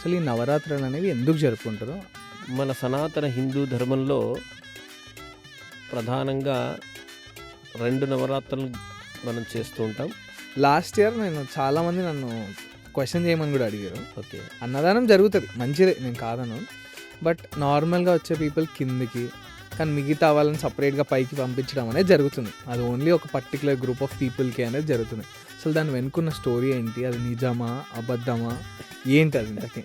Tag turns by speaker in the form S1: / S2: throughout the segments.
S1: అసలు ఈ నవరాత్రులు అనేవి ఎందుకు జరుపుకుంటారో?
S2: మన సనాతన హిందూ ధర్మంలో ప్రధానంగా 2 నవరాత్రులు మనం చేస్తూ ఉంటాం.
S1: లాస్ట్ ఇయర్ చాలామంది నన్ను క్వశ్చన్ చేయమని కూడా అడిగారు.
S2: ఓకే.
S1: అన్నదానం జరుగుతుంది, మంచిదే, నేను కాదను. బట్ నార్మల్గా వచ్చే పీపుల్ కిందికి, కానీ మిగతా వాళ్ళని సపరేట్గా పైకి పంపించడం అనేది జరుగుతుంది. అది ఓన్లీ ఒక పర్టికులర్ గ్రూప్ ఆఫ్ పీపుల్కి అనేది జరుగుతుంది. అసలు దాని వెనుకున్న స్టోరీ ఏంటి? అది నిజమా అబద్ధమా ఏంటి అది ఇంతకీ?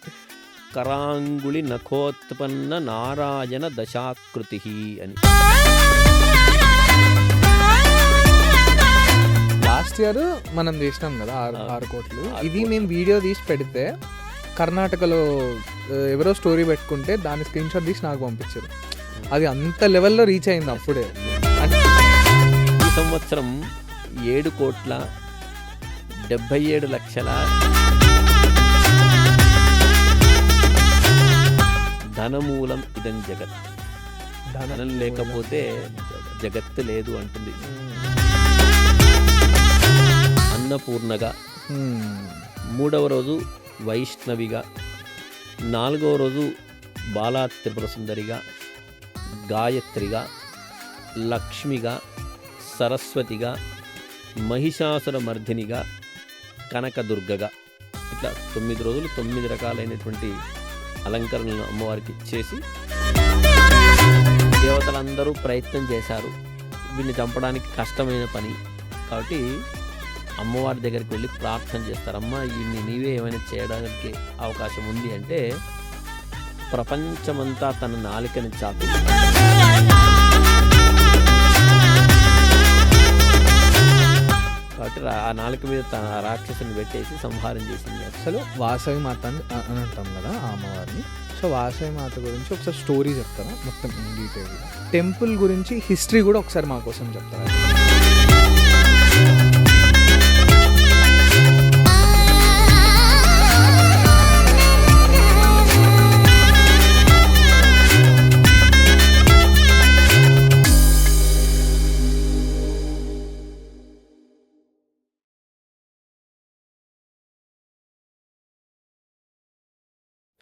S2: కరాంగుళి నఖోత్పన్న నారాయణ దశాకృతి అని.
S1: లాస్ట్ ఇయర్ మనం చేసినాం కదా 6 కోట్లు. ఇది మేము వీడియో తీసి పెడితే కర్ణాటకలో ఎవరో స్టోరీ పెట్టుకుంటే దాని స్క్రీన్ షాట్ తీసి నాకు పంపించారు. అది అంత లెవెల్లో రీచ్ అయింది అప్పుడే.
S2: ఈ సంవత్సరం 7,77,00,000 ధనమూలం ఇదం జగత్. ధనం లేకపోతే జగత్తు లేదు అంటుంది. అన్నపూర్ణగా, 3వ రోజు వైష్ణవిగా, 4వ రోజు బాలా త్రిపుర సుందరిగా, గాయత్రిగా, లక్ష్మిగా, సరస్వతిగా, మహిషాసుర మర్దినిగా, కనకదుర్గగా, ఇట్లా 9 రోజులు 9 రకాలైనటువంటి అలంకరణలను అమ్మవారికి చేసి దేవతలందరూ ప్రయత్నం చేశారు. వీళ్ళని చంపడానికి కష్టమైన పని కాబట్టి అమ్మవారి దగ్గరికి వెళ్ళి ప్రార్థన చేస్తారు. అమ్మ, వీళ్ళని నీవే ఏమైనా చేయడానికి అవకాశం ఉంది అంటే ప్రపంచమంతా తన నాలికని చాపి కాబట్టి ఆ నాలుక మీద తన రాక్షసుని పెట్టేసి సంహారం చేసింది.
S1: అసలు వాసవి మాత అని అంటాం కదా ఆ అమ్మవారిని. సో వాసవి మాత గురించి ఒకసారి స్టోరీ చెప్తారా మొత్తం ఇన్ డీటెయిల్? టెంపుల్ గురించి హిస్టరీ కూడా ఒకసారి మా కోసం చెప్తారా?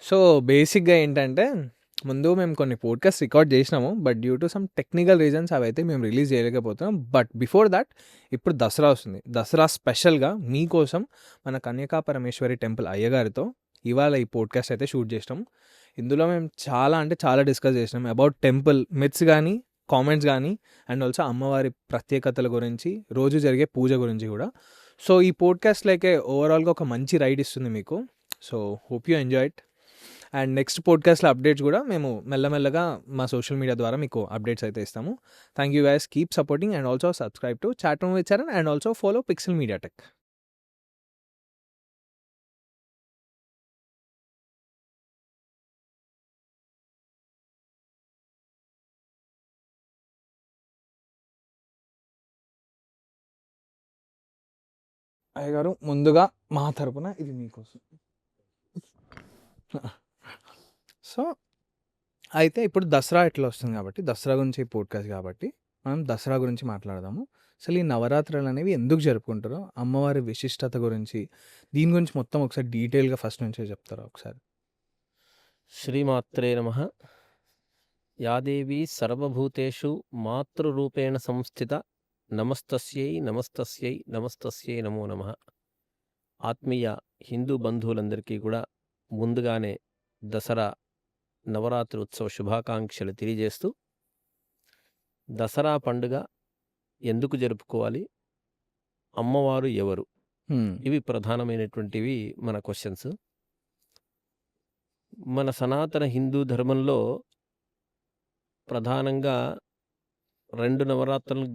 S1: సో బేసిక్గా ఏంటంటే, ముందు మేము కొన్ని పోడ్కాస్ట్ రికార్డ్ చేసినాము. But due to some technical reasons అవైతే మేము రిలీజ్ చేయలేకపోతున్నాం. బట్ బిఫోర్ దాట్ ఇప్పుడు దసరా వస్తుంది. దసరా స్పెషల్గా మీకోసం మన కన్యకా పరమేశ్వరి టెంపుల్ అయ్యగారితో ఇవాళ ఈ పోడ్కాస్ట్ అయితే షూట్ చేసినాం. ఇందులో మేము చాలా డిస్కస్ చేసినాం అబౌట్ టెంపుల్ మిత్స్ కానీ, కామెంట్స్ కానీ, అండ్ ఆల్సో అమ్మవారి ప్రత్యేకతల గురించి, రోజు జరిగే పూజ గురించి కూడా. సో ఈ పోడ్కాస్ట్లోకే ఓవరాల్గా ఒక మంచి రైడ్ ఇస్తుంది మీకు. So hope you enjoy it. And next పోడ్కాస్ట్లో అప్డేట్స్ కూడా మేము మెల్లమెల్లగా మా సోషల్ మీడియా ద్వారా మీకు అప్డేట్స్ అయితే ఇస్తాము. Thank you guys, keep supporting and also subscribe to chat room with Charan and also follow pixel media tech. అయ్యగారు, ముందుగా మా తరపున ఇది మీకోసం. సో అయితే ఇప్పుడు దసరా ఎట్లా వస్తుంది కాబట్టి, దసరా గురించి పోడ్కాస్ట్ కాబట్టి మనం దసరా గురించి మాట్లాడదాము. అసలు ఈ నవరాత్రులు అనేవి ఎందుకు జరుపుకుంటారో, అమ్మవారి విశిష్టత గురించి, దీని గురించి మొత్తం ఒకసారి డీటెయిల్గా ఫస్ట్ నుంచే చెప్తారా ఒకసారి?
S2: శ్రీమాత్రే నమః. యాదేవి సర్వభూతేషు మాతృరూపేణ సంస్థిత నమస్తస్యై నమస్తస్యై నమస్తస్యై నమో నమః. ఆత్మీయ హిందూ బంధువులందరికీ కూడా ముందుగానే దసరా నవరాత్రి ఉత్సవ శుభాకాంక్షలు తెలియజేస్తూ, దసరా పండుగ ఎందుకు జరుపుకోవాలి, అమ్మవారు ఎవరు, ఇవి ప్రధానమైనటువంటివి మన క్వశ్చన్స్. మన సనాతన హిందూ ధర్మంలో ప్రధానంగా 2 నవరాత్రులు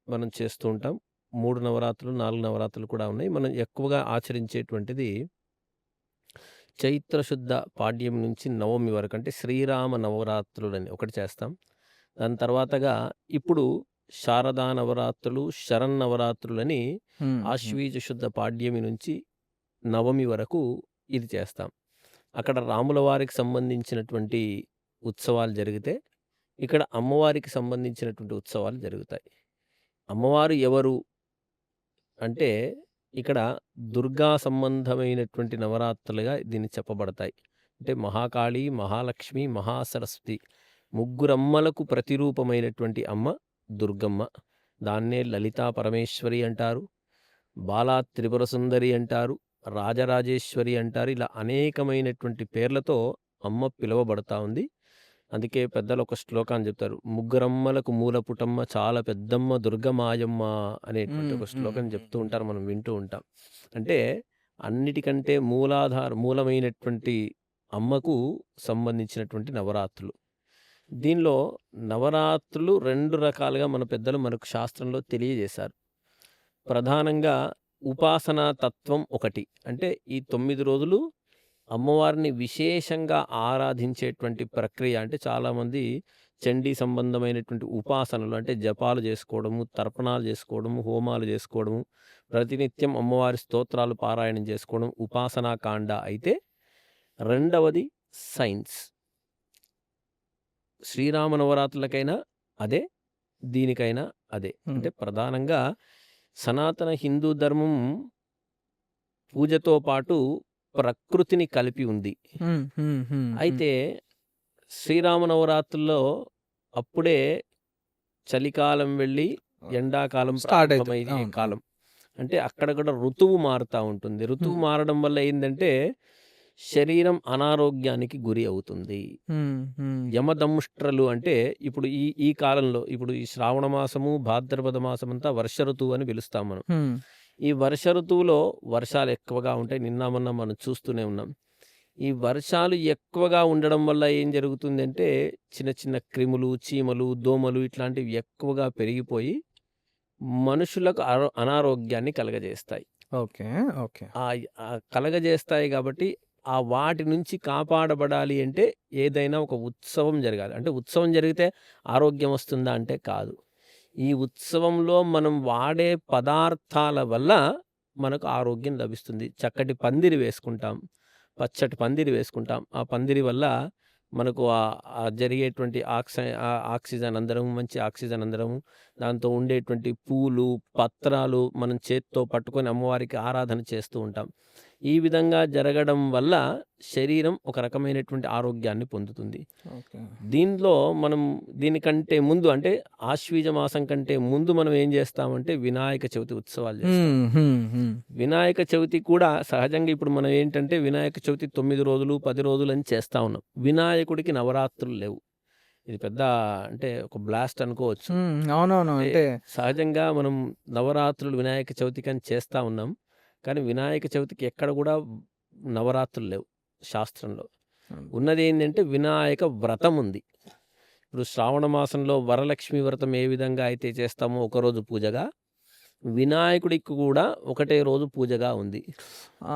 S2: మనం చేస్తూ ఉంటాం. 3 నవరాత్రులు, 4 నవరాత్రులు కూడా ఉన్నాయి. మనం ఎక్కువగా ఆచరించేటువంటిది చైత్రశుద్ధ పాడ్యం నుంచి నవమి వరకు, అంటే శ్రీరామ నవరాత్రులని ఒకటి చేస్తాం. దాని తర్వాతగా ఇప్పుడు శారదా నవరాత్రులు, శరన్నవరాత్రులని ఆశ్వీజ శుద్ధ పాడ్యమి నుంచి నవమి వరకు ఇది చేస్తాం. అక్కడ రాముల వారికి సంబంధించినటువంటి ఉత్సవాలు జరిగితే ఇక్కడ అమ్మవారికి సంబంధించినటువంటి ఉత్సవాలు జరుగుతాయి. అమ్మవారు ఎవరు అంటే ఇక్కడ దుర్గా సంబంధమైనటువంటి నవరాత్రులుగా దీన్ని చెప్పబడతాయి. అంటే మహాకాళి, మహాలక్ష్మి, మహాసరస్వతి ముగ్గురమ్మలకు ప్రతిరూపమైనటువంటి అమ్మ దుర్గమ్మ. దాన్నే లలితా పరమేశ్వరి అంటారు, బాలా త్రిపుర సుందరి అంటారు, రాజరాజేశ్వరి అంటారు. ఇలా అనేకమైనటువంటి పేర్లతో అమ్మ పిలువబడతా ఉంది. అందుకే పెద్దలు ఒక శ్లోకాన్ని చెప్తారు, ముగ్గురమ్మలకు మూలపుటమ్మ చాలా పెద్దమ్మ దుర్గమాయమ్మ అనేటువంటి ఒక శ్లోకం చెప్తూ ఉంటారు, మనం వింటూ ఉంటాం. అంటే అన్నిటికంటే మూలమైనటువంటి అమ్మకు సంబంధించినటువంటి నవరాత్రులు. దీనిలో నవరాత్రులు 2 రకాలుగా మన పెద్దలు మనకు శాస్త్రంలో తెలియజేశారు. ప్రధానంగా ఉపాసనా తత్వం ఒకటి. అంటే ఈ 9 రోజులు అమ్మవారిని విశేషంగా ఆరాధించేటువంటి ప్రక్రియ. అంటే చాలామంది చండీ సంబంధమైనటువంటి ఉపాసనలు, అంటే జపాలు చేసుకోవడము, తర్పణాలు చేసుకోవడము, హోమాలు చేసుకోవడము, ప్రతినిత్యం అమ్మవారి స్తోత్రాలు పారాయణం చేసుకోవడం ఉపాసనా కాండ అయితే, రెండవది సైన్స్. శ్రీరామ నవరాత్రులకైనా అదే, దీనికైనా అదే. అంటే ప్రధానంగా సనాతన హిందూ ధర్మం పూజతో పాటు ప్రకృతిని కలిపి ఉంది. అయితే శ్రీరామ నవరాత్రుల్లో అప్పుడే చలికాలం వెళ్ళి ఎండాకాలం
S1: స్టార్ట్
S2: ప్రారంభమయ్యే కాలం. అంటే అక్కడ కూడా ఋతువు మారుతూ ఉంటుంది. ఋతువు మారడం వల్ల ఏంటంటే శరీరం అనారోగ్యానికి గురి అవుతుంది. యమదంష్ట్రలు అంటే ఇప్పుడు ఈ కాలంలో, ఇప్పుడు ఈ శ్రావణ మాసము, భాద్రపద మాసం అంతా వర్ష ఋతువు అని పిలుస్తాం మనం. ఈ వర్ష ఋతువులో వర్షాలు ఎక్కువగా ఉంటాయి. నిన్న మొన్న మనం చూస్తూనే ఉన్నాం. ఈ వర్షాలు ఎక్కువగా ఉండడం వల్ల ఏం జరుగుతుందంటే చిన్న చిన్న క్రిములు, చీమలు, దోమలు ఇట్లాంటివి ఎక్కువగా పెరిగిపోయి మనుషులకు అనారోగ్యాన్ని కలగజేస్తాయి.
S1: Okay, okay.
S2: కలగజేస్తాయి కాబట్టి ఆ వాటి నుంచి కాపాడబడాలి అంటే ఏదైనా ఒక ఉత్సవం జరగాలి. అంటే ఉత్సవం జరిగితే ఆరోగ్యం వస్తుందా అంటే కాదు. ఈ ఉత్సవంలో మనం వాడే పదార్థాల వల్ల మనకు ఆరోగ్యం లభిస్తుంది. చక్కటి పందిరి వేసుకుంటాం, పచ్చటి పందిరి వేసుకుంటాం. ఆ పందిరి వల్ల మనకు జరిగేటువంటి ఆక్సిజన్ అందడము, మంచి ఆక్సిజన్ అందడము, దాంతో ఉండేటువంటి పూలు, పత్రాలు మనం చేత్తో పట్టుకొని అమ్మవారికి ఆరాధన చేస్తూ ఉంటాం. ఈ విధంగా జరగడం వల్ల శరీరం ఒక రకమైనటువంటి ఆరోగ్యాన్ని పొందుతుంది. దీనిలో మనం దీనికంటే ముందు, అంటే ఆశ్వీజ మాసం కంటే ముందు మనం ఏం చేస్తామంటే వినాయక చవితి ఉత్సవాలు చేస్తాం. వినాయక చవితి కూడా సహజంగా ఇప్పుడు మనం ఏంటంటే వినాయక చవితి 9 రోజులు 10 రోజులు అని చేస్తా ఉన్నాం. వినాయకుడికి నవరాత్రులు లేవు. ఇది పెద్ద అంటే ఒక బ్లాస్ట్ అనుకోవచ్చు.
S1: అవునవును. అంటే
S2: సహజంగా మనం నవరాత్రులు వినాయక చవితికి అని చేస్తా ఉన్నాం, కానీ వినాయక చవితికి ఎక్కడ కూడా నవరాత్రులు లేవు శాస్త్రంలో. ఉన్నది ఏంటంటే వినాయక వ్రతం ఉంది. ఇప్పుడు శ్రావణ మాసంలో వరలక్ష్మి వ్రతం ఏ విధంగా అయితే చేస్తామో ఒకరోజు పూజగా, వినాయకుడికి కూడా ఒకటే రోజు పూజగా ఉంది.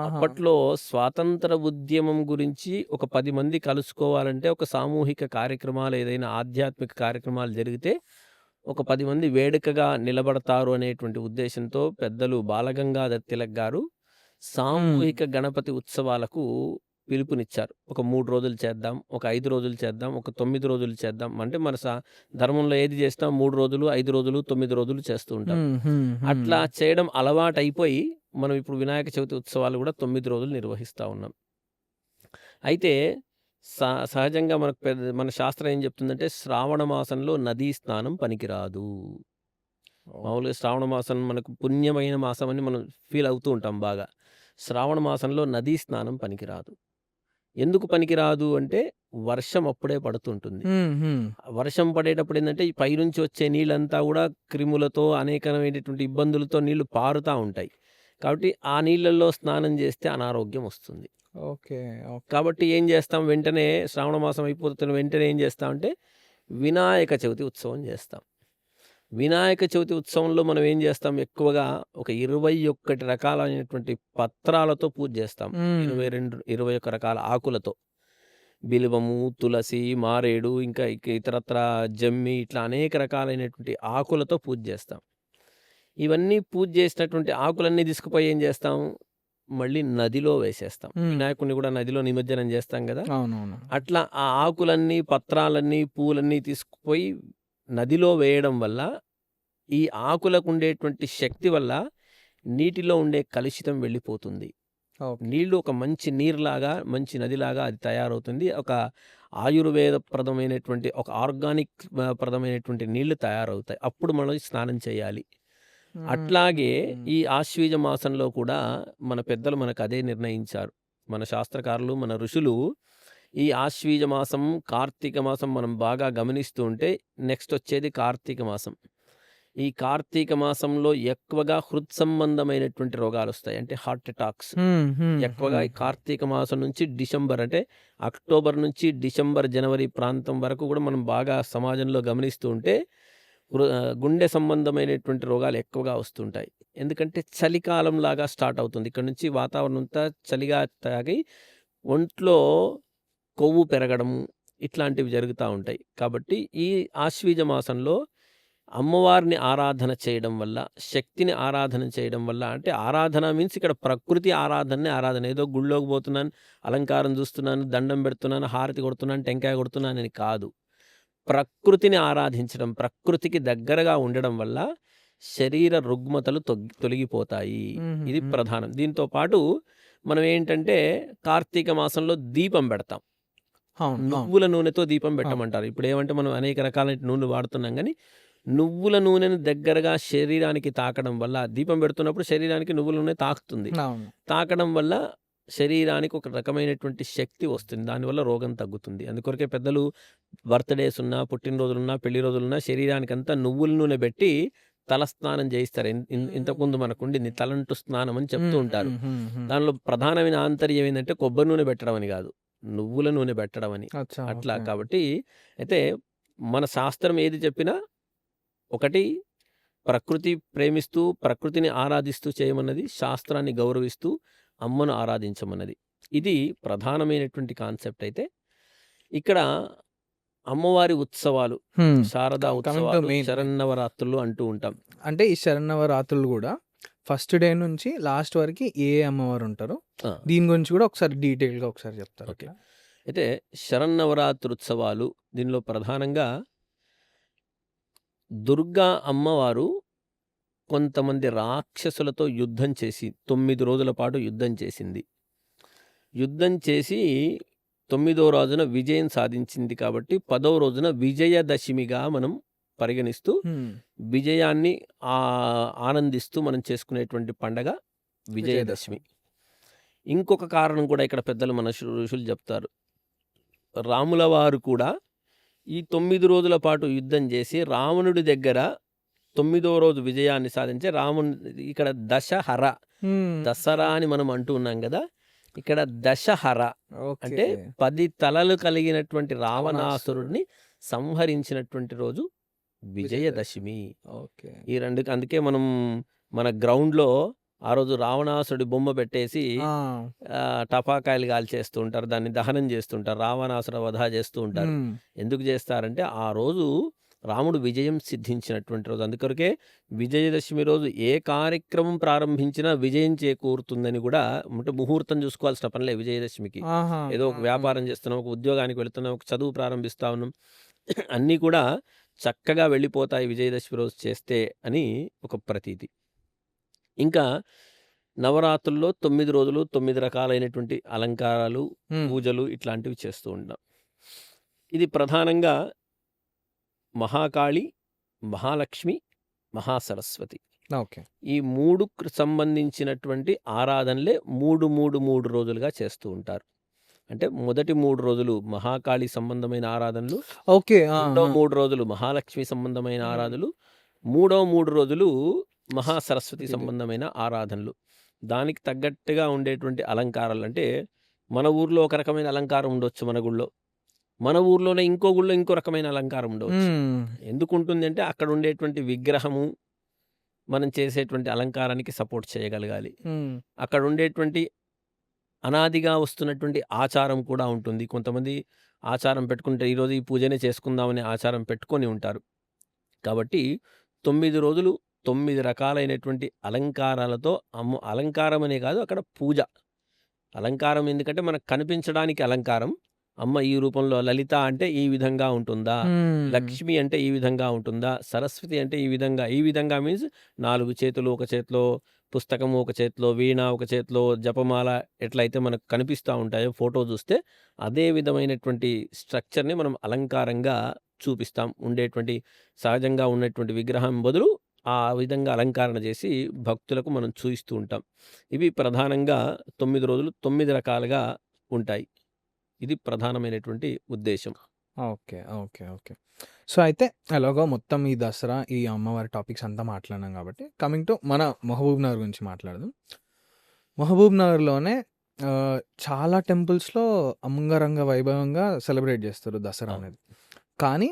S2: అప్పట్లో స్వాతంత్ర ఉద్యమం గురించి ఒక 10 మంది కలుసుకోవాలంటే ఒక సామూహిక కార్యక్రమాలు, ఏదైనా ఆధ్యాత్మిక కార్యక్రమాలు జరిగితే ఒక 10 మంది వేడుకగా నిలబడతారు అనేటువంటి ఉద్దేశంతో పెద్దలు బాలగంగాధర్ తిలక్ గారు సామూహిక గణపతి ఉత్సవాలకు పిలుపునిచ్చారు. ఒక 3 రోజులు చేద్దాం, ఒక 5 రోజులు చేద్దాం, ఒక 9 రోజులు చేద్దాం. అంటే మన ధర్మంలో ఏది చేస్తాం 3 రోజులు, 5 రోజులు, 9 రోజులు చేస్తూ ఉంటాం. అట్లా చేయడం అలవాటు అయిపోయి మనం ఇప్పుడు వినాయక చవితి ఉత్సవాలు కూడా 9 రోజులు నిర్వహిస్తూ ఉన్నాం. అయితే సహజంగా మన శాస్త్రం ఏం చెప్తుందంటే శ్రావణ మాసంలో నదీ స్నానం పనికిరాదు. మామూలుగా శ్రావణ మాసం మనకు పుణ్యమైన మాసం అని మనం ఫీల్ అవుతూ ఉంటాం బాగా. శ్రావణ మాసంలో నదీ స్నానం పనికిరాదు. ఎందుకు పనికిరాదు అంటే వర్షం అప్పుడే పడుతుంటుంది. వర్షం పడేటప్పుడు ఏంటంటే ఈ పైనుంచి వచ్చే నీళ్ళంతా కూడా క్రిములతో అనేకమైనటువంటి ఇబ్బందులతో నీళ్లు పారుతూ ఉంటాయి. కాబట్టి ఆ నీళ్ళల్లో స్నానం చేస్తే అనారోగ్యం వస్తుంది.
S1: ఓకే.
S2: కాబట్టి ఏం చేస్తాం, వెంటనే శ్రావణ మాసం అయిపోతున్న వెంటనే ఏం చేస్తామంటే వినాయక చవితి ఉత్సవం చేస్తాం. వినాయక చవితి ఉత్సవంలో మనం ఏం చేస్తాం, ఎక్కువగా ఒక 21 రకాలైనటువంటి పత్రాలతో పూజ చేస్తాం. 21 రకాల ఆకులతో, బిల్వము, తులసి, మారేడు, ఇంకా ఇతరత్ర జమ్మి, ఇట్లా అనేక రకాలైనటువంటి ఆకులతో పూజ చేస్తాం. ఇవన్నీ పూజ చేసినటువంటి ఆకులన్నీ తీసుకుపోయి ఏం చేస్తాం, మళ్ళీ నదిలో వేసేస్తాం. వినాయకుడిని కూడా నదిలో నిమజ్జనం చేస్తాం కదా. అట్లా ఆ ఆకులన్నీ, పత్రాలన్నీ, పూలన్నీ తీసుకుపోయి నదిలో వేయడం వల్ల ఈ ఆకులకు ఉండేటువంటి శక్తి వల్ల నీటిలో ఉండే కలుషితం వెళ్ళిపోతుంది.
S1: ఓకే.
S2: నీళ్లు ఒక మంచి నీరులాగా, మంచి నదిలాగా అది తయారవుతుంది. ఒక ఆయుర్వేదప్రదమైనటువంటి, ఒక ఆర్గానిక్ ప్రదమైనటువంటి నీళ్లు తయారవుతాయి. అప్పుడు మనం స్నానం చేయాలి. అట్లాగే ఈ ఆశ్వీజ మాసంలో కూడా మన పెద్దలు మనకు అదే నిర్ణయించారు. మన శాస్త్రకారులు, మన ఋషులు ఈ ఆశ్వీజ మాసం, కార్తీక మాసం మనం బాగా గమనిస్తూ ఉంటే నెక్స్ట్ వచ్చేది కార్తీక మాసం. ఈ కార్తీక మాసంలో ఎక్కువగా సంబంధమైనటువంటి రోగాలొస్తాయి. అంటే హార్ట్ అటాక్స్ ఎక్కువగా ఈ కార్తీక మాసం నుంచి డిసెంబర్, అంటే అక్టోబర్ నుంచి డిసెంబర్, జనవరి ప్రాంతం వరకు కూడా మనం బాగా సమాజంలో గమనిస్తూ ఉంటే గుండె సంబంధమైనటువంటి రోగాలు ఎక్కువగా వస్తుంటాయి. ఎందుకంటే చలికాలంలాగా స్టార్ట్ అవుతుంది. ఇక్కడ నుంచి వాతావరణం అంతా చలిగా తాగి ఒంట్లో కొవ్వు పెరగడము ఇట్లాంటివి జరుగుతూ ఉంటాయి. కాబట్టి ఈ ఆశ్వీజ మాసంలో అమ్మవారిని ఆరాధన చేయడం వల్ల, శక్తిని ఆరాధన చేయడం వల్ల, అంటే ఆరాధన మీన్స్ ఇక్కడ ప్రకృతి ఆరాధన. ఏదో గుళ్ళోకి పోతున్నాను, అలంకారం చూస్తున్నాను, దండం పెడుతున్నాను, హారతి కొడుతున్నాను, టెంకాయ కొడుతున్నానని కాదు. ప్రకృతిని ఆరాధించడం, ప్రకృతికి దగ్గరగా ఉండడం వల్ల శరీర రుగ్మతలు తొలగిపోతాయి. ఇది ప్రధానం. దీంతో పాటు మనం ఏంటంటే కార్తీక మాసంలో దీపం పెడతాం. నువ్వుల నూనెతో దీపం పెట్టమంటారు. ఇప్పుడు ఏమంటే మనం అనేక రకాలైన నూనెలు వాడుతున్నాం, కానీ నువ్వుల నూనెను దగ్గరగా శరీరానికి తాకడం వల్ల, దీపం పెడుతున్నప్పుడు శరీరానికి నువ్వుల నూనె తాకుతుంది. తాకడం వల్ల శరీరానికి ఒక రకమైనటువంటి శక్తి వస్తుంది. దానివల్ల రోగం తగ్గుతుంది. అందుకొరకే పెద్దలు బర్త్డేస్ ఉన్నా, పుట్టినరోజులున్నా, పెళ్లి రోజులున్నా శరీరానికి అంతా నువ్వుల నూనె పెట్టి తలస్నానం చేయిస్తారు. ఇంతకుముందు మనకుండింది తలంటు స్నానం అని చెప్తూ ఉంటారు. దానిలో ప్రధానమైన ఆంతర్యం ఏంటంటే కొబ్బరి నూనె పెట్టడం అని కాదు, నువ్వుల నూనె పెట్టడం అని. అట్లా కాబట్టి అయితే మన శాస్త్రం ఏది చెప్పినా ఒకటి ప్రకృతి ప్రేమిస్తూ, ప్రకృతిని ఆరాధిస్తూ చేయమన్నది, శాస్త్రాన్ని గౌరవిస్తూ అమ్మను ఆరాధించమన్నది. ఇది ప్రధానమైనటువంటి కాన్సెప్ట్. అయితే ఇక్కడ అమ్మవారి ఉత్సవాలు, శారదా ఉత్సవాలు, శరన్నవరాత్రులు అంటూ ఉంటాం.
S1: అంటే ఈ శరన్నవరాత్రులు కూడా ఫస్ట్ డే నుంచి లాస్ట్ వరకు ఏ అమ్మవారు ఉంటారు, దీని గురించి కూడా ఒకసారి డీటెయిల్గా ఒకసారి చెప్తారు.
S2: ఓకే. అయితే శరన్నవరాత్రి ఉత్సవాలు, దీనిలో ప్రధానంగా దుర్గా అమ్మవారు కొంతమంది రాక్షసులతో యుద్ధం చేసి 9 రోజుల పాటు యుద్ధం చేసింది. యుద్ధం చేసి 9వ రోజున విజయం సాధించింది. కాబట్టి 10వ రోజున విజయదశమిగా మనం పరిగణిస్తూ విజయాన్ని ఆనందిస్తూ మనం చేసుకునేటువంటి పండగ విజయదశమి. ఇంకొక కారణం కూడా ఇక్కడ పెద్దలు మన ఋషులు చెప్తారు. రాముల వారు కూడా ఈ 9 రోజుల పాటు యుద్ధం చేసి రావణుడి దగ్గర 9వ రోజు విజయాన్ని సాధించే ఇక్కడ దశహర, దసరా అని మనం అంటూ ఉన్నాం కదా, ఇక్కడ దశహర అంటే 10 తలలు కలిగినటువంటి రావణాసురుడిని సంహరించినటువంటి రోజు విజయదశమి. ఈ రెండు, అందుకే మనం మన గ్రౌండ్లో ఆ రోజు రావణాసుడి బొమ్మ పెట్టేసి టపాకాయలు కాల్చేస్తూ ఉంటారు, దాన్ని దహనం చేస్తుంటారు, రావణాసుర వధ చేస్తూ ఉంటారు. ఎందుకు చేస్తారంటే ఆ రోజు రాముడు విజయం సిద్ధించినటువంటి రోజు. అందుకొరకే విజయదశమి రోజు ఏ కార్యక్రమం ప్రారంభించినా విజయం చేకూరుతుందని కూడా, అంటే ముహూర్తం చూసుకోవాల్సిన పనిలే విజయదశమికి. ఏదో ఒక వ్యాపారం చేస్తున్నాం, ఒక ఉద్యోగానికి వెళుతున్నాం, ఒక చదువు ప్రారంభిస్తా ఉన్నాం, అన్నీ కూడా చక్కగా వెళ్ళిపోతాయి విజయదశమి రోజు చేస్తే అని ఒక ప్రతీతి. ఇంకా నవరాత్రుల్లో 9 రోజులు 9 రకాలైనటువంటి అలంకారాలు, పూజలు ఇట్లాంటివి చేస్తూ ఉంటాం. ఇది ప్రధానంగా మహాకాళి, మహాలక్ష్మి, మహాసరస్వతి, ఈ 3 సంబంధించినటువంటి ఆరాధనలే 3 రోజులుగా చేస్తూ ఉంటారు. అంటే మొదటి 3 రోజులు మహాకాళి సంబంధమైన ఆరాధనలు, రెండో 3 రోజులు మహాలక్ష్మి సంబంధమైన ఆరాధనలు, మూడో 3 రోజులు మహాసరస్వతి సంబంధమైన ఆరాధనలు. దానికి తగ్గట్టుగా ఉండేటువంటి అలంకారాలు, అంటే మన ఊర్లో ఒక రకమైన అలంకారం ఉండొచ్చు, మన గుళ్ళో, మన ఊర్లోనే ఇంకో గుళ్ళో ఇంకో రకమైన అలంకారం ఉండవచ్చు. ఎందుకు ఉంటుంది అంటే అక్కడ ఉండేటువంటి విగ్రహము మనం చేసేటువంటి అలంకారానికి సపోర్ట్ చేయగలగాలి. అక్కడ ఉండేటువంటి అనాదిగా వస్తున్నటువంటి ఆచారం కూడా ఉంటుంది. కొంతమంది ఆచారం పెట్టుకుంటే ఈరోజు ఈ పూజనే చేసుకుందామనే ఆచారం పెట్టుకొని ఉంటారు. కాబట్టి 9 రోజులు 9 రకాలైనటువంటి అలంకారాలతో అలంకారం అనే కాదు, అక్కడ పూజ. అలంకారం ఎందుకంటే మనకు కనిపించడానికి అలంకారం. అమ్మ ఈ రూపంలో, లలిత అంటే ఈ విధంగా ఉంటుందా, లక్ష్మి అంటే ఈ విధంగా ఉంటుందా, సరస్వతి అంటే ఈ విధంగా మీన్స్ 4 చేతులు, ఒక చేతిలో పుస్తకం ఒక చేతిలో, వీణ ఒక చేతిలో, జపమాల ఎట్లయితే మనకు కనిపిస్తా ఉంటాయో ఫోటో చూస్తే, అదే విధమైనటువంటి స్ట్రక్చర్‌ని మనం అలంకారంగా చూపిస్తాం. ఉండేటువంటి సహజంగా ఉన్నటువంటి విగ్రహం బదులు ఆ విధంగా అలంకరణ చేసి భక్తులకు మనం చూయిస్తూ ఉంటాం. ఇవి ప్రధానంగా 9 రోజులు 9 రకాలుగా ఉంటాయి. ఇది ప్రధానమైనటువంటి ఉద్దేశ్యం.
S1: ఓకే. ఓకే. ఓకే. సో, అయితే ఎలాగో మొత్తం ఈ దసరా, ఈ అమ్మవారి టాపిక్స్ అంతా మాట్లాడినాం కాబట్టి, కమింగ్ టు మన మహబూబ్ నగర్ గురించి మాట్లాడదాం. మహబూబ్ నగర్‌లోనే చాలా టెంపుల్స్‌లో అంగరంగ వైభవంగా సెలబ్రేట్ చేస్తారు దసరా
S2: అవును.
S1: అనేది. కానీ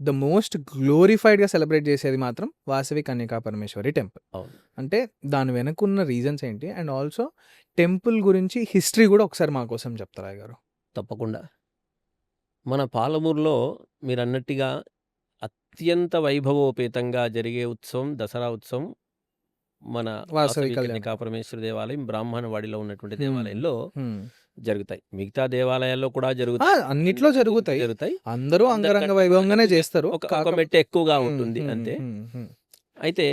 S1: ద మోస్ట్ గ్లోరిఫైడ్‌గా సెలబ్రేట్ చేసేది మాత్రం వాసవి కన్యకా పరమేశ్వరి టెంపుల్.
S2: అవును.
S1: అంటే దాని వెనకున్న రీజన్స్ ఏంటి? అండ్ ఆల్సో టెంపుల్ గురించి హిస్టరీ కూడా ఒకసారి మా కోసం చెప్తారా అయ్యగారు?
S2: తప్పకుండా. మన పాలమూరులో మీరన్నట్టుగా అత్యంత వైభవోపేతంగా జరిగే ఉత్సవం దసరా ఉత్సవం మన
S1: వాసవి
S2: వాసవి
S1: కళ్యాణ
S2: కన్యకా పరమేశ్వరి దేవాలయం బ్రాహ్మణవాడిలో ఉన్నటువంటి
S1: హ్మ్.
S2: దేవాలయంలో
S1: హ్మ్.
S2: జరుగుతాయి. మిగతా దేవాలయాల్లో కూడా
S1: ఆ!
S2: జరుగుతాయి.
S1: అన్నిట్లో జరుగుతాయి.
S2: జరుగుతాయి.
S1: అందరూ అంగరంగ
S2: అందరికంటే
S1: వైభవంగానే
S2: కొద్దిగా
S1: చేస్తారు.
S2: ఒక మెట్టు ఎక్కువగా
S1: హ్మ్.
S2: ఉంటుంది
S1: హ్మ్.
S2: అంతే.
S1: హ్మ్. హ్మ్.
S2: అయితే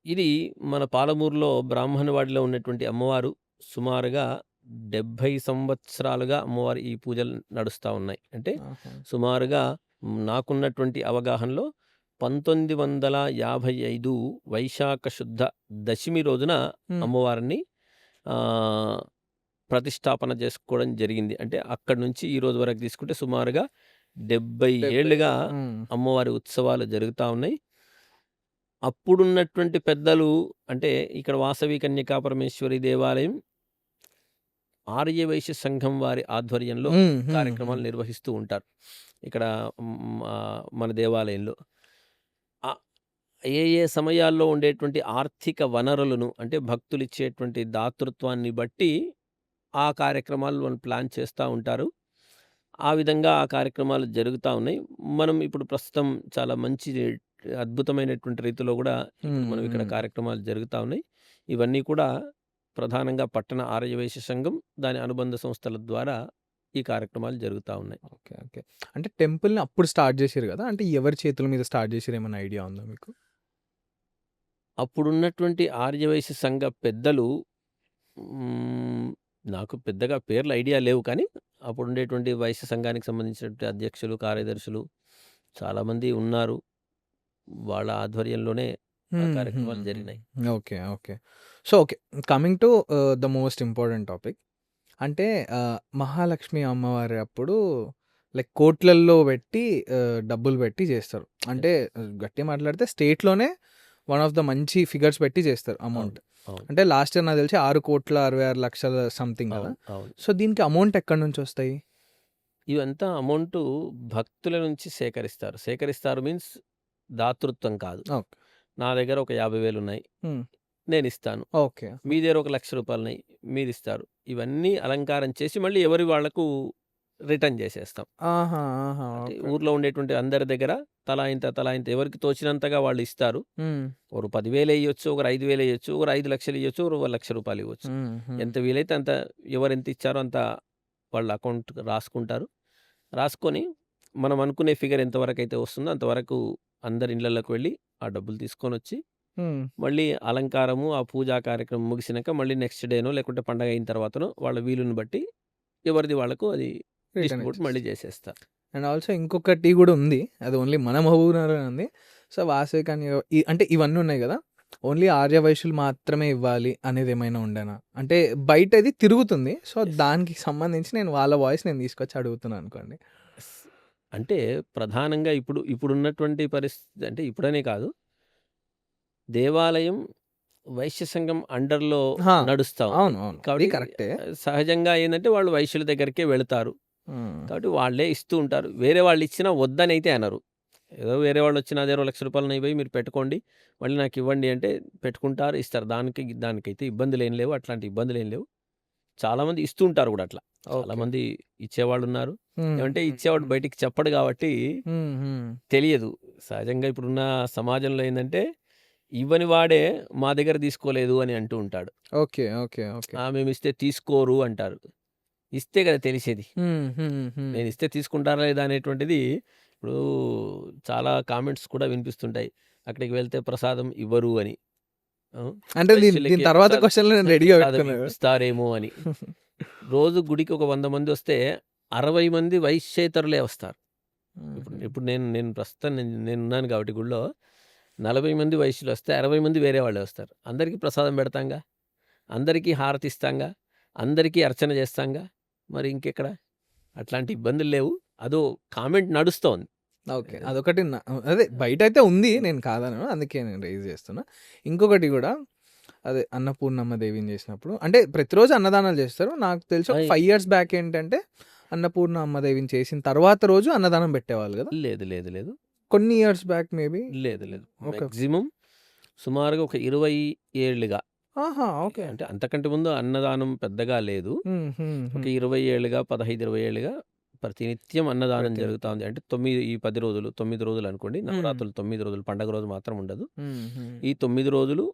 S2: ఇది మన పాలమూరులో బ్రాహ్మణవాడిలో ఉన్నటువంటి అమ్మవారు సుమారుగా 70 సంవత్సరాలుగా అమ్మవారి ఈ పూజలు నడుస్తా ఉన్నాయి. అంటే
S1: ఆహా!
S2: సుమారుగా నాకున్నటువంటి అవగాహనలో 1955 వైశాఖ శుద్ధ దశమి రోజున
S1: హ్మ్.
S2: అమ్మవారిని ఆహ్, ప్రతిష్టాపన చేసుకోవడం జరిగింది. అంటే అక్కడి నుంచి ఈ రోజు వరకు తీసుకుంటే సుమారుగా 70 ఏళ్లుగా
S1: హ్మ్.
S2: అమ్మవారి ఉత్సవాలు జరుగుతా ఉన్నాయి. అప్పుడున్నటువంటి పెద్దలు అంటే ఇక్కడ వాసవి కన్యకా పరమేశ్వరి దేవాలయం ఆర్యవైశ్య సంఘం వారి ఆధ్వర్యంలో
S1: హ్మ్. హ్మ్.
S2: కార్యక్రమాలు
S1: హ్మ్.
S2: నిర్వహిస్తూ ఉంటారు. ఇక్కడ మన దేవాలయంలో. ఆహ్, ఏ సమయాల్లో ఉండేటువంటి ఆర్థిక వనరులను అంటే భక్తులిచ్చేటువంటి దాతృత్వాన్ని బట్టి ఆ కార్యక్రమాలు వాళ్ళు ప్లాన్ చేస్తా ఉంటారు. ఆ విధంగా ఆ కార్యక్రమాలు జరుగుతా ఉన్నాయి. మనం ఇప్పుడు ప్రస్తుతం చాలా మంచి అద్భుతమైనటువంటి రీతిలో గూడా ఇప్పుడు
S1: హ్మ్.
S2: మనం ఇక్కడ
S1: హ్మ్.
S2: కార్యక్రమాలు జరుగుతా ఉన్నాయి. ఇవన్నీ కూడా ప్రధానంగా పట్టణ ఆర్యవైశ్య సంఘం, దాని అనుబంధ సంస్థల ద్వారా ఈ కార్యక్రమాలు జరుగుతా ఉన్నాయి.
S1: ఓకే. ఓకే. అంటే టెంపుల్‌ని అప్పుడు స్టార్ట్ చేసిర్రు గదా! అంటే ఎవరి చేతుల మీద స్టార్ట్ చేసిర్రు ఏమన్నా ఐడియా ఉందా మీకు?
S2: అప్పుడున్నటువంటి ఆర్యవైశ్య సంఘ పెద్దలు హ్మ్. నాకు పెద్దగా పేర్లు ఐడియా లేవు కానీ, అప్పుడుండేటువంటి వైశ్య సంఘానికి సంబంధించినటువంటి అధ్యక్షులు, కార్యదర్శులు చాలామంది ఉన్నారు. వాళ్ళ ఆధ్వర్యంలోనే ఆ
S1: హ్మ్. హ్మ్.
S2: కార్యక్రమాలు
S1: హ్మ్.
S2: జరిగినాయి.
S1: Okay. Okay. So, okay. Coming to the most important topic. అంటే మహాలక్ష్మి అమ్మవారి అప్పుడు లైక్ కోట్లల్లో పెట్టి డబ్బులు పెట్టి చేస్తారు. అంటే గట్టిగా మాట్లాడితే స్టేట్‌లోనే వన్ ఆఫ్ ద మంచి ఫిగర్స్ పెట్టి చేస్తారు అమౌంట్.
S2: అవును. అవును.
S1: అంటే లాస్ట్ ఇయర్ నాకు తెలిసి 6,66,00,000 సంథింగ్ గదా!
S2: అవును. అవును.
S1: సో, దీనికి అమౌంట్ ఎక్కడి నుంచొస్తాయి?
S2: ఇవంతా అమౌంటు భక్తుల నుంచి సేకరిస్తారు. సేకరిస్తారు మీన్స్ దాతృత్వం కాదు.
S1: ఓకే.
S2: నా దగ్గర ఒక 50,000 ఉన్నాయి.
S1: హ్మ్.
S2: నేనిస్తాను.
S1: ఓకే.
S2: మీ దగ్గర ఒక 1,00,000 రూపాయలున్నాయి. మీరిస్తారు. ఇవన్నీ అలంకారం చేసి మళ్ళీ ఎవరి వాళ్ళకు రిటర్న్ చేసేస్తాం.
S1: ఆహా! ఆహా!
S2: అంటే
S1: ఓకే.
S2: ఊర్లో ఉండేటువంటి అందరి దగ్గర తలా ఇంత ఎవరికి తోచినంతగా వాళ్ళు ఇస్తారు.
S1: హ్మ్.
S2: ఒకరు 10,000 ఎయ్యొచ్చు, ఒకరు 5,000 ఎయ్యొచ్చు, ఒకరు 5,00,000 ఇయ్యొచ్చు, ఒకరు రూ. 1,00,000 ఇవ్వచ్చు.
S1: హ్మ్. హ్మ్.
S2: ఎంత వీలైతే అంత ఎవరెంత ఇచ్చారో అంత వాళ్ళ అకౌంట్ రాసుకుంటారు. రాసుకొని మనం అనుకునే ఫిగర్ ఎంతవరకైతే వస్తుందో అంతవరకు అందరి ఇళ్ళలోకి వెళ్ళి ఆ డబ్బులు తీసుకొనొచ్చి
S1: హ్మ్.
S2: మళ్ళీ అలంకారము, ఆ పూజా కార్యక్రమం ముగిసినాక మళ్ళీ నెక్స్ట్ డేనో లేకుంటే పండగ అయిన తర్వాతనో వాళ్ళ వీలుని బట్టి ఎవరిది వాళ్ళకు అది
S1: రిటర్న్
S2: డిస్ట్రిబ్యూట్ మళ్ళీ
S1: ఇచ్చేస్తారు.
S2: చేసేస్తారు.
S1: అండ్ ఆల్సో ఇంకొకటి గూడా ఉంది. అది ఓన్లీ మన మహబూబ్‌నగర్‌లోనే ఉంది. సో, వాసవి కన్య అంటే ఇవన్నీ ఉన్నాయి గదా! ఓన్లీ ఆర్యవైశ్యులు మాత్రమే ఇవ్వాలి అనేదేమైనా ఉండేనా? అంటే బయటది తిరుగుతుంది. So,
S2: yes.
S1: దానికి సంబంధించి నేను వాళ్ళ వాయిస్ నేను తీసుకొచ్చి అడుగుతున్నా అనుకోండి.
S2: యెస్. అంటే ప్రధానంగా ఇప్పుడున్నటువంటి పరిస్థితి అంటే ఇప్పుడనే కాదు. దేవాలయం వైశ్య సంఘం అండర్‌లో
S1: ఆ!
S2: నడుస్తా ఉంది.
S1: అవును. అవును. అది
S2: కాబట్టి
S1: కరెక్టే.
S2: సహజంగా ఏందంటే వాళ్ళు వైశ్యుల దగ్గరికే వెళతారు.
S1: హ్మ్.
S2: కాబట్టి వాళ్ళే ఇస్తూ ఉంటారు. వేరే వాళ్ళిచ్చినా వద్దనైతే అనరు. ఏదో వేరే వాళ్ళొచ్చి నా దగ్గర ఓ రూ. 1,00,000 ఉన్నాయి భయ్ మీరు పెట్టుకోండి. మళ్ళీ నాకివ్వండి అంటే పెట్టుకుంటారు, ఇస్తారు. దానికైతే ఇబ్బందులేం లేవు. అట్లాంటి ఇబ్బందులేం లేవు. చాలామంది ఇస్తూ ఉంటారు గూడా అట్లా.
S1: ఓకే.
S2: చాలామంది ఇచ్చేవాళ్ళున్నారు.
S1: హ్మ్.
S2: ఏమంటే ఇచ్చేవాడు బయటికి చెప్పడు గాబట్టి
S1: హ్మ్. హ్మ్.
S2: తెలియదు. సహజంగా ఇప్పుడున్న సమాజంలో ఏందంటే, ఇవ్వని వాడే మా దగ్గర తీసుకోలేదు అని అంటూ ఉంటాడు.
S1: ఓకే. ఓకే. ఓకే.
S2: మేమిస్తే తీసుకోరు అంటారు. ఇస్తే గదా తెలిసేది.
S1: హ్మ్. హ్మ్. హ్మ్.
S2: నేనిస్తే తీసుకుంటారా లేదా అనేటువంటిది ఇప్పుడు చాలా కామెంట్స్ కూడా వినిపిస్తుంటాయి. అక్కడికి వెళ్తే ప్రసాదం ఇవ్వరు అని. ఆ,
S1: అంటే దీని
S2: వైశ్యులకి
S1: దీని తర్వాత
S2: ప్రసాదం
S1: క్వశ్చన్లో నేను రెడీగా
S2: ప్రసాదం
S1: పెట్టుకున్నాను.
S2: ఇప్పిస్తారేమో అని. రోజు గుడికి ఒక 100 మంది వస్తే 60 మంది వైశ్యేతరులే వస్తారు. ఇప్పుడు ఇప్పుడు నేను నేను ప్రస్తుతం నేనున్నాను కాబట్టి గుడిలో 40 మంది వైశ్యులు వస్తే 60 మంది వేరే వాళ్ళే వస్తారు. అందరికీ ప్రసాదం పెడతాంగా, అందరికీ హారతి ఇస్తాంగా, అందరికీ అర్చన చేస్తాంగా, మరి ఇంకెక్కడ అట్లాంటి ఇబ్బందులు లేవు. అదో కామెంట్ నడుస్తోంది.
S1: ఓకే. అదొకటి అదే బయటైతే ఉంది. నేను కాదనను. అందుకే నేను రైజ్ చేస్తున్నా. ఇంకొకటి గూడా అదే అన్నపూర్ణమ్మ దేవిని చేసినప్పుడు అంటే ప్రతిరోజు అన్నదానాలు చేస్తారు. నాకు తెలిసి ఒక 5 ఇయర్స్ బ్యాక్ ఏంటంటే అన్నపూర్ణ అమ్మదేవిని చేసిన తర్వాత రోజు అన్నదానం పెట్టేవాళ్ళు గదా!
S2: లేదు లేదు లేదు
S1: కొన్ని ఇయర్స్ బ్యాక్ మేబీ.
S2: లేదు లేదు
S1: ఓకే.
S2: మ్యాక్సిమం సుమారుగా ఒక 20 ఏళ్ళుగా,
S1: ఆహా! ఓకే.
S2: అంటే అంతకంటే ముందు అన్నదానం పెద్దగా లేదు.
S1: హ్మ్. హ్మ్.
S2: ఒక
S1: హ్మ్.
S2: 20 ఏళ్ళుగా 15 20 ఏళ్ళుగా ప్రతినిత్యం అన్నదానం
S1: ప్రతి
S2: జరుగుతా ఉంది. అంటే 10 రోజులు 9 రోజులు అనుకోండి.
S1: హ్మ్.
S2: నవరాత్రులు 9 రోజులు, పండగ రోజు మాత్రం ఉండదు.
S1: హ్మ్. హ్మ్.
S2: ఈ 9 రోజులు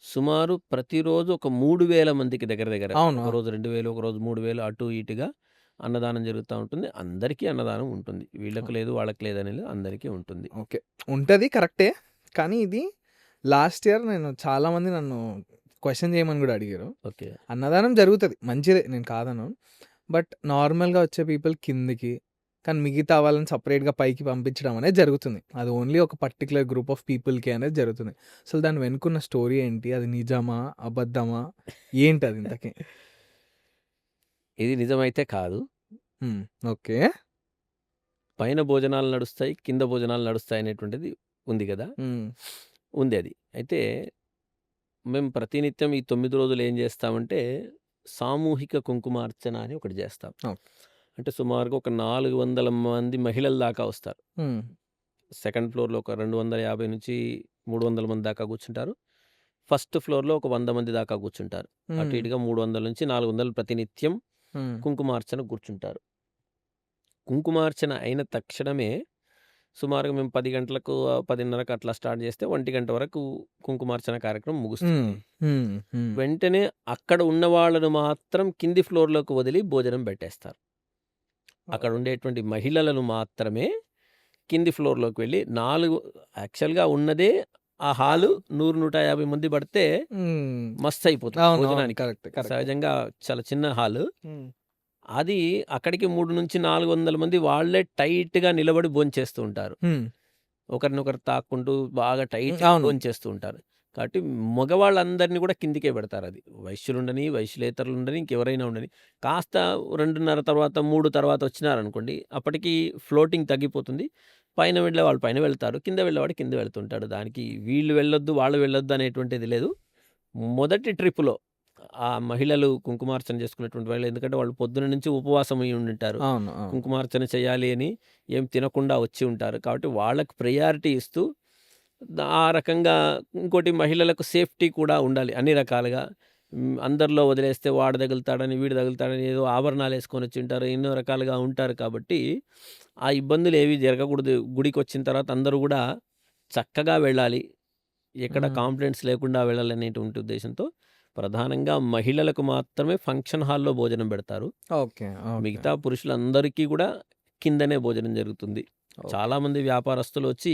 S2: సుమారు ప్రతిరోజు ఒక 3000 మందికి దగ్గర దగ్గర,
S1: అవును.
S2: ఒకరోజు 2000 ఒకరోజు 3000 అటు ఇటుగా అన్నదానం జరుగుతూ ఉంటుంది. అందరికీ అన్నదానం ఉంటుంది. వీళ్ళకి లేదు వాళ్ళకి లేదని లేదు, అందరికీ ఉంటుంది.
S1: ఓకే. ఉంటది కరెక్టే. కానీ ఇది లాస్ట్ ఇయర్ నేను చాలామంది నన్ను క్వెషన్ చేయమని గూడా అడిగారు.
S2: ఓకే.
S1: అన్నదానం జరుగుతది. మంచిదే నేను కాదనను. బట్ నార్మల్‌గా వచ్చే పీపుల్ కిందకి, కానీ మిగతా వాళ్ళని సెపరేట్‌గా పైకి పంపించడం అనేది జరుగుతుంది. అది ఓన్లీ ఒక పర్టిక్యులర్ గ్రూప్ ఆఫ్ పీపుల్‌కి అనేది జరుగుతుంది. అసలు దాని వెనుకున్న స్టోరీ ఏంటి? అది నిజమా? అబద్ధమా? ఏంటది ఇంతకి?
S2: ఇది నిజమైతే కాదు.
S1: హ్మ్. ఓకే.
S2: పైన భోజనాలు నడుస్తాయి, కింద భోజనాలు నడుస్తాయి అనేటువంటిది ఉంది గదా!
S1: హ్మ్.
S2: ఉంది అది. అయితే మేము ప్రతినిత్యం ఈ 9 రోజులు ఏం చేస్తామంటే, సామూహిక కుంకుమార్చన అని ఒకటి చేస్తాం.
S1: ఓకే.
S2: అంటే సుమారుగా ఒక 400 మంది మహిళల దాకా వస్తారు.
S1: హ్మ్.
S2: సెకండ్ ఫ్లోర్‌లో ఒక 250-300 మంది దాకా కూర్చుంటారు. ఫస్ట్ ఫ్లోర్‌లో ఒక 100 మంది దాకా కూర్చుంటారు. అటు
S1: హ్మ్.
S2: ఇటుగా 300-400 ప్రతినిత్యం
S1: హ్మ్.
S2: కుంకుమార్చన కూర్చుంటారు. కుంకుమార్చన అయిన తక్షణమే సుమారుగా మేము 10 గంటలకు 10:30కు అట్లా స్టార్ట్ చేస్తే 1 గంట వరకు కుంకుమార్చన కార్యక్రమం
S1: హ్మ్.
S2: ముగుస్తుంది.
S1: హ్మ్. హ్మ్.
S2: వెంటనే అక్కడ ఉన్న వాళ్ళను మాత్రం కింది ఫ్లోర్‌లోకి వదిలి భోజనం పెట్టేస్తారు. అక్కడ ఉండేటువంటి మహిళలను మాత్రమే కింది ఫ్లోర్‌లోకి వెళ్ళి యాక్చువల్‌గా ఉన్నదే ఆ హాలు 100, 150 మంది పడితే
S1: హ్మ్.
S2: మస్తయిపోతుంది
S1: అవును. అవును.
S2: భోజనానికి.
S1: కరెక్టే. కరెక్టే.
S2: సహజంగా చాలా చిన్న హాలు.
S1: హ్మ్.
S2: అది అక్కడికి 300-400 మంది వాళ్ళే టైట్‌గా నిలబడి భోంచేస్తూ ఉంటారు.
S1: హ్మ్.
S2: ఒకరినొకరు తాక్కుంటూ బాగా
S1: హ్మ్.
S2: టైట్‌గా
S1: అవును.
S2: భోంచేస్తూ ఉంటారు. కాబట్టి మగవాళ్ళందరిని కూడా కిందికే పెడతారది. వైశ్యులుండని, వైశ్యులేతరులుండని, ఇంకెవరైనా ఉండని. కాస్త 2:30 తర్వాత, 3 తర్వాత వచ్చినారనుకోండి, అప్పటికి ఫ్లోటింగ్ తగ్గిపోతుంది. పైన వెళ్ళేవాళ్ళు పైన వెళ్తారు. కింద వెళ్ళేవాడు కింద వెళ్తుంటాడు. దానికి వీళ్ళు వెళ్ళొద్దు, వాళ్ళు వెళ్ళొద్దు అనేటువంటిది లేదు. మొదటి ట్రిప్‌లో ఆ మహిళలు కుంకుమార్చన చేసుకునేటువంటి వాళ్ళు, ఎందుకంటే వాళ్ళు పొద్దున నుంచి ఉపవాసం అయ్యి ఉండుంటారు.
S1: అవును. అవును.
S2: కుంకుమార్చన చేయాలి అని ఏం తినకుండా వచ్చి ఉంటారు. కాబట్టి వాళ్ళకి ప్రయారిటీ ఇస్తూ ఆ రకంగా ఇంకోటి మహిళలకు సేఫ్టీ కూడా ఉండాలి అన్ని రకాలుగా. అందరిలో వదిలేస్తే వాడు తగులుతాడని, వీడు తగులుతాడని ఏదో ఆభరణాలు వేసుకొని వచ్చింటారు. ఎన్నో రకాలుగా ఉంటారు కాబట్టి ఆ ఇబ్బందులు ఏవి జరగకూడదు. గుడికొచ్చిన తర్వాత అందరూ కూడా చక్కగా వెళ్ళాలి. ఎక్కడ
S1: హ్మ్.
S2: కాంప్లెయింట్స్ లేకుండా వెళ్ళాలనేటువంటి ఉద్దేశంతో ప్రధానంగా మహిళలకు మాత్రమే ఫంక్షన్ హాల్‌లో భోజనం పెడతారు.
S1: ఓకే. ఓకే.
S2: మిగతా పురుషులందరికీ కూడా కిందనే భోజనం జరుగుతుంది.
S1: ఓకే.
S2: చాలామంది వ్యాపారస్తులు వచ్చి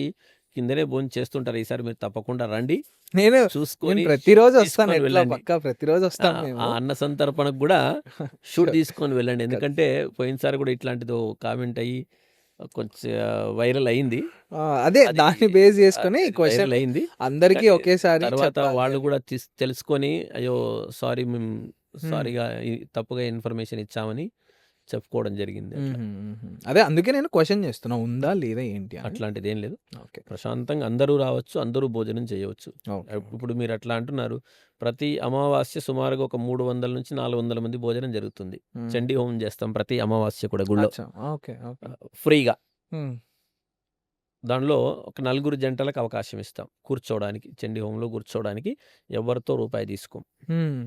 S2: కిందనే భోంచేస్తుంటారు. ఈసారి మీరు తప్పకుండా రండి.
S1: నేను
S2: చూసుకొని
S1: ప్రతిరోజు వస్తాను.
S2: తీసుకొని
S1: ఎట్లా
S2: వెళ్ళండి.
S1: పక్కా ప్రతిరోజు
S2: ఆ!
S1: వస్తాం
S2: ఆ
S1: మేము.
S2: అన్న సంతర్పణకు గూడా షూట్
S1: షూర్.
S2: తీసుకొని వెళ్ళండి. ఎందుకంటే పోయినసారి గూడా ఇట్లాంటిదో కామెంట్ అయ్యి కొంచెం వైరల్ అయింది.
S1: అదే
S2: అది
S1: దాన్ని బేస్ చేసుకొని
S2: అది
S1: క్వెషన్
S2: వైరల్ అయింది.
S1: అందరికీ
S2: కానీ
S1: ఒకేసారి
S2: తర్వాత
S1: చెప్పాలి
S2: వాళ్ళు
S1: అని.
S2: గూడా తెలుసుకొని అయ్యో! సారీ మేము
S1: హ్మ్.
S2: సారీగా తప్పుగా ఇన్ఫర్మేషన్ ఇచ్చామని చెప్పుకోవడం జరిగింది అట్లా.
S1: హుహు. హుహు. అదే అందుకే నేను క్వెషన్ చేస్తున్నా. ఉందా? లేదా? ఏంటి అని.
S2: అట్లాంటిదేం లేదు.
S1: ఓకే.
S2: ప్రశాంతంగా అందరూ రావచ్చు. అందరూ భోజనం చేయవచ్చు.
S1: ఓకే.
S2: ఇప్పుడు మీరు అట్లా అంటున్నారు. ప్రతి అమావాస్య సుమారుగా ఒక 300-400 మంది భోజనం జరుగుతుంది.
S1: హ్మ్.
S2: చండీ హోమం చేస్తాం ప్రతి అమావాస్య కూడా గుళ్ళో.
S1: అచ్చా! ఓకే. ఓకే.
S2: ఫ్రీగా.
S1: హ్మ్.
S2: దానిలో ఒక నలుగురు జంటలకు అవకాశం ఇస్తాం కూర్చోవడానికి. చండీ హోమంలో కూర్చోవడానికి ఎవరితో రూపాయి తీసుకోం.
S1: హ్మ్.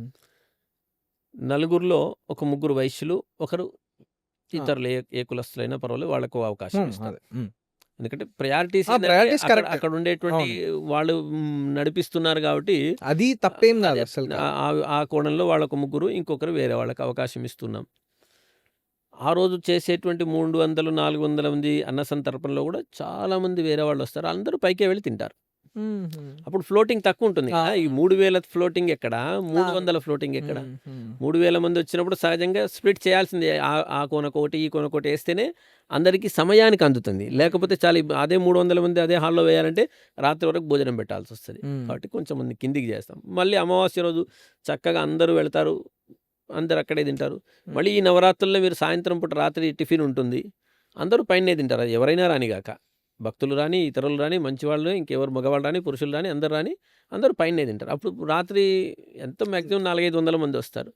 S2: నలుగురిలో ఒక ముగ్గురు వైశ్యులు, ఒకరు
S1: ఆ!
S2: ఇతరులు ఏ కులస్తులైనా పర్వాలేదు వాళ్ళకు అవకాశం ఇస్తాం.
S1: అదే. హ్మ్.
S2: ఎందుకంటే ప్రయారిటీస్ ఏందంటే
S1: ప్రయారిటీస్
S2: అక్కడ
S1: కరెక్టే.
S2: అక్కడ ఉండేటువంటి
S1: అవును.
S2: వాళ్ళు నడిపిస్తున్నారు కాబట్టి
S1: అది తప్పేం
S2: అదే
S1: గాదు అస్సలుకి.
S2: ఆ కోణంలో వాళ్ళకు ముగ్గురు, ఇంకొకరు వేరే వాళ్ళకి అవకాశం ఇస్తున్నాం. ఆ రోజు చేసేటువంటి 300, 400 మంది అన్న సంతర్పణలో కూడా చాలామంది వేరే వాళ్ళొస్తారు. అందరూ పైకే వెళ్లి తింటారు.
S1: హుహు.
S2: అప్పుడు ఫ్లోటింగ్ తక్కువ ఉంటుంది
S1: ఆ!
S2: కదా! ఈ 3000 ఫ్లోటింగ్ ఎక్కడ?
S1: ఆ!
S2: 300 ఫ్లోటింగ్ ఎక్కడ?
S1: హ్మ్. హ్మ్.
S2: 3000 మంది వచ్చినప్పుడు సహజంగా స్ప్లిట్ చేయాల్సిందే. ఆ కోనకోటి, ఈ కోనకోటి ఏస్తేనే అందరికీ సమయానికి అందుతుంది. లేకపోతే చాలా అదే 300 మంది అదే హాల్‌లో వేయాలంటే రాత్రి వరకు భోజనం పెట్టాల్సొస్తది.
S1: హ్మ్.
S2: కాబట్టి కొంచెం మంది కిందికి చేస్తాం. మళ్ళీ అమావాస్య రోజు చక్కగా అందరూ వెళ్తారు. అందరూ అక్కడే తింటారు.
S1: హ్మ్.
S2: మళ్ళీ ఈ నవరాత్రుల్లో మీరు సాయంత్రం పూట రాత్రి టిఫిన్ ఉంటుంది. అందరూ పైనే తింటారు. అది ఎవరైనా రానిగాక. భక్తులు రాని, ఇతరులు రాని, మంచివాళ్ళు ఇంకెవరు మగవాళ్ళు రాని, పురుషులు రాని అందరూ రాని అందరూ పైనే తింటారు. అప్పుడు రాత్రి ఎంత మాక్సిమం 4, 500 మంది వస్తారు.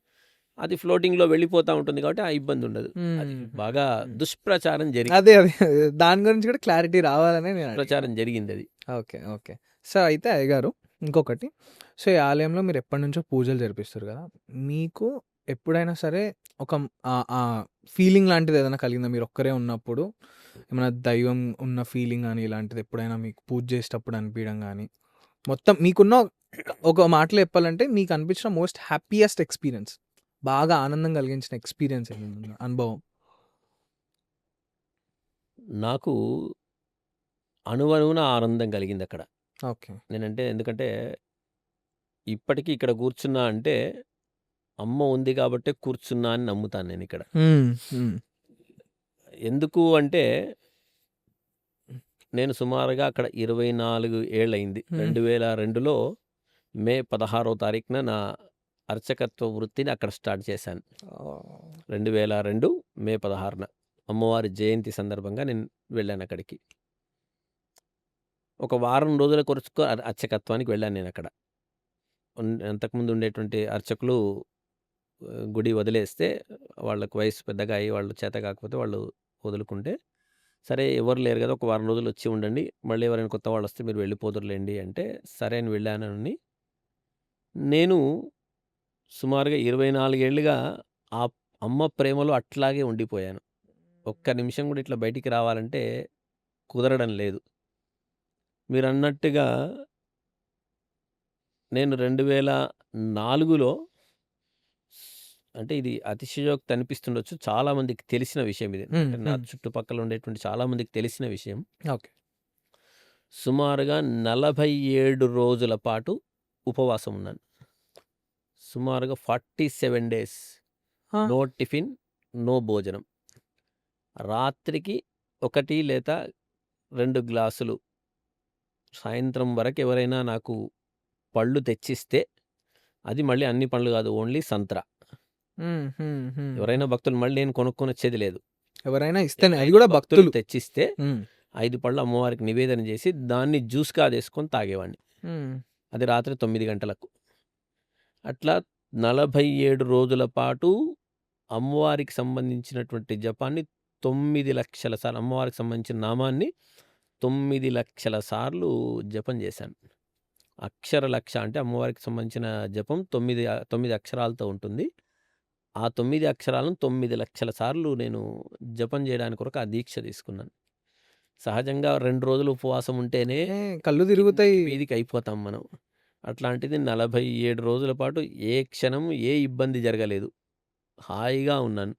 S2: అది ఫ్లోటింగ్‌లో వెళ్ళిపోతా ఉంటుంది కాబట్టి ఆ ఇబ్బంది ఉండదు. అది
S1: హ్మ్.
S2: బాగా
S1: హ్మ్.
S2: దుష్ప్రచారం
S1: అదే. దాని గురించి కూడా క్లారిటీ రావాలనే నేను అడిగాను.
S2: దుష్ప్రచారం జరిగిందది.
S1: ఓకే. ఓకే. సో, అయితే అయ్యగారు ఇంకొకటి. సో, ఈ ఆలయంలో మీరు ఎప్పటినుంచో పూజలు జరిపిస్తారు గదా! మీకు ఎప్పుడైనా సరే ఒక ఫీలింగ్ లాంటిది ఏదైనా కలిగిందా? మీరు ఒక్కరే ఉన్నప్పుడు ఏమైనా దైవం ఉన్న ఫీలింగ్ గాని ఇలాంటిది ఎప్పుడైనా మీకు పూజ చేసేటప్పుడు అనిపియడం గాని, మొత్తం మీకున్న ఒక మాటలో చెప్పాలంటే మీకు అనిపించిన మోస్ట్ హ్యాపీయెస్ట్ ఎక్స్‌పీరియన్స్, బాగా ఆనందం కలిగించిన ఎక్స్‌పీరియన్స్ ఏమైనా ఉందా? అనుభవం?
S2: నాకు అణువణువున ఆనందం కలిగిందక్కడ.
S1: ఓకే.
S2: ఎందుకంటే ఇప్పటికి ఇక్కడ కూర్చున్నా అంటే అమ్మ ఉంది కాబట్టే కూర్చున్నా అని నమ్ముతాను నేనిక్కడ.
S1: హ్మ్. హ్మ్.
S2: ఎందుకు అంటే నేను సుమారుగా అక్కడ 24 ఏళ్లయింది.
S1: హ్మ్.
S2: 2002లో మే 16వ తారీఖున నా అర్చకత్వ వృత్తిని అక్కడ స్టార్ట్ చేశాను.
S1: ఓహ్!
S2: 2002 మే 16న అమ్మవారి జయంతి సందర్భంగా నేను వెళ్ళానక్కడికి. ఒక వారం రోజుల కొరకు అర్చకత్వానికి వెళ్ళాను నేనక్కడ. అంతకుముందు ఉండేటువంటి అర్చకులు గుడి వదిలేస్తే వాళ్ళకి వయసు పెద్దగా అయ్యి వాళ్ళు చేత కాకపోతే వాళ్ళు వదులుకుంటే, సరే ఎవరు లేరు కదా! ఒక వారం రోజులు వచ్చి ఉండండి. మళ్ళీ ఎవరైనా కొత్త వాళ్ళొస్తే మీరు వెళ్ళిపోదురులెండి అంటే, సరే అని వెళ్ళానని నేను సుమారుగా 24 ఏళ్లుగా ఆ అమ్మ ప్రేమలో అట్లాగే ఉండిపోయాను. ఒక్క నిమిషం కూడా ఇట్లా బయటికి రావాలంటే కుదరడం లేదు. మీరన్నట్టుగా నేను 2004లో అంటే ఇది అతిశయోక్తి అనిపిస్తుండొచ్చు. చాలా మందికి తెలిసిన విషయం ఇది.
S1: హ్మ్.
S2: అంటే నా
S1: హ్మ్.
S2: చుట్టుపక్కల ఉండేటువంటి చాలా మందికి తెలిసిన విషయం.
S1: ఓకే.
S2: సుమారుగా 47 రోజుల పాటు ఉపవాసం ఉన్నాను. సుమారుగా 47 డేస్.
S1: ఆ!
S2: నో టిఫిన్, నో భోజనం. రాత్రికి 1 లేదా 2 గ్లాసులు సాయంత్రం వరకు ఎవరైనా నాకు పళ్ళు తెచ్చిస్తే, అది మళ్ళీ అన్ని పండ్లు కాదు. ఓన్లీ సంత్రా.
S1: హ్మ్. హ్మ్. హ్మ్.
S2: ఎవరైనా భక్తులు మళ్ళీ నేను కొనుక్కొనొచ్చేది లేదు.
S1: ఎవరైనా ఇస్తేనే అది
S2: ఎవరైనా
S1: కూడా
S2: భక్తులు
S1: భక్తులు.
S2: తెచ్చిస్తే
S1: హ్మ్.
S2: 5 పళ్ళు అమ్మవారికి నివేదన చేసి, దాన్ని జ్యూస్‌గా అదేసుకొని తాగేవాడిని.
S1: హ్మ్.
S2: అది రాత్రి 9 గంటలకు. అట్లా 47 రోజుల పాటు అమ్మవారికి సంబంధించినటువంటి జపాన్ని 9,00,000 సార్లు అమ్మవారికి సంబంధించిన నామాన్ని 9,00,000 సార్లు జపం చేశాను. అక్షర లక్ష అంటే అమ్మవారికి సంబంధించిన జపం 9 అక్షరాలతో ఉంటుంది. ఆ 9 అక్షరాలను 9,00,000 సార్లు నేను జపం చేయడానికి కొరకు ఆ దీక్ష తీసుకున్నాను. సహజంగా 2 రోజులు ఉపవాసం ఉంటేనే
S1: ఏ కళ్ళు
S2: కిందికి
S1: తిరుగుతాయి.
S2: మీదికి అయిపోతాం మనం. అట్లాంటిది 47 రోజుల పాటు ఏ క్షణం ఏ ఇబ్బంది జరగలేదు. హాయిగా ఉన్నాను.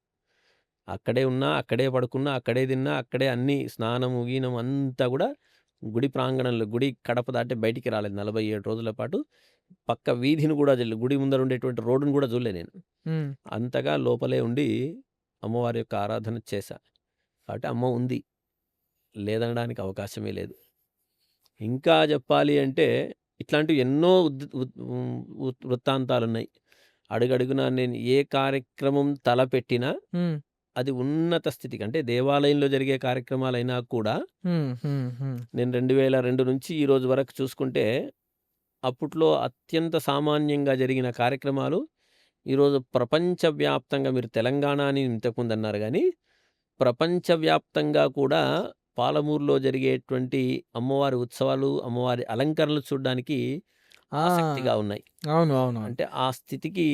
S2: అక్కడే ఉన్నా, అక్కడే పడుకున్నా, అక్కడే తిన్నా, అక్కడే అన్నీ స్నానము, గీనము అంతా గూడా గుడి ప్రాంగణంలో గుడి కడప దాటి బయటికి రాలేదు 47 రోజుల పాటు. పక్క వీధిని గూడా గుడి ముందర ఉండేటువంటి రోడ్డును గూడా చూడలే నేను.
S1: హ్మ్.
S2: అంతగా లోపలే ఉండి అమ్మవారి యొక్క ఆరాధన చేశా. కాబట్టి అమ్మ ఉంది. లేదనడానికి అవకాశమే లేదు. ఇంకా జెప్పాలి అంటే ఇట్లాంటివి ఎన్నో వృత్తాంతాలున్నాయి. అడుగడుగునా నేను ఏ కార్యక్రమం తలపెట్టినా
S1: హ్మ్.
S2: అది ఉన్నత స్థితికి అంటే దేవాలయంలో జరిగే కార్యక్రమాలైనా కూడా
S1: హ్మ్. హ్మ్. హ్మ్.
S2: నేను 2002 నుంచి ఈ రోజు వరకు చూసుకుంటే అప్పట్లో అత్యంత సామాన్యంగా జరిగిన కార్యక్రమాలు ఈరోజు ప్రపంచవ్యాప్తంగా మీరు తెలంగాణ అని ఇంతకుముందు అన్నారు గానీ, ప్రపంచవ్యాప్తంగా కూడా పాలమూరులో జరిగేటువంటి అమ్మవారి ఉత్సవాలు, అమ్మవారి అలంకరణలు చూడ్డానికి ఆసక్తిగా
S1: ఆ!
S2: ఉన్నాయి.
S1: అవును. అవునవును.
S2: అంటే ఆ స్థితికి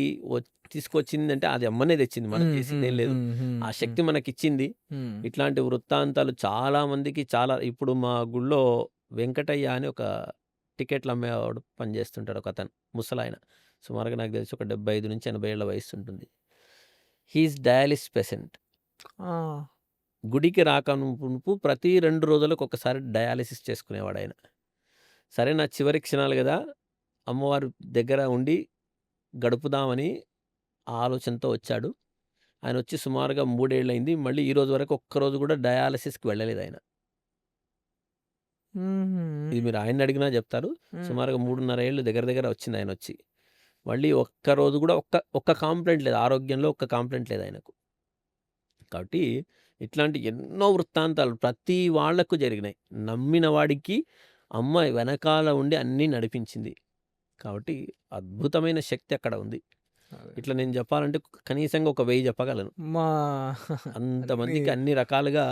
S2: తీసుకొచ్చిందంటే అది అమ్మనే తెచ్చింది. మనం
S1: హ్మ్. హ్మ్.
S2: చేసిందేం లేదు.
S1: హ్మ్. హ్మ్.
S2: ఆ
S1: హ్మ్.
S2: శక్తి మనకిచ్చింది.
S1: హ్మ్.
S2: ఇట్లాంటి వృత్తాంతాలు చాలా మందికి చాలా ఇప్పుడు మా గుడిలో వెంకటయ్య అని ఒక టికెట్లు అమ్మేవాడు పనిచేస్తుంటాడు ఒకతను. ముసలాయన. సుమారుగా నాకు తెలిసి ఒక 75-80 ఏళ్ల వయస్సుంటుంది. He is dialysis patient.
S1: ఆ!
S2: గుడికి రాక మునుపు ప్రతి 2 రోజులకు ఒకసారి డయాలిసిస్ చేసుకునేవాడాయన. సరే నా చివరి క్షణాలు గదా! అమ్మవారి దగ్గర ఉండి గడుపుదామని ఆలోచనతో వచ్చాడు. ఆయనొచ్చి సుమారుగా 3 ఏళ్లయింది. మళ్ళీ ఈ రోజు వరకు ఒక్కరోజు గూడా డయాలిసిస్‌కి వెళ్ళలేదాయన.
S1: హుహు.
S2: ఇది మీరు ఆయన్నడిగినా జెప్తారు.
S1: హ్మ్.
S2: సుమారుగా 3.5 ఏళ్ళు దగ్గర దగ్గర వచ్చిందాయనొచ్చి. మళ్ళీ ఒక్కరోజు గూడా ఒక్క కాంప్లెయింట్ లేదు. ఆరోగ్యంలో ఒక్క కాంప్లెయింట్ లేదాయనకు. కాబట్టి ఇట్లాంటి ఎన్నో వృత్తాంతాలు ప్రతి వాళ్ళకు జరిగినాయి. నమ్మిన వాడికి అమ్మ వెనకాల ఉండి అన్నీ నడిపించింది. కాబట్టి అద్భుతమైన శక్తి అక్కడ ఉంది.
S1: అదే.
S2: ఇట్లా నేను జెప్పాలంటే కనీసంగా ఒక 1000 చెప్పగలను.
S1: మా
S2: అంతమందికి
S1: అన్నీ
S2: అన్ని రకాలుగా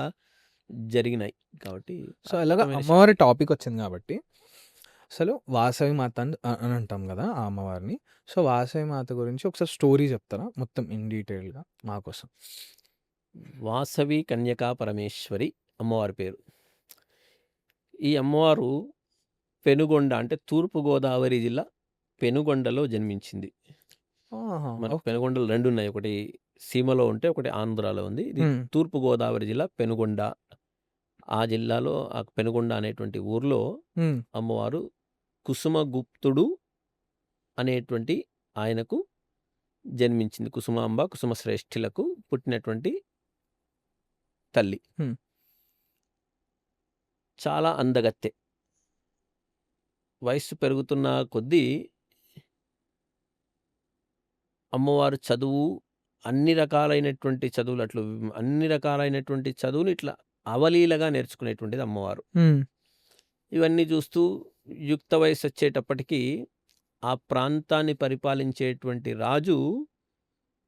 S2: జరిగినాయి. కాబట్టి
S1: సో, ఇలాగ
S2: అద్భుతమైన
S1: అమ్మవారి
S2: శక్తి.
S1: టాపికొచ్చింది గాబట్టి, అసలు వాసవి మాత అని అంటాం గదా! ఆ అమ్మవారిని. సో, వాసవి మాత గురించి ఒకసారి స్టోరీ చెప్తారా? మొత్తం ఇన్ డీటెయిల్‌గా మా కోసం.
S2: వాసవి కన్యకా పరమేశ్వరి అమ్మవారి పేరు. ఈ అమ్మవారు పెనుగొండ అంటే తూర్పుగోదావరి జిల్లా పెనుగొండలో జన్మించింది.
S1: ఆహా!
S2: మనకు
S1: ఓకే.
S2: పెనుగొండలు 2 ఉన్నాయి. ఒకటి సీమలో ఉంటే, ఒకటి ఆంధ్రాలో ఉంది. ఇది
S1: హ్మ్.
S2: తూర్పుగోదావరి జిల్లా పెనుగొండ. ఆ జిల్లాలో ఆ పెనుగొండ అనేటువంటి ఊర్లో
S1: హ్మ్.
S2: అమ్మవారు కుసుమగుప్తుడు అనేటువంటి ఆయనకు జన్మించింది. కుసుమాంబ, కుసుమశ్రేష్ఠులకు పుట్టినటువంటి తల్లి.
S1: హ్మ్.
S2: చాలా అందగత్తె. వయస్సు పెరుగుతున్న కొద్దీ అమ్మవారు చదువు అన్ని రకాలైనటువంటి చదువులు అన్ని రకాలైనటువంటి చదువులు ఇట్లా అవలీలగా నేర్చుకునేటువంటిది అమ్మవారు.
S1: హ్మ్.
S2: ఇవన్నీ చూస్తూ యుక్త వయస్సొచ్చేటప్పటికి ఆ ప్రాంతాన్ని పరిపాలించేటువంటి రాజు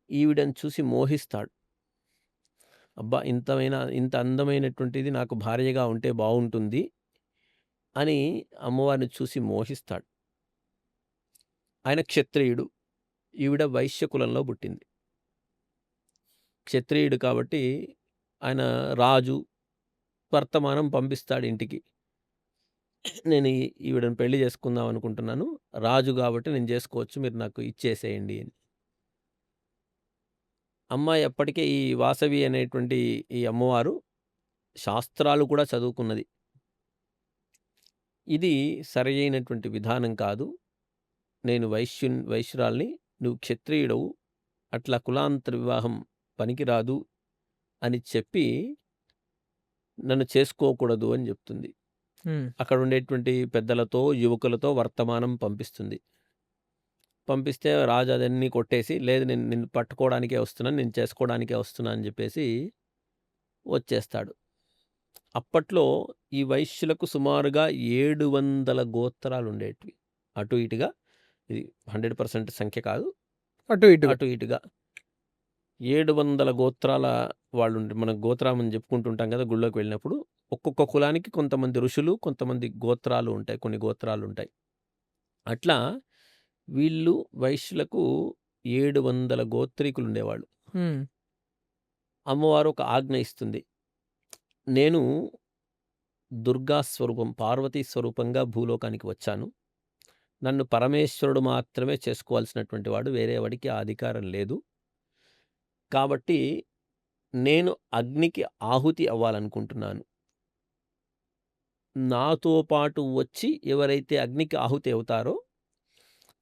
S2: ఈవిడని చూసి మోహిస్తాడు. అబ్బా! ఇంత అందమైనటువంటిది నాకు భార్యగా ఉంటే బావుంటుంది అని అమ్మవారిని చూసి మోహిస్తాడు. ఆయన క్షత్రియుడు. ఈవిడ వైశ్య కులంలో పుట్టింది. క్షత్రియుడు కాబట్టి ఆయన రాజు వర్తమానం పంపిస్తాడు ఇంటికి. నేను ఈవిడని పెళ్లి చేసుకుందాం అనుకుంటున్నాను. రాజు కాబట్టి నేను చేసుకోవచ్చు. మీరు నాకు ఇచ్చేసేయండి అని. అమ్మాయి అప్పటికే ఈ వాసవి అనేటువంటి ఈ అమ్మవారు శాస్త్రాలు కూడా చదువుకున్నది. ఇది సరియైనటువంటి విధానం కాదు. నేను వైశ్యురాలిని. నువ్వు క్షత్రియుడవు. అట్లా కులాంతర వివాహం పనికిరాదు అని చెప్పి నన్ను చేసుకోకూడదు అని చెప్తుంది.
S1: హ్మ్.
S2: అక్కడ ఉండేటువంటి పెద్దలతో, యువకులతో వర్తమానం పంపిస్తుంది. పంపిస్తే రాజు అదన్నీ కొట్టేసి, లేదు నేను నిన్ను పట్టుకోవడానికే వస్తున్నాను, నేను చేసుకోవడానికే వస్తున్నా అని చెప్పేసి వచ్చేస్తాడు. అప్పట్లో ఈ వైశ్యులకు సుమారుగా 700 గోత్రాలుండేటివి. అటు ఇటుగా ఇది 100% సంఖ్య కాదు.
S1: అటు ఇటుగా.
S2: అటు ఇటుగా 700 గోత్రాల వాళ్ళుండి మనం గోత్రామని చెప్పుకుంటుంటాం కదా! గుళ్ళోకి వెళ్ళినప్పుడు. ఒక్కొక్క కులానికి కొంతమంది ఋషులు, కొంతమంది గోత్రాలు ఉంటాయి. కొన్ని గోత్రాలుంటాయి. అట్లా వీళ్ళు వైశ్యులకు 700 గోత్రీకులుండేవాళ్ళు.
S1: హ్మ్.
S2: అమ్మవారు ఒక ఆజ్ఞ ఇస్తుంది. నేను దుర్గా స్వరూపం, పార్వతీ స్వరూపంగా భూలోకానికి వచ్చాను. నన్ను పరమేశ్వరుడు మాత్రమే చేసుకోవాల్సినటువంటి వాడు. వేరే వాడికి ఆ అధికారం లేదు. కాబట్టి నేను అగ్నికి ఆహుతి అవ్వాలనుకుంటున్నాను. నాతో పాటు వచ్చి ఎవరైతే అగ్నికి ఆహుతి అవుతారో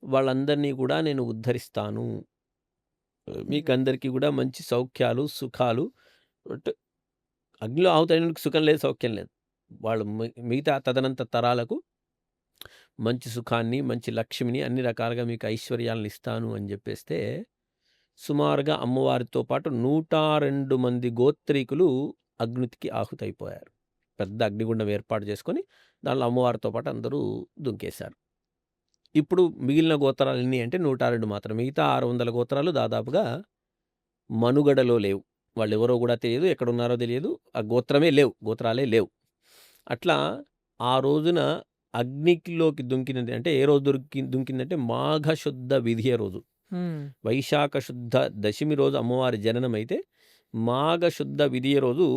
S2: వాళ్ళందరినీ కూడా నేను ఉద్ధరిస్తాను. మీకందరికీ కూడా మంచి సౌఖ్యాలు, సుఖాలు అంటే అగ్నిలో ఆహుతైనోడికి సుఖం లేదు, సౌఖ్యం లేదు. వాళ్ళు మిగతా తదనంతర తరాలకు మంచి సుఖాన్ని, మంచి లక్ష్మిని, అన్ని రకాలుగా మీకు ఐశ్వర్యాలను ఇస్తాను అని చెప్పేస్తే, సుమారుగా అమ్మవారితో పాటు 102 మంది గోత్రీకులు అగ్నికి ఆహుతైపోయారు. పెద్ద అగ్నిగుండం ఏర్పాటు చేసుకొని, దాంట్లో అమ్మవారితో పాటు అందరూ దుంకేశారు. ఇప్పుడు మిగిలిన గోత్రాలు ఎన్ని అంటే 102 మాత్రం. మిగతా 600 గోత్రాలు దాదాపుగా మనుగడలో లేవు. వాళ్ళెవరో గూడా తెలియదు. ఎక్కడున్నారో తెలియదు. ఆ గోత్రమే లేవు. గోత్రాలే లేవు. అట్లా ఆ రోజున అగ్నిలోకి దుంకినది అంటే ఏ రోజు దుంకిందంటే మాఘ శుద్ధ విధియ రోజు.
S1: హ్మ్.
S2: వైశాఖ శుద్ధ దశమి రోజు అమ్మవారి జననమైతే, మాఘ శుద్ధ విధియ రోజు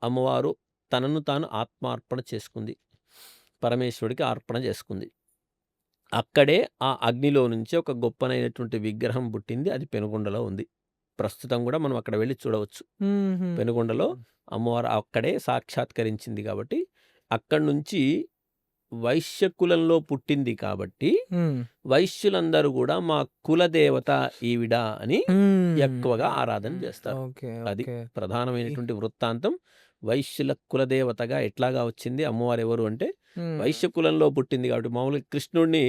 S2: అమ్మవారు తనను తాను ఆత్మార్పణ చేసుకుంది. పరమేశ్వరుడికి అర్పణ చేసుకుంది. అక్కడే ఆ అగ్నిలో నుంచి ఒక గొప్పనైనటువంటి విగ్రహం పుట్టింది. అది పెనుగొండలో ఉంది. ప్రస్తుతం గూడా మనం అక్కడ వెళ్లి చూడవచ్చు.
S1: హుహు.
S2: పెనుగొండలో అమ్మవారు అక్కడే సాక్షాత్కరించింది కాబట్టి, అక్కడి నుంచి వైశ్య కులంలో పుట్టింది కాబట్టి
S1: హ్మ్.
S2: వైశ్యులందరూ కూడా మా కులదేవత ఈవిడ అని ఎక్కువగా ఆరాధన చేస్తారు.
S1: ఓకే.
S2: అది
S1: ఓకే.
S2: ప్రధానమైనటువంటి వృత్తాంతం. వైశ్యుల కులదేవతగా ఎట్లాగా వచ్చింది అమ్మవారు ఎవరు అంటే
S1: హ్మ్.
S2: వైశ్య కులంలో పుట్టింది కాబట్టి మామూలుగా కృష్ణుడిని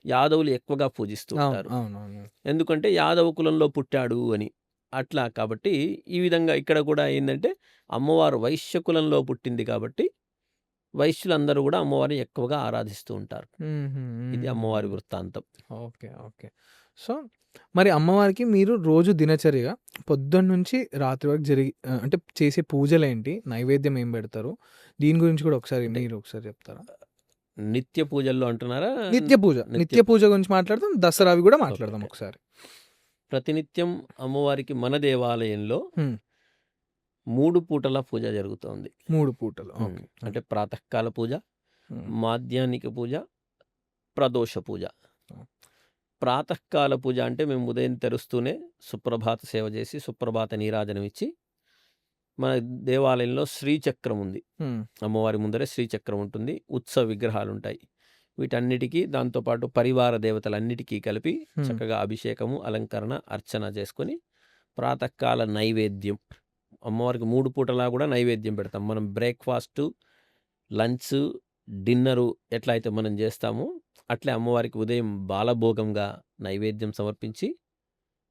S2: యాదవులు ఎక్కువగా పూజిస్తూ
S1: అవును.
S2: ఉంటారు.
S1: అవునవును.
S2: ఎందుకంటే యాదవ కులంలో పుట్టాడు అని. అట్లా కాబట్టి ఈ విధంగా ఇక్కడ కూడా ఏందంటే అమ్మవారు వైశ్య కులంలో పుట్టింది కాబట్టి వైశ్యులందరూ కూడా అమ్మవారిని ఎక్కువగా ఆరాధిస్తూ ఉంటారు.
S1: హుహు.
S2: ఇది అమ్మవారి వృత్తాంతం.
S1: ఓకే. ఓకే. సో, మరి అమ్మవారికి మీరు రోజు దినచర్యగా పొద్దున్నుంచి రాత్రి వరకు అంటే చేసే పూజలేంటి? నైవేద్యం ఏం పెడతారు? దీని గురించి కూడా ఒకసారి
S2: అంటే
S1: మీరు ఒకసారి చెప్తారా?
S2: నిత్య పూజల్లో అంటున్నారా?
S1: నిత్య పూజ.
S2: నిత్య
S1: నిత్య పూజ గురించి మాట్లాడదాం. దసరావి కూడా
S2: ఓకే.
S1: మాట్లాడదాం
S2: ఓకే.
S1: ఒకసారి.
S2: ప్రతినిత్యం అమ్మవారికి మన దేవాలయంలో
S1: హ్మ్.
S2: 3 పూటల పూజ జరుగుతోంది.
S1: 3 పూటలు. ఓకే.
S2: అంటే ప్రాతఃకాల పూజ,
S1: హ్మ్.
S2: మాధ్యాహ్నిక పూజ, ప్రదోష పూజ.
S1: హ్మ్.
S2: ప్రాతఃకాల పూజ అంటే మేము ఉదయం తెరుస్తూనే సుప్రభాత సేవ చేసి, సుప్రభాత నీరాజనం ఇచ్చి, మన దేవాలయంలో శ్రీచక్రం ఉంది.
S1: హ్మ్.
S2: అమ్మవారి ముందరే శ్రీచక్రం ఉంటుంది. ఉత్సవ విగ్రహాలుంటాయి. వీటన్నిటికీ దాంతోపాటు పరివార దేవతలన్నిటికీ కలిపి
S1: హ్మ్.
S2: చక్కగా అభిషేకము, అలంకరణ, అర్చన చేసుకొని ప్రాతఃకాల నైవేద్యం అమ్మవారికి 3 పూటలా కూడా నైవేద్యం పెడతాం. మనం బ్రేక్‌ఫాస్టు, లంచు, డిన్నరు ఎట్లా అయితే మనం చేస్తామో అట్లే అమ్మవారికి ఉదయం బాలభోగంగా నైవేద్యం సమర్పించి,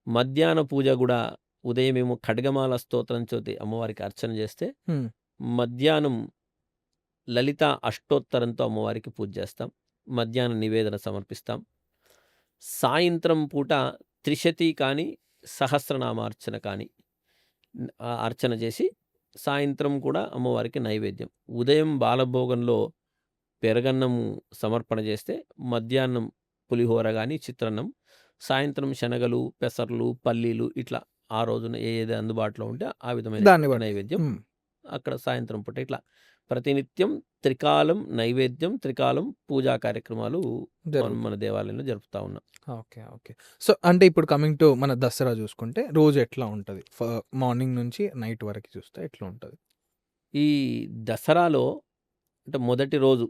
S2: మధ్యాహ్న పూజ గూడా ఉదయమేమో ఖడ్గమాల స్తోత్రంతోటి అమ్మవారికి అర్చన చేస్తే,
S1: హ్మ్.
S2: మధ్యాహ్నం లలిత అష్టోత్తరంతో అమ్మవారికి పూజ చేస్తాం. మధ్యాహ్నం నివేదన సమర్పిస్తాం. సాయంత్రం పూట త్రిశతి కానీ, సహస్రనామార్చన కానీ అర్చన చేసి, సాయంత్రం కూడా అమ్మవారికి నైవేద్యం. ఉదయం బాలభోగంలో పెరగన్నము సమర్పణ చేస్తే, మధ్యాహ్నం పులిహోర గానీ, చిత్రాన్నం, సాయంత్రం శనగలు, పెసర్లు, పల్లీలు ఇట్లా ఆ రోజున ఏది అందుబాటులో ఉంటే ఆ
S1: దాన్ని
S2: విధమైనటువంటి
S1: బట్టి.
S2: నైవేద్యం
S1: హ్మ్.
S2: అక్కడ సాయంత్రం పూట ఇట్లా ప్రతినిత్యం త్రికాలం నైవేద్యం, త్రికాలం పూజా కార్యక్రమాలు మన
S1: జరుగుతుంది.
S2: దేవాలయంలో జరుపుతా ఉన్నాం.
S1: ఓకే. ఓకే. సో, అంటే ఇప్పుడు కమింగ్ టు మన దసరా చూసుకుంటే రోజు ఎట్లా ఉంటది? మార్నింగ్ నుంచి నైట్ వరకు చూస్తే ఎట్లా ఉంటది?
S2: ఈ దసరాలో అంటే మొదటి రోజు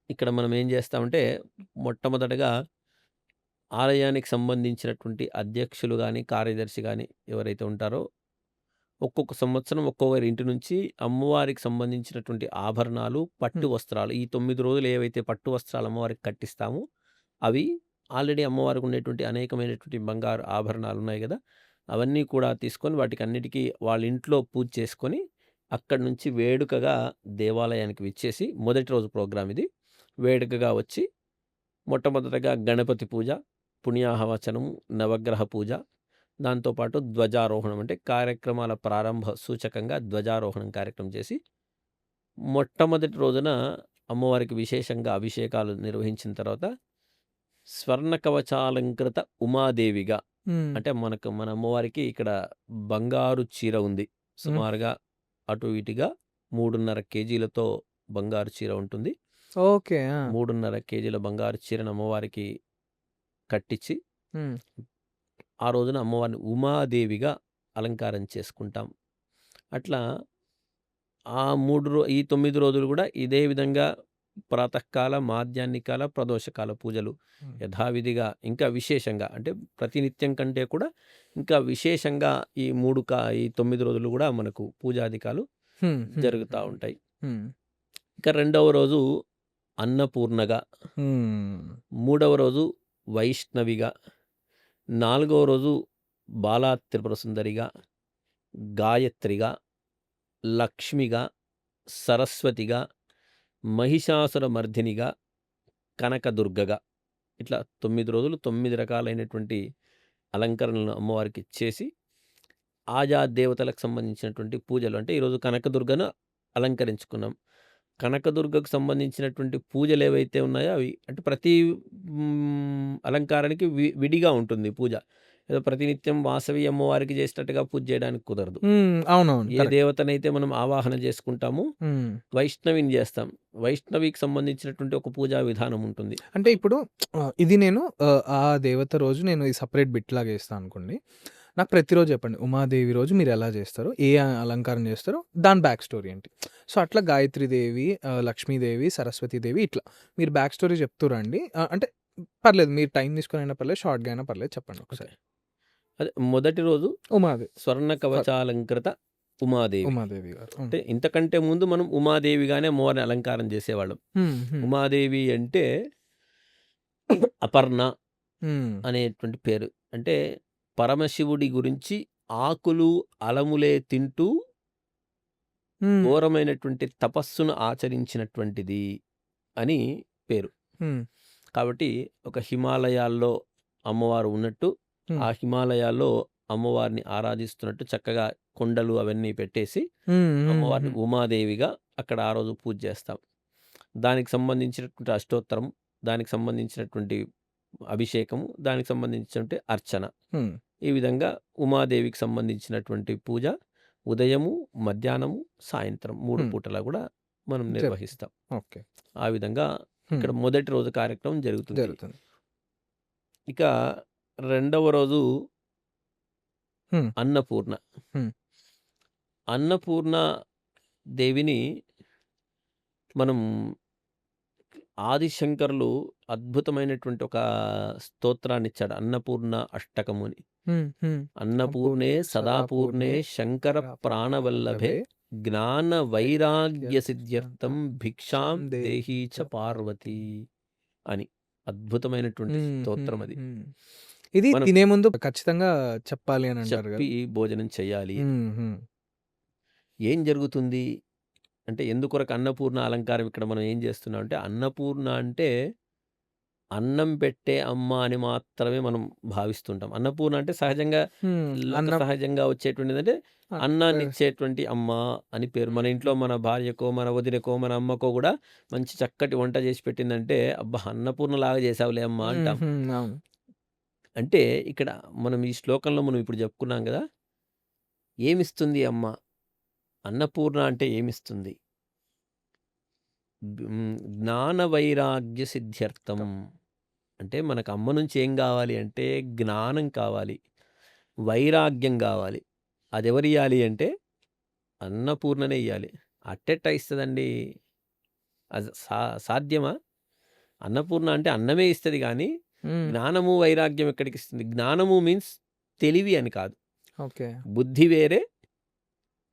S2: ఇక్కడ మనం ఏం చేస్తామంటే, మొట్టమొదటగా ఆలయానికి సంబంధించినటువంటి అధ్యక్షులు గానీ, కార్యదర్శి గానీ ఎవరైతే ఉంటారో, ఒక్కొక్క సంవత్సరం ఒక్కొక్కరి ఇంటి నుంచి అమ్మవారికి సంబంధించినటువంటి ఆభరణాలు, పట్టు
S1: హ్మ్.
S2: వస్త్రాలు ఈ 9 రోజులు ఏవైతే పట్టు వస్త్రాలు అమ్మవారికి కట్టిస్తామో, అవి ఆల్రెడీ అమ్మవారికి ఉండేటువంటి అనేకమైనటువంటి బంగారు ఆభరణాలు ఉన్నాయి గదా! అవన్నీ కూడా తీసుకొని వాటికన్నిటికీ వాళ్ళ ఇంట్లో పూజ చేసుకొని, అక్కడి నుంచి వేడుకగా దేవాలయానికి విచ్చేసి మొదటి రోజు ప్రోగ్రామ్ ఇది. వేడుకగా వచ్చి మొట్టమొదటగా గణపతి పూజ, పుణ్యాహవచనం, నవగ్రహ పూజ, దాంతోపాటు ధ్వజారోహణం అంటే కార్యక్రమాల ప్రారంభ సూచకంగా ధ్వజారోహణం కార్యక్రమం చేసి, మొట్టమొదటి రోజున అమ్మవారికి విశేషంగా అభిషేకాలు నిర్వహించిన తర్వాత, స్వర్ణ కవచాలంకృత ఉమాదేవిగా
S1: హ్మ్.
S2: అంటే మన అమ్మవారికి ఇక్కడ బంగారు చీర ఉంది.
S1: హ్మ్.
S2: సుమారుగా అటు ఇటుగా 3.5 కేజీలతో బంగారు చీర ఉంటుంది.
S1: ఓకే. ఆ!
S2: 3.5 కేజీల బంగారు చీరను అమ్మవారికి కట్టించి,
S1: హ్మ్.
S2: ఆ రోజున అమ్మవారిని ఉమాదేవిగా అలంకారం చేసుకుంటాం. అట్లా ఆ 3 ఈ 9 రోజులు గూడా ఇదే విధంగా ప్రాతఃకాల, మాధ్యాహ్నికాల, ప్రదోషకాల పూజలు
S1: హ్మ్.
S2: యథావిధిగా ఇంకా విశేషంగా అంటే ప్రతినిత్యం కంటే కూడా ఇంకా విశేషంగా ఈ 9 రోజులు గూడా మనకు పూజాధికాలు
S1: హ్మ్. హ్మ్.
S2: జరుగుతా ఉంటాయి.
S1: హ్మ్.
S2: ఇక రెండవ రోజు అన్నపూర్ణగా,
S1: హ్మ్.
S2: మూడవ రోజు వైష్ణవిగా, నాలుగవ రోజు బాలా త్రిపుర సుందరిగా, గాయత్రిగా, లక్ష్మిగా, సరస్వతిగా, మహిషాసుర మర్దినిగా, కనకదుర్గగా ఇట్లా 9 రోజులు 9 రకాలైనటువంటి అలంకరణలను అమ్మవారికి చేసి, ఆయా దేవతలకు సంబంధించినటువంటి పూజలు అంటే ఈరోజు కనకదుర్గను అలంకరించుకున్నాం. కనకదుర్గకు సంబంధించినటువంటి పూజలు ఏవైతే ఉన్నాయో అవి అంటే ప్రతి అలంకారానికి విడిగా ఉంటుంది పూజ. ఏదో ప్రతినిత్యం వాసవి అమ్మవారికి చేసేటట్టుగా పూజ చేయడానికి కుదరదు.
S1: హ్మ్. అవునవును.
S2: ఏ
S1: కరెక్ట్.
S2: దేవతనైతే మనం ఆవాహన చేసుకుంటామో
S1: హ్మ్.
S2: వైష్ణవిని చేస్తాం. వైష్ణవికి సంబంధించినటువంటి ఒక పూజా విధానం ఉంటుంది.
S1: అంటే ఇప్పుడు ఇది నేను ఆ దేవత రోజు నేను ఈ సెపరేట్ బిట్‌లాగా ఏస్తా అనుకోండి. నాకు ప్రతిరోజు చెప్పండి. ఉమాదేవి రోజు మీరెలా జేస్తారో? ఏ అలంకారం జేస్తారో? దాని బ్యాక్ స్టోరీ ఏంటి? సో, అట్లా గాయత్రీదేవి, లక్ష్మీదేవి, సరస్వతీదేవి ఇట్లా. మీరు బ్యాక్ స్టోరీ చెప్తుర్రండి? అంటే పర్లేదు, మీరు టైం తీసుకొనైనా పర్లేదు, షార్ట్‌గా అయినా పర్లేదు చెప్పండి
S2: ఓకే.
S1: ఒకసారి.
S2: అదే మొదటి రోజు
S1: ఉమాదేవి.
S2: స్వర్ణ కవచాలంకృత ఉమాదేవి.
S1: ఉమాదేవి గారు. హ్మ్.
S2: అంటే ఇంతకంటే ముందు మనం ఉమాదేవిగానే అమ్మవారిని అలంకారం చేసేవాళ్ళం.
S1: హ్మ్. హ్మ్.
S2: ఉమాదేవి అంటే అపర్ణ
S1: హ్మ్.
S2: అనేటువంటి పేరు. అంటే పరమశివుడి గురించి ఆకులు, అలములే తింటూ
S1: హ్మ్.
S2: ఘోరమైనటువంటి తపస్సును ఆచరించినటువంటిది అని పేరు.
S1: హ్మ్.
S2: కాబట్టి ఒక హిమాలయాల్లో అమ్మవారు ఉన్నట్టు,
S1: హ్మ్.
S2: ఆ హిమాలయాల్లో అమ్మవారిని ఆరాధిస్తున్నట్టు చక్కగా కొండలు అవన్నీ పెట్టేసి
S1: హ్మ్. హ్మ్.
S2: అమ్మవారిని
S1: హ్మ్.
S2: ఉమాదేవిగా అక్కడ ఆ రోజు పూజ చేస్తాం. దానికి సంబంధించినటువంటి అష్టోత్తరం, దానికి సంబంధించినటువంటి అభిషేకము, దానికి సంబంధించినటువంటి అర్చన.
S1: హ్మ్.
S2: ఈ విధంగా ఉమాదేవికి సంబంధించినటువంటి పూజ ఉదయము, మధ్యాహ్నము, సాయంత్రం 3
S1: హ్మ్.
S2: పూటలా కూడా మనం నిర్వహిస్తాం.
S1: ఓకే.
S2: ఆ విధంగా
S1: హ్మ్.
S2: ఇక్కడ మొదటి రోజు కార్యక్రమం జరుగుతుంది.
S1: జరుగుతుంది.
S2: ఇక రెండవ రోజు
S1: హ్మ్.
S2: అన్నపూర్ణ.
S1: హ్మ్.
S2: అన్నపూర్ణ దేవిని మనం ఆదిశంకరులు అద్భుతమైనటువంటి ఒక స్తోత్రాన్నిచ్చాడు. అన్నపూర్ణ అష్టకము అని.
S1: హ్మ్. హ్మ్.
S2: అన్నపూర్ణే సదాపూర్ణే శంకర ప్రాణవల్లభే జ్ఞాన వైరాగ్య సిద్ధ్యర్థం భిక్షాం దేహీ చ పార్వతి అని అద్భుతమైనటువంటి స్తోత్రం అది.
S1: ఇది
S2: మనం
S1: తినే ముందు ఖచ్చితంగా చెప్పాలి అని అంటారు
S2: చెప్పి
S1: కదా.
S2: భోజనం చేయాలి.
S1: హ్మ్. హ్మ్.
S2: ఏం జరుగుతుంది అంటే ఎందుకొరకు అన్నపూర్ణ అలంకారం ఇక్కడ మనం ఏం చేస్తున్నాం అంటే అన్నపూర్ణ అంటే అన్నం పెట్టే అమ్మ అని మాత్రమే మనం భావిస్తుంటాం. అన్నపూర్ణ అంటే సహజంగా
S1: హ్మ్.
S2: లోక
S1: అన్నం
S2: సహజంగా వచ్చేటువంటిదంటే
S1: ఆహ్,
S2: అన్నాన్ని
S1: ఆహ్,
S2: ఇచ్చేటువంటి అమ్మ అని పేరు. మన ఇంట్లో మన భార్యకో, మన వదినకో, మన అమ్మకో గూడా మంచి చక్కటి వంట చేసి పెట్టిందంటే, "అబ్బా! అన్నపూర్ణలాగా చేశావులే అమ్మ" అంటాం.
S1: హుహు. అవును.
S2: అంటే ఇక్కడ మనం ఈ శ్లోకంలో మనం ఇప్పుడు చెప్పుకున్నాం గదా! ఏమిస్తుంది అమ్మ? అన్నపూర్ణ అంటే ఏమిస్తుంది? జ్ఞాన వైరాగ్య సిద్ధ్యర్థం. అంటే మనకు అమ్మ నుంచి ఏం గావాలి అంటే జ్ఞానం కావాలి. వైరాగ్యం గావాలి. అదెవరియ్యాలి అంటే అన్నపూర్ణనే ఇయ్యాలి. అట్టెట్టా ఇస్తదండి? అది సాధ్యమా? అన్నపూర్ణ అంటే అన్నమే ఇస్తది గానీ,
S1: హ్మ్.
S2: జ్ఞానము, వైరాగ్యం ఎక్కడికిస్తుంది? జ్ఞానము మీన్స్ తెలివి అని కాదు.
S1: ఓకే.
S2: బుద్ధి వేరే,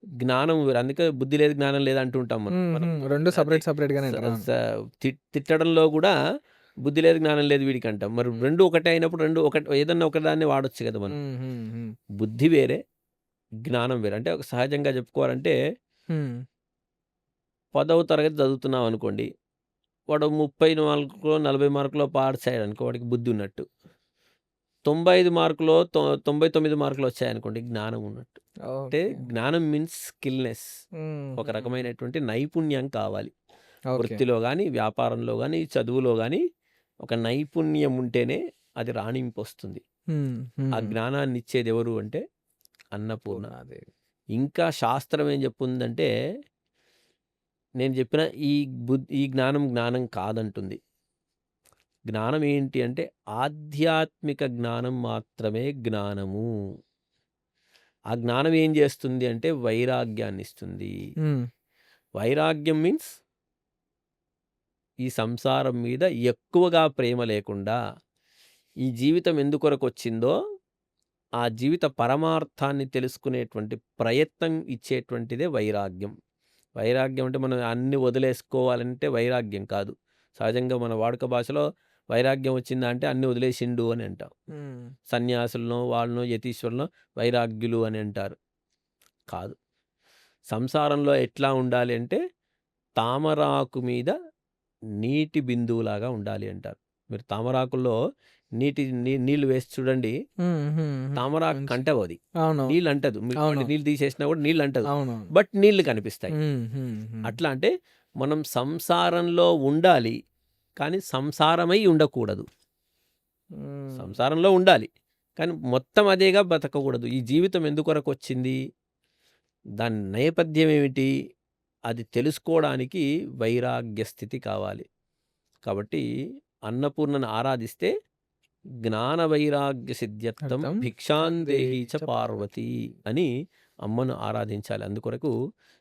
S2: జ్ఞానం వేరే. అందుకే బుద్ధి లేదు, జ్ఞానం లేదు అంటూ ఉంటాం మనం. మనం
S1: 2
S2: అది
S1: సెపరేట్‌గానే
S2: స
S1: అంటారు.
S2: స
S1: అవును.
S2: తిట్టడంలో గూడా బుద్ధి లేదు, జ్ఞానం లేదు వీడికంటాం. మరి 2 ఒకటే అయినప్పుడు 2 ఏదన్నా ఒకదాన్నే వాడొచ్చు గదా మనం.
S1: హ్మ్. హ్మ్. హ్మ్.
S2: బుద్ధి వేరే, జ్ఞానం వేరే. అంటే ఒక సహజంగా చెప్పుకోవాలంటే
S1: హ్మ్.
S2: 10వ తరగతి చదువుతున్నామనుకోండి. వాడు 30 మార్కులో, 40 మార్కులో పాస్ అయ్యాడనుకో వాడికి బుద్ధి ఉన్నట్టు. 95 మార్కులో 99 మార్కులు వచ్చాయనుకోండి జ్ఞానం ఉన్నట్టు. అంటే
S1: ఓకే.
S2: జ్ఞానం మీన్స్ స్కిల్‌నెస్.
S1: హ్మ్.
S2: ఒక రకమైనటువంటి నైపుణ్యం కావాలి.
S1: ఓకే.
S2: వృత్తిలో గాని, వ్యాపారంలో గాని, చదువులో గాని ఒక నైపుణ్యం ఉంటేనే అది రాణింపొస్తుంది.
S1: హ్మ్.
S2: ఆ
S1: హ్మ్.
S2: జ్ఞానాన్నిచ్చేది ఎవరు అంటే అన్నపూర్ణ.
S1: పూర్ణాదేవి.
S2: ఇంకా శాస్త్రం ఏం చెప్పుందంటే నేను చెప్పిన ఈ జ్ఞానం జ్ఞానం కాదంటుంది. జ్ఞానం ఏంటి అంటే ఆధ్యాత్మిక జ్ఞానం మాత్రమే జ్ఞానము. ఆ జ్ఞానం ఏం చేస్తుంది అంటే వైరాగ్యాన్నిస్తుంది.
S1: హ్మ్.
S2: వైరాగ్యం మీన్స్ ఈ సంసారం మీద ఎక్కువగా ప్రేమ లేకుండా, ఈ జీవితం ఎందుకొరకొచ్చిందో, ఆ జీవిత పరమార్థాన్ని తెలుసుకునేటువంటి ప్రయత్నం ఇచ్చేటువంటిదే వైరాగ్యం. వైరాగ్యం అంటే మనం అన్నీ వదిలేసుకోవాలంటే వైరాగ్యం కాదు. సహజంగా మన వాడుక భాషలో వైరాగ్యం వచ్చిందా అంటే అన్నీ వదిలేసిండు అని అంటాం.
S1: హ్మ్.
S2: సన్యాసులనో, వాళ్ళనో, యతీశ్వరులనో వైరాగ్యులు అని అంటారు. కాదు. సంసారంలో ఎట్లా ఉండాలి అంటే తామరాకు మీద నీటి బిందువులాగా ఉండాలి అంటారు. మీరు తామరాకుల్లో నీళ్ళు వేసి చూడండి.
S1: హ్మ్. హ్మ్. హ్మ్.
S2: తామరాకు
S1: మంచి
S2: కంటవది.
S1: అవునవును.
S2: నీళ్ళు అంటదు.
S1: అవునవును.
S2: నీళ్ళు తీసేసినా కూడా నీళ్ళు అంటదు.
S1: అవునవును.
S2: బట్ నీళ్ళు కనిపిస్తాయి.
S1: హ్మ్. హ్మ్. హ్మ్.
S2: అట్లా అంటే మనం సంసారంలో ఉండాలి. కానీ సంసారమై ఉండకూడదు.
S1: హ్మ్.
S2: సంసారంలో ఉండాలి. కానీ మొత్తం అదేగా బతకకూడదు. ఈ జీవితం ఎందుకొరకొచ్చింది? దాని నేపథ్యం ఏమిటి? అది తెలుసుకోవడానికి వైరాగ్య స్థితి కావాలి. కాబట్టి అన్నపూర్ణను ఆరాధిస్తే జ్ఞాన వైరాగ్య సిద్ధ్యర్థం
S1: అర్థం
S2: భిక్షాందేహి చ పార్వతి అని అమ్మను ఆరాధించాలి. అందుకొరకు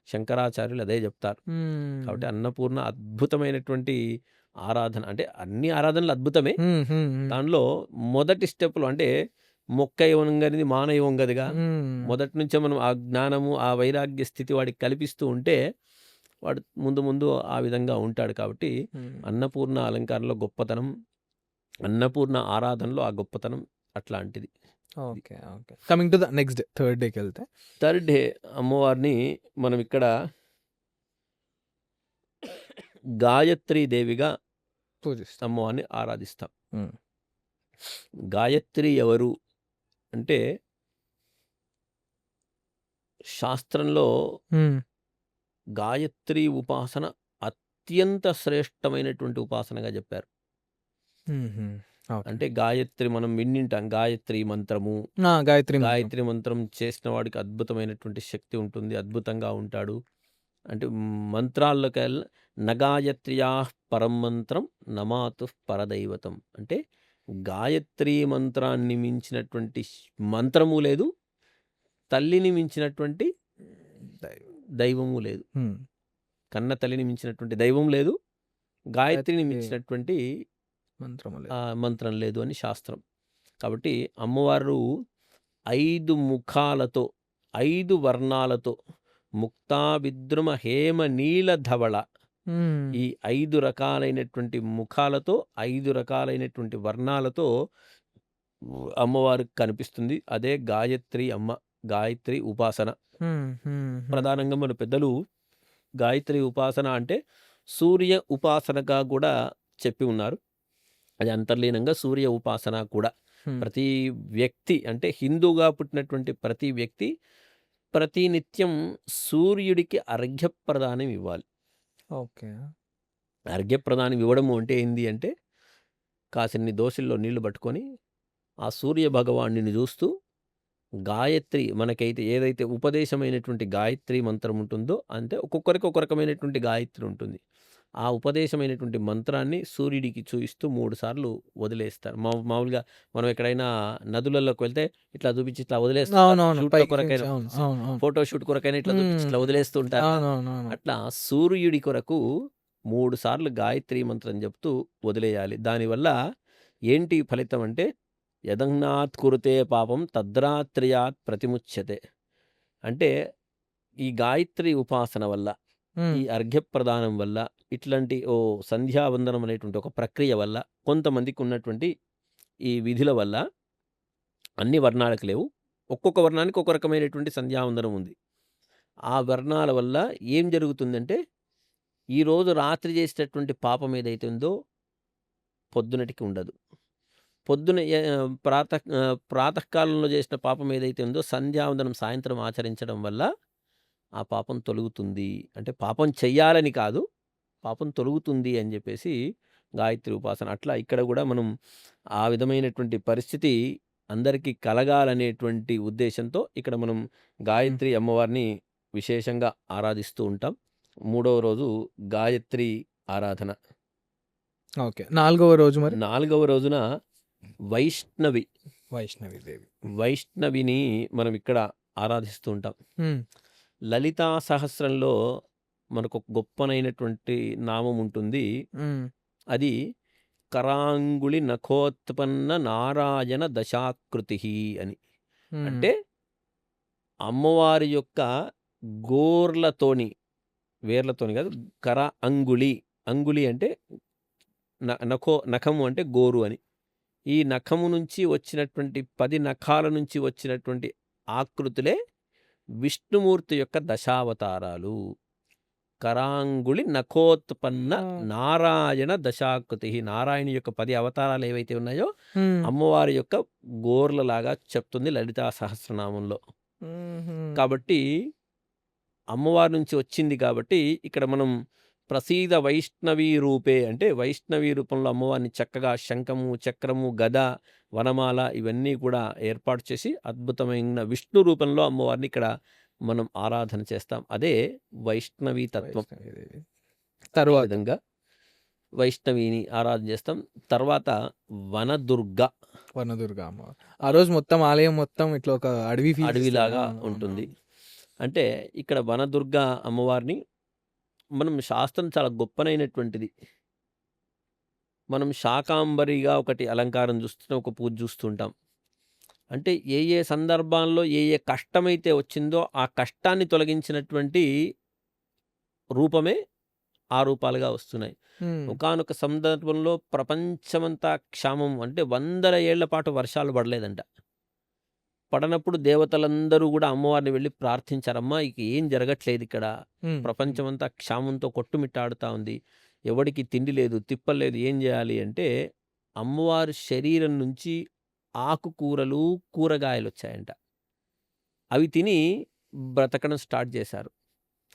S2: శంకరాచార్యులు అదే చెప్తారు. కాబట్టి అన్నపూర్ణ అద్భుతమైనటువంటి ఆరాధన. అంటే అన్ని ఆరాధనలు అద్భుతమే. దానిలో మొదటి స్టెప్‌లో అంటే మొక్క వంగనిది మాన వంగదుగా. మొదటి నుంచే మనం ఆ జ్ఞానము, ఆ వైరాగ్య స్థితి వాడికి కల్పిస్తూ ఉంటే వాడు ముందు ముందు ఆ విధంగా ఉంటాడు. కాబట్టి అన్నపూర్ణ అలంకారంలో గొప్పతనం, అన్నపూర్ణ ఆరాధనలో ఆ గొప్పతనం అట్లాంటిది.
S1: Okay. Okay. Coming to the next day, third డేకి వెళ్తే
S2: థర్డ్ డే అమ్మవారిని మనం ఇక్కడ గాయత్రీ దేవిగా
S1: పూజిస్తాం.
S2: అమ్మవారిని ఆరాధిస్తాం.
S1: హ్మ్.
S2: గాయత్రి ఎవరు అంటే శాస్త్రంలో గాయత్రి ఉపాసన అత్యంత శ్రేష్టమైనటువంటి ఉపాసనగా చెప్పారు. అంటే గాయత్రి మనం విన్నింటాం. గాయత్రి మంత్రము, గాయత్రి మంత్రం చేసిన వాడికి అద్భుతమైనటువంటి శక్తి ఉంటుంది, అద్భుతంగా ఉంటాడు. అంటే మంత్రాల్లోకెల్లా నగాయత్ర్యా పరం మంత్రం నమాతు పరదైవతం. అంటే గాయత్రి మంత్రాన్ని మించినటువంటి మంత్రము లేదు, తల్లిని మించినటువంటి దైవము లేదు. కన్న తల్లిని మించినటువంటి దైవం లేదు, గాయత్రిని మించినటువంటి మంత్రం లేదు అని శాస్త్రం. కాబట్టి అమ్మవారు 5 ముఖాలతో, 5 వర్ణాలతో, ముక్తా విద్రుమ హేమ నీల ధవళ, ఈ 5 రకాలైనటువంటి ముఖాలతో, 5 రకాలైనటువంటి వర్ణాలతో అమ్మవారికి కనిపిస్తుంది. అదే గాయత్రి అమ్మ, గాయత్రి ఉపాసన. ప్రధానంగా మన పెద్దలు గాయత్రి ఉపాసన అంటే సూర్య ఉపాసనగా కూడా చెప్పి ఉన్నారు. అది అంతర్లీనంగా సూర్య ఉపాసన కూడా. ప్రతి వ్యక్తి అంటే హిందూగా పుట్టినటువంటి ప్రతి వ్యక్తి ప్రతి నిత్యం సూర్యుడికి అర్ఘ్యప్రదానం ఇవ్వాలి.
S1: ఓకే.
S2: అర్ఘ్యప్రదానం ఇవ్వడము అంటే ఏంది అంటే కాసిన్ని దోశల్లో నీళ్లు పట్టుకొని ఆ సూర్య భగవానుని చూస్తూ గాయత్రి, మనకైతే ఏదైతే ఉపదేశమైనటువంటి గాయత్రి మంత్రం ఉంటుందో, అంటే ఒక్కొక్కరికి ఒక రకమైనటువంటి గాయత్రి ఉంటుంది. ఆ ఉపదేశమైనటువంటి మంత్రాన్ని సూర్యుడికి చూయిస్తూ 3 సార్లు వదిలేస్తారు. మామూలుగా మనం ఎక్కడైనా నదులలోకి వెళ్తే ఇట్లా చూపించి ఇట్లా వదిలేస్తారు. ఫోటో షూట్ కొరకైనా ఇట్లా చూపించి ఇట్లా వదిలేస్తూ ఉంటారు. అట్లా సూర్యుడి కొరకు 3 సార్లు గాయత్రి మంత్రం చెప్తూ వదిలేయాలి. దానివల్ల ఏంటి ఫలితం అంటే యదగ్నాత్ కురుతే పాపం తద్రాత్రయాత్ ప్రతిముచ్యతే. అంటే ఈ గాయత్రి ఉపాసన వల్ల, ఈ అర్ఘ్యప్రదానం వల్ల, ఇట్లాంటి సంధ్యావందనం అనేటువంటి ఒక ప్రక్రియ వల్ల, కొంతమందికి ఉన్నటువంటి ఈ విధుల వల్ల, అన్ని వర్ణాలకు లేవు, ఒక్కొక్క వర్ణానికి ఒక రకమైనటువంటి సంధ్యావందనం ఉంది. ఆ వర్ణాల వల్ల ఏం జరుగుతుందంటే ఈరోజు రాత్రి చేసేటటువంటి పాపం ఏదైతే ఉందో పొద్దునటికి ఉండదు. పొద్దున ప్రాతకాలంలో చేసిన పాపం ఏదైతే ఉందో సంధ్యావందనం సాయంత్రం ఆచరించడం వల్ల ఆ పాపం తొలుగుతుంది. అంటే పాపం చెయ్యాలని కాదు, పాపం తొలుగుతుంది అని చెప్పేసి గాయత్రి ఉపాసన. అట్లా ఇక్కడ కూడా మనం ఆ విధమైనటువంటి పరిస్థితి అందరికీ కలగాలనేటువంటి ఉద్దేశంతో ఇక్కడ మనం గాయత్రి అమ్మవారిని విశేషంగా ఆరాధిస్తూ ఉంటాం. 3వ రోజు గాయత్రి ఆరాధన.
S1: ఓకే. 4వ రోజు మరి
S2: 4వ రోజున వైష్ణవి
S1: దేవి,
S2: వైష్ణవిని మనం ఇక్కడ ఆరాధిస్తూ ఉంటాం. లలితా సహస్రంలో మనకు ఒక గొప్పనైనటువంటి నామం ఉంటుంది. అది కరాంగుళి నఖోత్పన్న నారాయణ దశాకృతి అని. అంటే అమ్మవారి యొక్క గోర్లతోని, వేర్లతోని కాదు, అంగుళి అంటే నఖము అంటే గోరు అని. ఈ నఖము నుంచి వచ్చినటువంటి 10 నఖాల నుంచి వచ్చినటువంటి ఆకృతులే విష్ణుమూర్తి యొక్క దశావతారాలు. కరాంగుళి నఖోత్పన్న నారాయణ దశాకృతి. నారాయణ యొక్క 10 అవతారాలు ఏవైతే ఉన్నాయో అమ్మవారి యొక్క గోర్లలాగా చెప్తుంది లలితా సహస్రనామంలో. కాబట్టి అమ్మవారి నుంచి వచ్చింది కాబట్టి ఇక్కడ మనం ప్రసీద వైష్ణవీ రూపే అంటే వైష్ణవీ రూపంలో అమ్మవారిని చక్కగా శంఖము, చక్రము, గద, వనమాల ఇవన్నీ కూడా ఏర్పాటు చేసి అద్భుతమైన విష్ణు రూపంలో అమ్మవారిని ఇక్కడ మనం ఆరాధన చేస్తాం. అదే వైష్ణవీ తత్వం.
S1: తర్వాత
S2: విధంగా వైష్ణవిని ఆరాధన చేస్తాం. తర్వాత వనదుర్గ
S1: అమ్మవారు. ఆ రోజు మొత్తం ఆలయం మొత్తం ఇట్లా ఒక అడవిలాగా
S2: ఉంటుంది. అంటే ఇక్కడ వనదుర్గ అమ్మవారిని మనం శాస్త్రం చాలా గొప్పనైనటువంటిది. మనం శాకాంబరిగా ఒకటి అలంకారం చూస్తుంటాం, ఒక పూజ చూస్తుంటాం. అంటే ఏ ఏ సందర్భాల్లో ఏ ఏ కష్టమైతే వచ్చిందో ఆ కష్టాన్ని తొలగించినటువంటి రూపమే ఆ రూపాలుగా వస్తున్నాయి.
S1: హ్మ్.
S2: ఒకానొక సందర్భంలో ప్రపంచమంతా క్షామం అంటే వందల ఏళ్ల పాటు వర్షాలు పడలేదంట. పడనప్పుడు దేవతలందరూ గూడా అమ్మవారిని వెళ్లి ప్రార్థించారమ్మా ఇక ఏం జరగట్లేదు ఇక్కడ.
S1: హ్మ్.
S2: ప్రపంచమంతా క్షామంతో కొట్టుమిట్టాడుతా ఉంది. ఎవడికి తిండి లేదు, తిప్పలు లేదు. ఏం జేయాలి అంటే అమ్మవారి శరీరం నుంచి ఆకుకూరలు, కూరగాయలొచ్చాయంట. అవి తిని బ్రతకడం స్టార్ట్ జేశారు.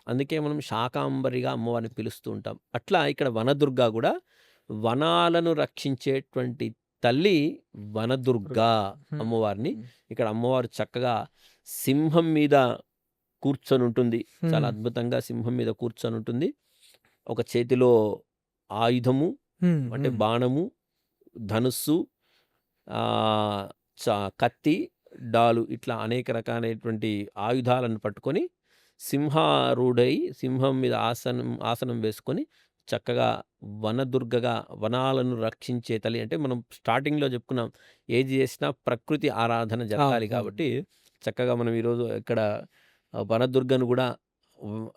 S2: అందుకే మనం శాకాంబరిగా అమ్మవారిని పిలుస్తూ ఉంటాం. అట్లా ఇక్కడ వనదుర్గ గూడా వనాలను రక్షించేటువంటి తల్లి వనదుర్గా
S1: హ్మ్.
S2: అమ్మవారిని.
S1: హ్మ్.
S2: ఇక్కడ అమ్మవారు చక్కగా సింహం మీద కూర్చొనుంటుంది. చాలా
S1: హ్మ్.
S2: అద్భుతంగా సింహం మీద కూర్చొనుంటుంది. ఒక చేతిలో ఆయుధము
S1: హ్మ్.
S2: అంటే
S1: హ్మ్.
S2: బాణము, ధనుస్సు, ఆహ్, చ కత్తి, డాలు ఇట్లా అనేక రకాలైనటువంటి ఆయుధాలను పట్టుకొని సింహారూఢై సింహం మీద ఆసనం వేసుకొని చక్కగా వనదుర్గగా వనాలను రక్షించే తల్లి. అంటే మనం స్టార్టింగ్‌లో చెప్పుకున్నాం. ఏది చేసినా ప్రకృతి ఆరాధన
S1: అవును.
S2: జరగాలి
S1: అవును.
S2: కాబట్టి చక్కగా మనం ఈరోజు ఇక్కడ వనదుర్గను కూడా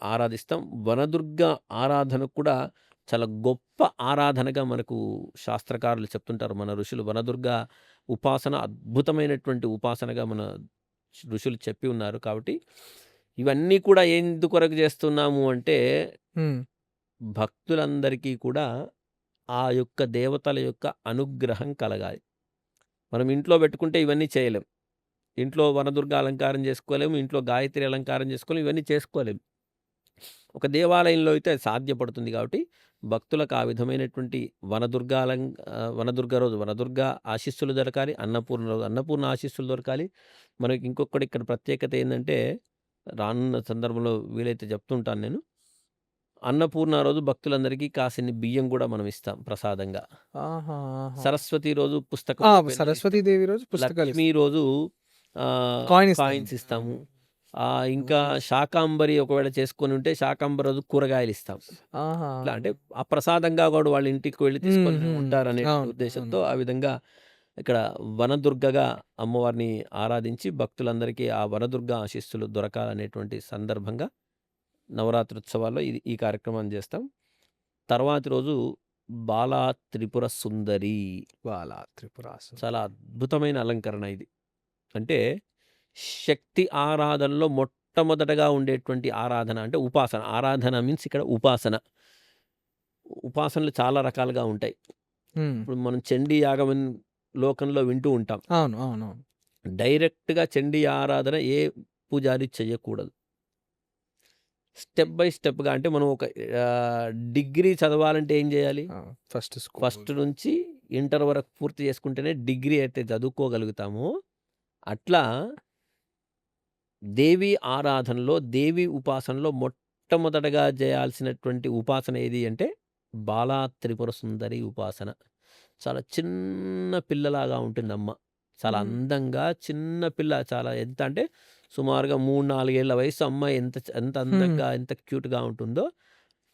S2: ఆరాధిస్తాం. వనదుర్గ ఆరాధన కూడా చాలా గొప్ప ఆరాధనగా మనకు శాస్త్రకారులు చెప్తుంటారు. మన ఋషులు వనదుర్గ ఉపాసన అద్భుతమైనటువంటి ఉపాసనగా మన ఋషులు చెప్పి ఉన్నారు. కాబట్టి ఇవన్నీ కూడా ఎందుకొరకు చేస్తున్నాము అంటే
S1: హ్మ్.
S2: భక్తులందరికీ కూడా ఆ యొక్క దేవతల యొక్క అనుగ్రహం కలగాలి. మనం ఇంట్లో పెట్టుకుంటే ఇవన్నీ చేయలేం. ఇంట్లో వనదుర్గ అలంకారం చేసుకోలేము. ఇంట్లో గాయత్రి అలంకారం చేసుకోలేం. ఇవన్నీ చేసుకోలేం. ఒక దేవాలయంలో అయితే అది సాధ్యపడుతుంది కాబట్టి భక్తులకు ఆ విధమైనటువంటి వనదుర్గ రోజు వనదుర్గ ఆశీస్సులు దొరకాలి. అన్నపూర్ణ రోజు అన్నపూర్ణ ఆశీస్సులు దొరకాలి. మనకి ఇంకొకటి ఇక్కడ ప్రత్యేకత ఏందంటే రానున్న సందర్భంలో వీలైతే చెప్తుంటాను నేను. అన్నపూర్ణ రోజు భక్తులందరికీ కాసిన్ని బియ్యం గూడా మనం ఇస్తాం ప్రసాదంగా.
S1: ఆహా! ఆహా!
S2: సరస్వతి రోజు పుస్తకం
S1: ఆ!
S2: రూపంలో ఇస్తాం.
S1: సరస్వతీ దేవి రోజు
S2: లక్ష్మీ
S1: పుస్తకాలిస్తాం.
S2: రోజు
S1: కాయిన్ ఇస్తాం.
S2: కాయిన్స్ ఇస్తాము.
S1: హ్మ్.
S2: ఇంకా శాకాంబరి ఒకవేళ చేసుకొనుంటే శాకాంబరి రోజు కూరగాయలిస్తాం.
S1: ఆహా!
S2: ఇట్లా అంటే ఆ ప్రసాదంగా గూడా వాళ్ళ ఇంటికి వెళ్లి
S1: హ్మ్.
S2: తీసుకొని
S1: హ్మ్.
S2: ఉంటారనే
S1: అవును.
S2: ఉద్దేశంతో
S1: అవును.
S2: ఆ విధంగా ఇక్కడ వనదుర్గగా అమ్మవారిని ఆరాధించి భక్తులందరికీ ఆ వనదుర్గ ఆశీస్సులు దొరకాలనేటువంటి సందర్భంగా నవరాత్రుత్సవాల్లో ఈ కార్యక్రమాన్ని చేస్తాం. తర్వాతి రోజు బాలా త్రిపుర సుందరి.
S1: బాలా త్రిపురాసు.
S2: చాలా అద్భుతమైన అలంకరణ ఇది. అంటే శక్తి ఆరాధనలో మొట్టమొదటగా ఉండేటువంటి ఆరాధన అంటే ఉపాసన. ఆరాధన మీన్స్ ఇక్కడ ఉపాసన. ఉపాసనలు చాలా రకాలుగా ఉంటాయి.
S1: హ్మ్.
S2: ఇప్పుడు మనం చండీ యాగం లోకంలో వింటూ ఉంటాం.
S1: అవును. అవునవును.
S2: డైరెక్ట్‌గా చండీ ఆరాధన ఏ పూజారి చెయ్యకూడదు. స్టెప్ బై స్టెప్‌గా అంటే మనం ఒక డిగ్రీ చదవాలంటే ఏం చేయాలి?
S1: ఆ! First school.
S2: ఫస్ట్ నుంచి ఇంటర్ వరకు పూర్తి చేసుకుంటేనే డిగ్రీ అయితే చదువుకోగలుగుతామో, అట్లా దేవి ఆరాధనలో, దేవి ఉపాసనలో మొట్టమొదటగా చేయాల్సినటువంటి ఉపాసన ఏది అంటే, బాలా త్రిపుర సుందరి ఉపాసన. చాలా చిన్న పిల్లలాగా ఉంటుందమ్మ. చాలా
S1: హ్మ్.
S2: అందంగా చిన్న పిల్ల చాలా ఎంత అంటే సుమారుగా 3, 4 ఏళ్ల వయసు అమ్మాయి ఎంత
S1: హ్మ్.
S2: అందంగా, ఎంత క్యూట్‌గా ఉంటుందో,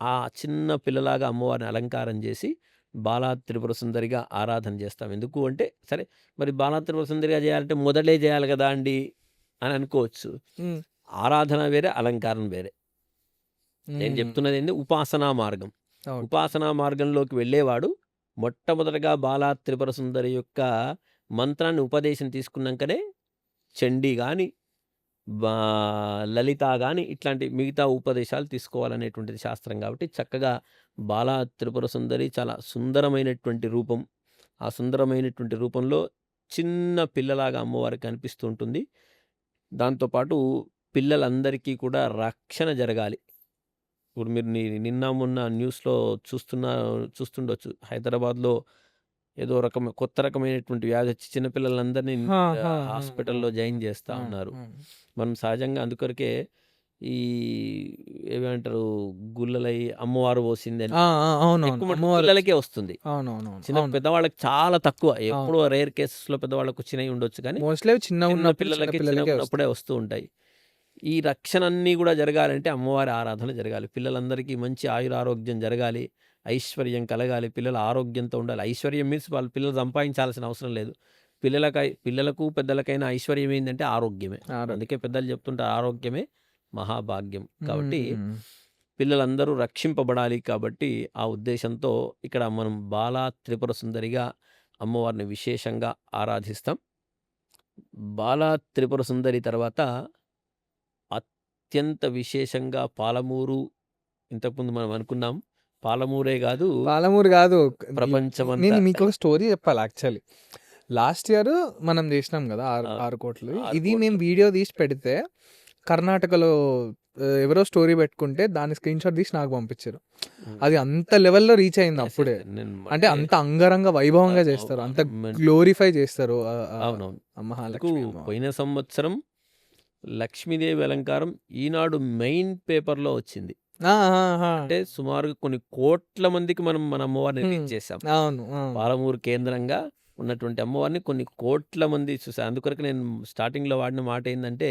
S2: ఆ చిన్న పిల్లలాగా అమ్మవారిని అలంకారం చేసి, బాలా త్రిపుర సుందరిగా ఆరాధన చేస్తాం. ఎందుకు అంటే, సరే మరి బాలా త్రిపుర సుందరిగా చేయాలంటే మొదలే చేయాలి కదా అండీ! అని అనుకోవచ్చు.
S1: హ్మ్.
S2: ఆరాధన వేరే, అలంకారం వేరే. నేను
S1: హ్మ్.
S2: చెప్తున్నదేంది ఉపాసనా మార్గం.
S1: ఓకే.
S2: ఉపాసనా మార్గంలోకి వెళ్ళేవాడు మొట్టమొదటగా బాలా త్రిపుర సుందరి యొక్క మంత్రాన్ని ఉపదేశం తీసుకున్నాంకనే చండీ గాని, బా లలిత గాని ఇట్లాంటి మిగతా ఉపదేశాలు తీసుకోవాలనేటువంటిది శాస్త్రం కాబట్టి చక్కగా బాలా త్రిపుర సుందరి చాలా సుందరమైనటువంటి రూపం. ఆ సుందరమైనటువంటి రూపంలో చిన్న పిల్లలాగా అమ్మవారు కనిపిస్తూ ఉంటుంది. దాంతో పాటు పిల్లలందరికీ కూడా రక్షణ జరగాలి. ఇప్పుడు మీరు నిన్న మొన్న న్యూస్‌లో చూస్తుండొచ్చు. హైదరాబాద్‌లో ఏదో కొత్త రకమైనటువంటి వ్యాధొచ్చి చిన్న పిల్లలందరినీ
S1: ఆ! ఆ! ఆ! ఆ!
S2: హాస్పిటల్‌లో జాయిన్ చేస్తా
S1: ఆ!
S2: ఉన్నారు.
S1: ఆ!
S2: మనం సహజంగా అందుకొరకే ఈ ఏమంటారు గుల్లలై అమ్మవారు పోసిందని
S1: ఆ! ఆ! అవునవును.
S2: ఎక్కువ మటుకు
S1: అమ్మవారు
S2: పిల్లలకే వస్తుంది.
S1: అవునవునవును.
S2: చిన్న
S1: అవును.
S2: పెద్దవాళ్ళకి చాలా తక్కువ.
S1: అవును.
S2: ఎప్పుడో రేర్ కేసెస్‌లో పెద్దవాళ్ళకొచ్చినయి ఉండొచ్చు కానీ,
S1: మోస్ట్‌లీ అవి
S2: చిన్న
S1: చిన్నగున్నప్పుడు చిన్న
S2: పిల్లలకి
S1: పిల్లలకే
S2: చిన్నప్పుడే
S1: వస్తాయి.
S2: వస్తూ ఉంటాయి. ఈ రక్షణన్నీ కూడా జరగాలంటే అమ్మవారి ఆరాధన జరగాలి. పిల్లలందరికీ మంచి ఆయురారోగ్యం జరగాలి. ఐశ్వర్యం కలగాలి. పిల్లలు ఆరోగ్యంతో ఉండాలి. ఐశ్వర్యం మీన్స్ వాళ్ళు పిల్లలు సంపాదించాల్సిన అవసరం లేదు. పిల్లలకు పెద్దలకైనా ఐశ్వర్యం ఏందంటే ఆరోగ్యమే.
S1: ఆరోగ్యం.
S2: అందుకే పెద్దలు చెప్తుంటారు ఆరోగ్యమే మహాభాగ్యం. కాబట్టి
S1: హ్మ్.
S2: పిల్లలందరూ రక్షింపబడాలి కాబట్టి ఆ ఉద్దేశంతో ఇక్కడ మనం బాలా త్రిపుర సుందరిగా అమ్మవారిని విశేషంగా ఆరాధిస్తాం. బాలా త్రిపుర సుందరి తర్వాత అత్యంత విశేషంగా పాలమూరు ఇంతకుముందు మనం అనుకున్నాం. పాలమూరే గాదు
S1: పాలమూరు కాదు.
S2: ప్రపంచమంతా
S1: నేను మీకు ఒక స్టోరీ చెప్పాలి యాక్చువల్లీ. లాస్ట్ ఇయర్ మనం చేసినాం కదా 6 కోట్లు.
S2: 6
S1: ఇది
S2: కోట్లు.
S1: మేము వీడియో తీసి పెడితే కర్ణాటకలో ఎవరో స్టోరీ పెట్టుకుంటే దాని స్క్రీన్ షాట్ తీసి నాకు పంపించారు. అది అంత లెవెల్లో రీచ్ అయింది అప్పుడే. అంటే అంత అంగరంగ వైభవంగా చేస్తారు, అంత గ్లోరిఫై చేస్తారు
S2: అవునవును.
S1: మహాలక్ష్మి.
S2: పోయిన సంవత్సరం లక్ష్మీదేవి అలంకారం ఈనాడు మెయిన్ పేపర్లో వచ్చింది. అంటే సుమారుగా కొన్ని కోట్ల మందికి మనం మన అమ్మవారిని రీచ్ చేసాం.
S1: అవును.
S2: పాలమూరు కేంద్రంగా ఉన్నటువంటి అమ్మవారిని కొన్ని కోట్ల మంది చూసారు. అందుకొరకు నేను స్టార్టింగ్లో వాడిన మాట ఏంటంటే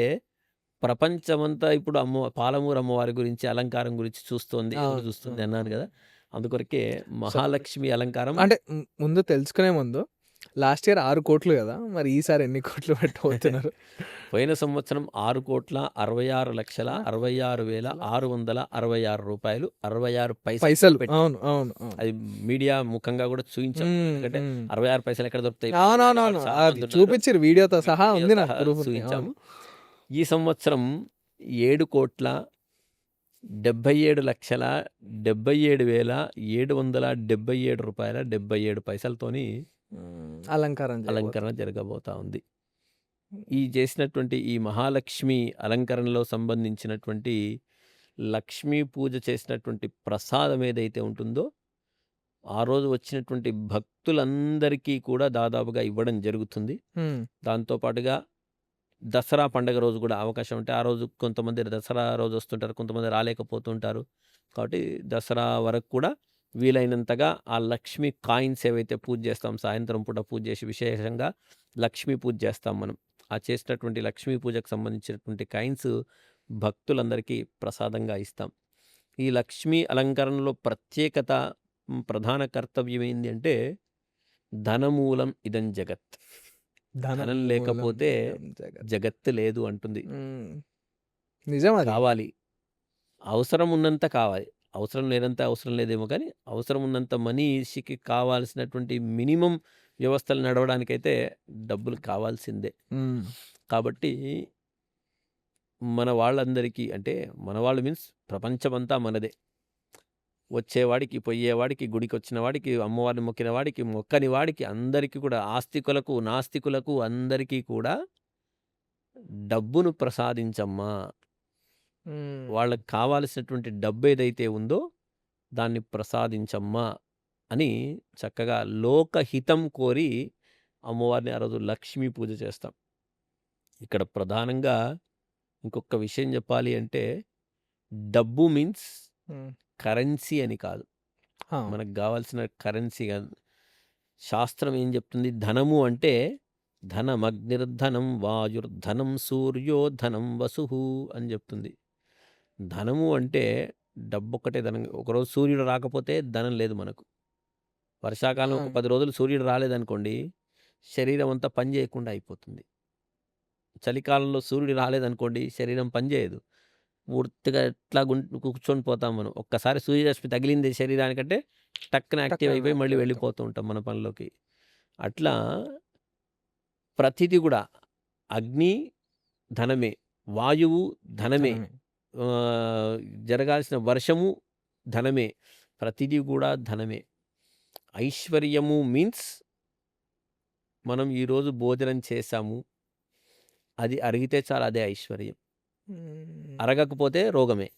S2: ప్రపంచమంతా ఇప్పుడు పాలమూరు అమ్మవారి గురించి అలంకారం గురించి చూస్తుంది అన్నాను కదా. అందుకొరకే మహాలక్ష్మి అలంకారం
S1: అంటే ముందు తెలుసుకునే ముందు లాస్ట్ ఇయర్ 6 కోట్లు కదా, మరి ఈసారి ఎన్ని కోట్లు పెట్టబోతున్నారు?
S2: పోయిన సంవత్సరం 6,66,66,666 రూపాయలు 66 పైసలు పెట్టి.
S1: అవును.
S2: అది మీడియా ముఖంగా కూడా చూపించాం. ఎందుకంటే 66 పైసలు ఎక్కడ దొరుకుతాయి?
S1: అవునవునవును, అది చూపించారు, వీడియోతో సహా ఉంది నాకు proof ఉంది.
S2: చూపించాము. ఈ సంవత్సరం 7,77,77,777 రూపాయల 77 పైసలతోని అలంకరణ జరగబోతా ఉంది. ఈ చేసినటువంటి ఈ మహాలక్ష్మి అలంకరణలో సంబంధించినటువంటి లక్ష్మీ పూజ చేసినటువంటి ప్రసాదం ఏదైతే ఉంటుందో ఆ రోజు వచ్చినటువంటి భక్తులందరికీ కూడా దాదాపుగా ఇవ్వడం జరుగుతుంది. దాంతోపాటుగా దసరా పండగ రోజు కూడా అవకాశం ఉంటే ఆ రోజు కొంతమంది దసరా రోజు వస్తుంటారు, కొంతమంది రాలేకపోతుంటారు. కాబట్టి దసరా వరకు కూడా వీలైనంతగా ఆ లక్ష్మీ కాయిన్స్ ఏవైతే పూజ చేస్తాం, సాయంత్రం పూట పూజ చేసి విశేషంగా లక్ష్మీ పూజ చేస్తాం మనం. ఆ చేసినటువంటి లక్ష్మీ పూజకు సంబంధించినటువంటి కాయిన్స్ భక్తులందరికీ ప్రసాదంగా ఇస్తాం. ఈ లక్ష్మీ అలంకరణలో ప్రత్యేకత, ప్రధాన కర్తవ్యం ఏంటి అంటే ధనమూలం ఇదం జగత్. ధనం లేకపోతే జగత్తు లేదు అంటుంది.
S1: నిజం,
S2: కావాలి, అవసరం ఉన్నంత కావాలి, అవసరం లేనంత అవసరం లేదేమో కానీ అవసరం ఉన్నంత మనిషికి కావాల్సినటువంటి మినిమం వ్యవస్థలు నడవడానికైతే డబ్బులు కావాల్సిందే. కాబట్టి మన వాళ్ళందరికీ, అంటే మన వాళ్ళు మీన్స్ ప్రపంచమంతా మనదే. వచ్చేవాడికి, పోయేవాడికి, గుడికి వచ్చిన వాడికి, అమ్మవారిని మొక్కిన వాడికి, మొక్కని వాడికి, అందరికీ కూడా, ఆస్తికులకు నాస్తికులకు అందరికీ కూడా డబ్బును ప్రసాదించమ్మా. వాళ్ళకి కావాల్సినటువంటి డబ్బు ఏదైతే ఉందో దాన్ని ప్రసాదించమ్మా అని చక్కగా లోకహితం కోరి అమ్మవారిని ఆ రోజు లక్ష్మీ పూజ చేస్తాం. ఇక్కడ ప్రధానంగా ఇంకొక విషయం చెప్పాలి అంటే డబ్బు మీన్స్ కరెన్సీ అని కాదు, మనకు కావాల్సిన కరెన్సీ కాదు. శాస్త్రం ఏం చెప్తుంది? ధనము అంటే ధనమగ్నిర్ధనం వాయుర్ధనం సూర్యో ధనం వసుహు అని చెప్తుంది. ధనము అంటే డబ్బు ఒక్కటే ధనం. ఒకరోజు సూర్యుడు రాకపోతే ధనం లేదు మనకు. వర్షాకాలం ఒక 10 రోజులు సూర్యుడు రాలేదనుకోండి, శరీరం అంతా పని చేయకుండా అయిపోతుంది. చలికాలంలో సూర్యుడు రాలేదనుకోండి, శరీరం పనిచేయదు, పూర్తిగా ఎట్లా కూర్చొని పోతాం మనం. ఒక్కసారి సూర్యరశ్మి తగిలింది శరీరానికంటే టక్కున యాక్టివ్ అయిపోయి మళ్ళీ వెళ్ళిపోతూ ఉంటాం మన పనిలోకి. అట్లా ప్రతిదీ కూడా అగ్ని ధనమే, వాయువు ధనమే, జరగాల్సిన వర్షము ధనమే, ప్రతిదీ కూడా ధనమే. ఐశ్వర్యము మీన్స్ మనం ఈరోజు భోజనం చేశాము, అది అరిగితే చాలా అదే ఐశ్వర్యం. అరగకపోతే రోగమే.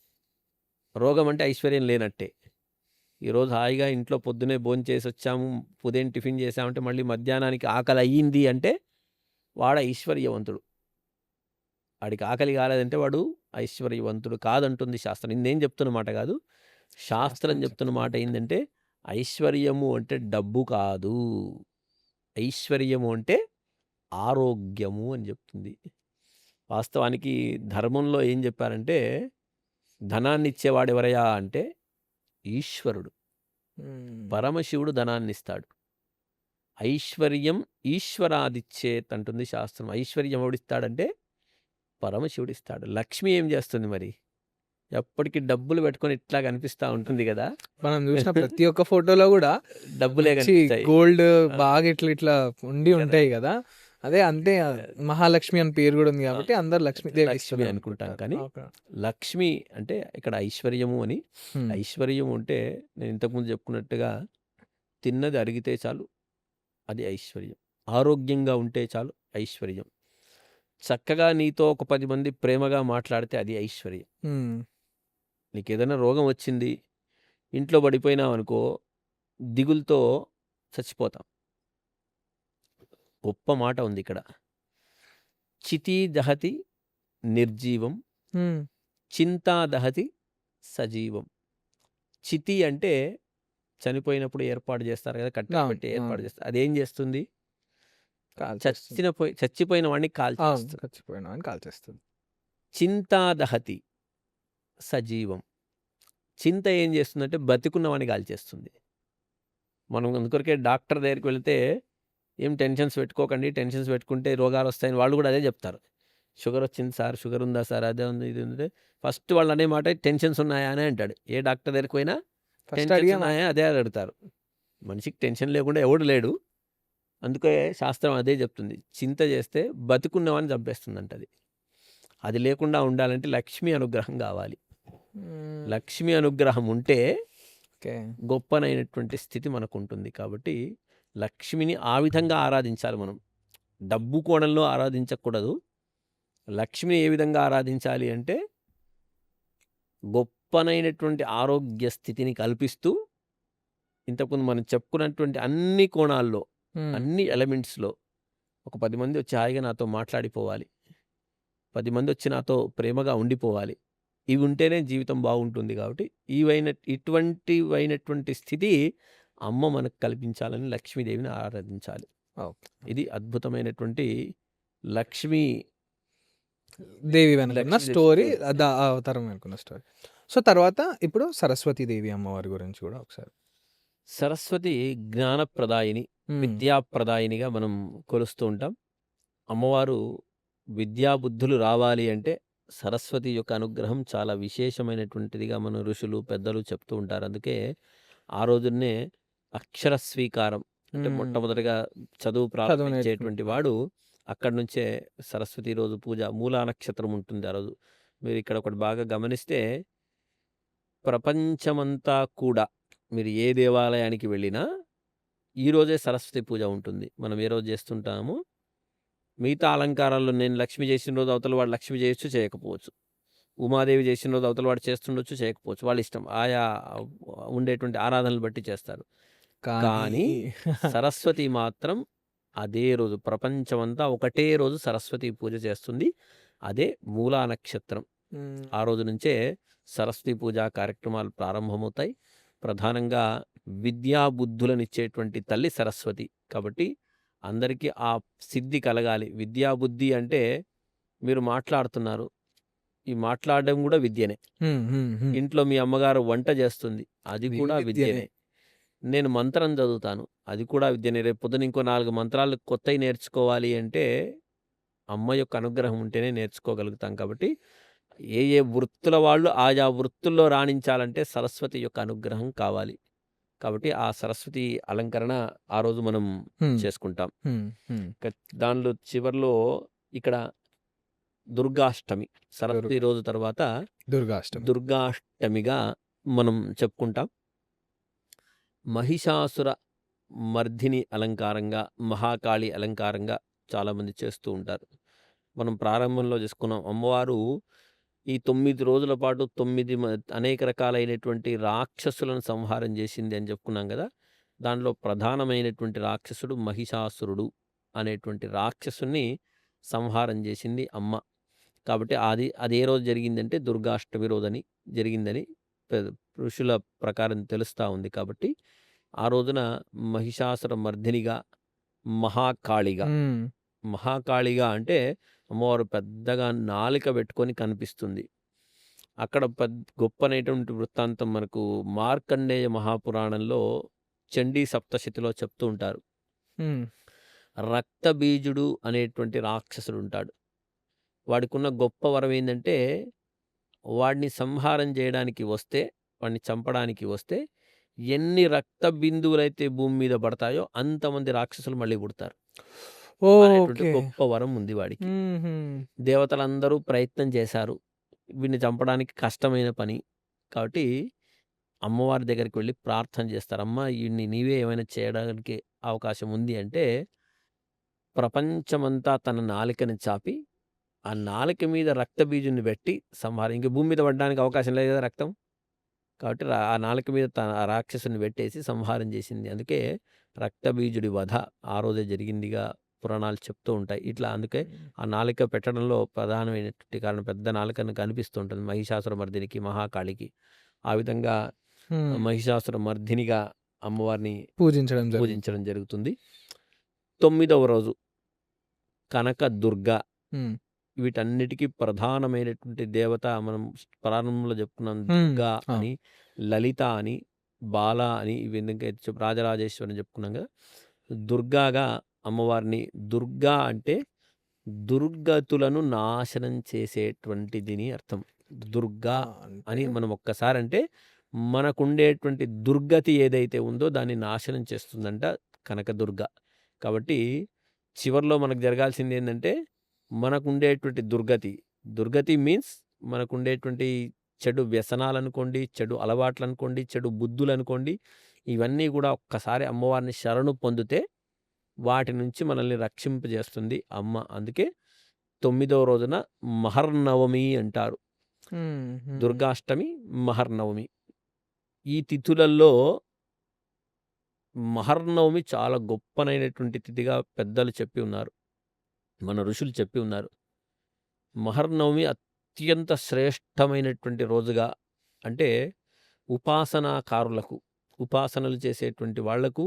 S2: రోగం అంటే ఐశ్వర్యం లేనట్టే. ఈరోజు హాయిగా ఇంట్లో పొద్దునే భోజనం చేసి వచ్చాము, ఉదయం టిఫిన్ చేసామంటే మళ్ళీ మధ్యాహ్నానికి ఆకలి అయ్యింది అంటే వాడు ఐశ్వర్యవంతుడు. వాడికి ఆకలి కాలేదంటే వాడు ఐశ్వర్యవంతుడు కాదంటుంది శాస్త్రం. నేనేం చెప్తున్న మాట కాదు, శాస్త్రం చెప్తున్న మాట ఏంటంటే ఐశ్వర్యము అంటే డబ్బు కాదు, ఐశ్వర్యము అంటే ఆరోగ్యము అని చెప్తుంది. వాస్తవానికి ధర్మంలో ఏం చెప్పారంటే, ధనాన్ని ఇచ్చేవాడెవరయ్యా అంటే ఈశ్వరుడు. పరమశివుడు ధనాన్నిస్తాడు. ఐశ్వర్యం ఈశ్వరాదిచ్చేత్ అంటుంది శాస్త్రం. ఐశ్వర్యం ఎవడిస్తాడంటే పరమశివుడిస్తాడు. లక్ష్మి ఏం చేస్తుంది మరి? ఎప్పటికి డబ్బులు పెట్టుకొని ఇట్లా కనిపిస్తా ఉంటుంది కదా!
S1: మనం చూసిన ప్రతి ఒక్క ఫోటోలో కూడా
S2: డబ్బులే
S1: మంచి
S2: కనిపిస్తాయి.
S1: గోల్డ్
S2: ఆ!
S1: బాగా ఇట్లా ఉండి
S2: కదా!
S1: ఉంటాయి కదా. అదే అంతే మహాలక్ష్మి అని పేరు కూడా ఉంది కాబట్టి అందరు లక్ష్మీదేవి
S2: లక్ష్మి
S1: ఇస్తున్నారు
S2: అనుకుంటాం
S1: అనుకుంటారు.
S2: కానీ
S1: ఓకే.
S2: లక్ష్మి అంటే ఇక్కడ ఐశ్వర్యము అని. ఐశ్వర్యం అంటే నేను ఇంతకుముందు చెప్పుకున్నట్టుగా తిన్నది అరిగితే చాలు అది ఐశ్వర్యం. ఆరోగ్యంగా ఉంటే చాలు ఐశ్వర్యం. చక్కగా నీతో ఒక 10 మంది ప్రేమగా మాట్లాడితే అది ఐశ్వర్యం. నీకేదైనా రోగం వచ్చింది, ఇంట్లో పడిపోయినావనుకో, దిగులుతో చచ్చిపోతాం. గొప్ప మాట ఉంది ఇక్కడ. చితి దహతి నిర్జీవం, చింతా దహతి సజీవం. చితి అంటే చనిపోయినప్పుడు ఏర్పాటు చేస్తారు కదా, కట్టెలు
S1: అవును,
S2: పెట్టి ఏర్పాటు
S1: అవును.
S2: చేస్తారు. అదేం చేస్తుంది?
S1: కాల్చేస్తుంది.
S2: చచ్చిపోయిన వాడిని
S1: అవును,
S2: కాల్చేస్తుంది.
S1: చచ్చిపోయిన అని కాల్చేస్తుంది.
S2: చింతా దహతి సజీవం. చింత ఏం చేస్తుందంటే బతికున్న వాడిని కాల్చేస్తుంది. మనం అందుకొరకే డాక్టర్ దగ్గరికి వెళితే ఏం టెన్షన్స్ పెట్టుకోకండి, టెన్షన్స్ పెట్టుకుంటే రోగాలు వస్తాయని వాళ్ళు కూడా అదే చెప్తారు. షుగర్ వచ్చింది సార్, షుగర్ ఉందా సార్, అదే ఉంది ఇది ఉంది. ఫస్ట్ వాళ్ళు అనే మాట టెన్షన్స్ ఉన్నాయా అని అంటాడు. ఏ డాక్టర్ దగ్గరికి పోయినా
S1: ఫస్ట్
S2: టెన్షన్స్
S1: అడిగే
S2: ఉన్నాయా అదే అడుగుతారు. మనిషికి టెన్షన్ లేకుండా ఎవడు లేడు. అందుకే శాస్త్రం అదే చెప్తుంది. చింత చేస్తే బతికున్నవాడిని చంపేస్తుందంట అది. అది లేకుండా ఉండాలంటే లక్ష్మి అనుగ్రహం కావాలి. లక్ష్మి అనుగ్రహం ఉంటే
S1: ఓకే.
S2: గొప్పనైనటువంటి స్థితి మనకు ఉంటుంది. కాబట్టి లక్ష్మిని ఆ విధంగా ఆరాధించాలి మనం. డబ్బు కోణంలో ఆరాధించకూడదు. లక్ష్మిని ఏ విధంగా ఆరాధించాలి అంటే గొప్పనైనటువంటి ఆరోగ్య స్థితిని కల్పిస్తూ, ఇంతకుముందు మనం చెప్పుకున్నటువంటి అన్ని కోణాల్లో, అన్ని ఎలిమెంట్స్‌లో ఒక 10 మంది వచ్చి హాయిగా నాతో మాట్లాడిపోవాలి. 10 మంది వచ్చి నాతో ప్రేమగా ఉండిపోవాలి. ఇవి ఉంటేనే జీవితం బాగుంటుంది. కాబట్టి ఇటువంటివైనటువంటి స్థితి అమ్మ మనకు కల్పించాలని లక్ష్మీదేవిని ఆరాధించాలి.
S1: ఓకే.
S2: ఇది అద్భుతమైనటువంటి లక్ష్మీ
S1: దేవి వెనుకున్న
S2: లక్ష్మీదేవి
S1: స్టోరీ,
S2: స్టోరీ.
S1: అవతారం వెనుకున్న స్టోరీ. సో తర్వాత ఇప్పుడు సరస్వతి దేవి అమ్మవారి గురించి కూడా ఒకసారి.
S2: సరస్వతి జ్ఞానప్రదాయిని, విద్యాప్రదాయినిగా మనం కొలుస్తూ ఉంటాం. అమ్మవారు విద్యాబుద్ధులు రావాలి అంటే సరస్వతి యొక్క అనుగ్రహం చాలా విశేషమైనటువంటిదిగా మన ఋషులు పెద్దలు చెప్తూ ఉంటారు. అందుకే ఆ రోజున్నే అక్షర స్వీకారం అంటే మొట్టమొదటిగా చదువు ప్రారంభించేటువంటి వాడు అక్కడి నుంచే సరస్వతి రోజు పూజ, మూలా నక్షత్రం ఉంటుంది ఆ రోజు. మీరు ఇక్కడ ఒకటి బాగా గమనిస్తే ప్రపంచమంతా కూడా మీరు ఏ దేవాలయానికి వెళ్ళినా ఈరోజే సరస్వతి పూజ ఉంటుంది. మనం ఏ రోజు చేస్తుంటాము? మిగతా అలంకారాల్లో నేను లక్ష్మి చేసిన రోజు అవతల వాడు లక్ష్మి చేయొచ్చు, చేయకపోవచ్చు. ఉమాదేవి చేసిన రోజు అవతల వాడు చేస్తుండొచ్చు, చేయకపోవచ్చు. వాళ్ళ ఇష్టం. ఆయా ఉండేటువంటి ఆరాధనలు బట్టి చేస్తారు. కానీ సరస్వతి మాత్రం అదే రోజు ప్రపంచమంతా ఒకటే రోజు సరస్వతి పూజ చేస్తుంది. అదే మూలా నక్షత్రం. ఆ రోజు నుంచే సరస్వతి పూజా కార్యక్రమాలు ప్రారంభమవుతాయి. ప్రధానంగా విద్యాబుద్ధులనిచ్చేటువంటి తల్లి సరస్వతి. కాబట్టి అందరికీ ఆ సిద్ధి కలగాలి. విద్యాబుద్ధి అంటే మీరు మాట్లాడుతున్నారు. ఈ మాట్లాడడం కూడా విద్యనే. ఇంట్లో మీ అమ్మగారు వంట చేస్తుంది, అది కూడా విద్యనే. నేను మంత్రం చదువుతాను, అది కూడా విద్యనే. రేపు పొద్దున ఇంకో 4 మంత్రాలు కొత్తవి నేర్చుకోవాలి అంటే అమ్మ యొక్క అనుగ్రహం ఉంటేనే నేర్చుకోగలుగుతాం. కాబట్టి ఏ ఏ వృత్తుల వాళ్ళు ఆయా వృత్తుల్లో రాణించాలంటే సరస్వతి యొక్క అనుగ్రహం కావాలి. కాబట్టి ఆ సరస్వతి అలంకరణ ఆ రోజు మనం చేసుకుంటాం. దానిలో చివర్లో ఇక్కడ దుర్గాష్టమి, సరస్వతి రోజు తర్వాత దుర్గాష్టమిగా మనం చెప్పుకుంటాం. మహిషాసుర మర్దిని అలంకారంగా, మహాకాళి అలంకారంగా చాలామంది చేస్తూ ఉంటారు. మనం ప్రారంభంలో చేసుకున్నాం. అమ్మవారు ఈ 9 రోజుల పాటు 9 అనేక రకాలైనటువంటి రాక్షసులను సంహారం చేసింది అని చెప్పుకున్నాం కదా. దానిలో ప్రధానమైనటువంటి రాక్షసుడు మహిషాసురుడు అనేటువంటి రాక్షసుని సంహారం చేసింది అమ్మ. కాబట్టి అది ఏ రోజు జరిగిందంటే దుర్గాష్టమి రోజని జరిగిందని ఋషుల ప్రకారం తెలుస్తూ ఉంది. కాబట్టి ఆ రోజున మహిషాసుర మర్దినిగా, మహాకాళిగా అంటే అమ్మవారు పెద్దగా నాలిక పెట్టుకొని కనిపిస్తుంది. అక్కడ గొప్పనైనటువంటి వృత్తాంతం మనకు మార్కండేయ మహాపురాణంలో చండీ సప్తశతిలో చెప్తూ ఉంటారు.
S1: హ్మ్.
S2: రక్తబీజుడు అనేటువంటి రాక్షసుడు ఉంటాడు. వాడికున్న గొప్ప వరం ఏందంటే, వాడిని సంహారం చేయడానికి వస్తే, వాడిని చంపడానికి వస్తే, ఎన్ని రక్త బిందువులైతే భూమి మీద పడతాయో అంతమంది రాక్షసులు మళ్ళీ పుడతారు అనేటువంటి
S1: ఓకే.
S2: గొప్ప వరం ఉంది వాడికి.
S1: హుహు.
S2: దేవతలందరూ ప్రయత్నం చేశారు. వీడిని చంపడానికి కష్టమైన పని. కాబట్టి అమ్మవారి దగ్గరికి వెళ్లి ప్రార్థన చేస్తారు. అమ్మా ఈడిని నీవే ఏమైనా చేయడానికి అవకాశం ఉంది అంటే, ప్రపంచమంతా తన నాలికని చాపి, ఆ నాలుక మీద రక్తబీజుని పెట్టి ఇంక భూమి మీద పడడానికి అవకాశం లేదు కదా రక్తం. కాబట్టి ఆ నాలుక మీద ఆ రాక్షసుని పెట్టేసి సంహారం చేసింది. అందుకే రక్తబీజుడి వధ ఆ రోజే జరిగిందిగా పురాణాలు చెప్తూ ఉంటాయి. ఇట్లా అందుకే ఆ నాలుక పెట్టడంలో ప్రధానమైనటువంటి కారణం పెద్ద నాలుకను కనిపిస్తూ ఉంటుంది మహిషాసుర మర్దినికి, మహాకాళికి. ఆ విధంగా
S1: హ్మ్.
S2: మహిషాసుర మర్దినిగా అమ్మవారిని
S1: పూజించడం జరుగుతుంది.
S2: పూజించడం జరుగుతుంది. 9వ రోజు కనకదుర్గ.
S1: హ్మ్.
S2: వీటన్నిటికీ ప్రధానమైనటువంటి దేవత మనం ప్రారంభంలో చెప్పుకున్నాం.
S1: హ్మ్.
S2: దుర్గా
S1: ఆ!
S2: అని, లలిత అని, బాల అని ఈ విధంగా రాజరాజేశ్వరి అని చెప్పుకున్నాం కదా! దుర్గాగా అమ్మవారిని దుర్గా అంటే దుర్గతులను నాశనం చేసేటువంటిదిని అర్థం. దుర్గా
S1: ఆ! అంటే
S2: అని మనం ఒక్కసారంటే మనకుండేటువంటి దుర్గతి ఏదైతే ఉందో దాన్ని నాశనం చేస్తుందంట కనకదుర్గ. కాబట్టి చివర్లో మనకు జరగాల్సిందేందంటే మనకుండేటువంటి దుర్గతి మీన్స్ మనకుండేటువంటి చెడు వ్యసనాలనుకోండి, చెడు అలవాట్లనుకోండి, చెడు బుద్ధులనుకోండి, ఇవన్నీ గూడా ఒక్కసారి అమ్మవారిని శరణు పొందితే వాటి నుంచి మనల్ని రక్షింపజేస్తుంది అమ్మ. అందుకే 9వ రోజున మహర్నవమి అంటారు.
S1: హుహు.
S2: దుర్గాష్టమి, మహర్నవమి. ఈ తిథులల్లో మహర్నవమి చాలా గొప్పనైనటువంటి తిథిగా పెద్దలు చెప్పి ఉన్నారు. మన ఋషులు చెప్పి ఉన్నారు. మహర్నవమి అత్యంత శ్రేష్టమైనటువంటి రోజుగా అంటే ఉపాసనాకారులకు, ఉపాసనలు చేసేటువంటి వాళ్లకు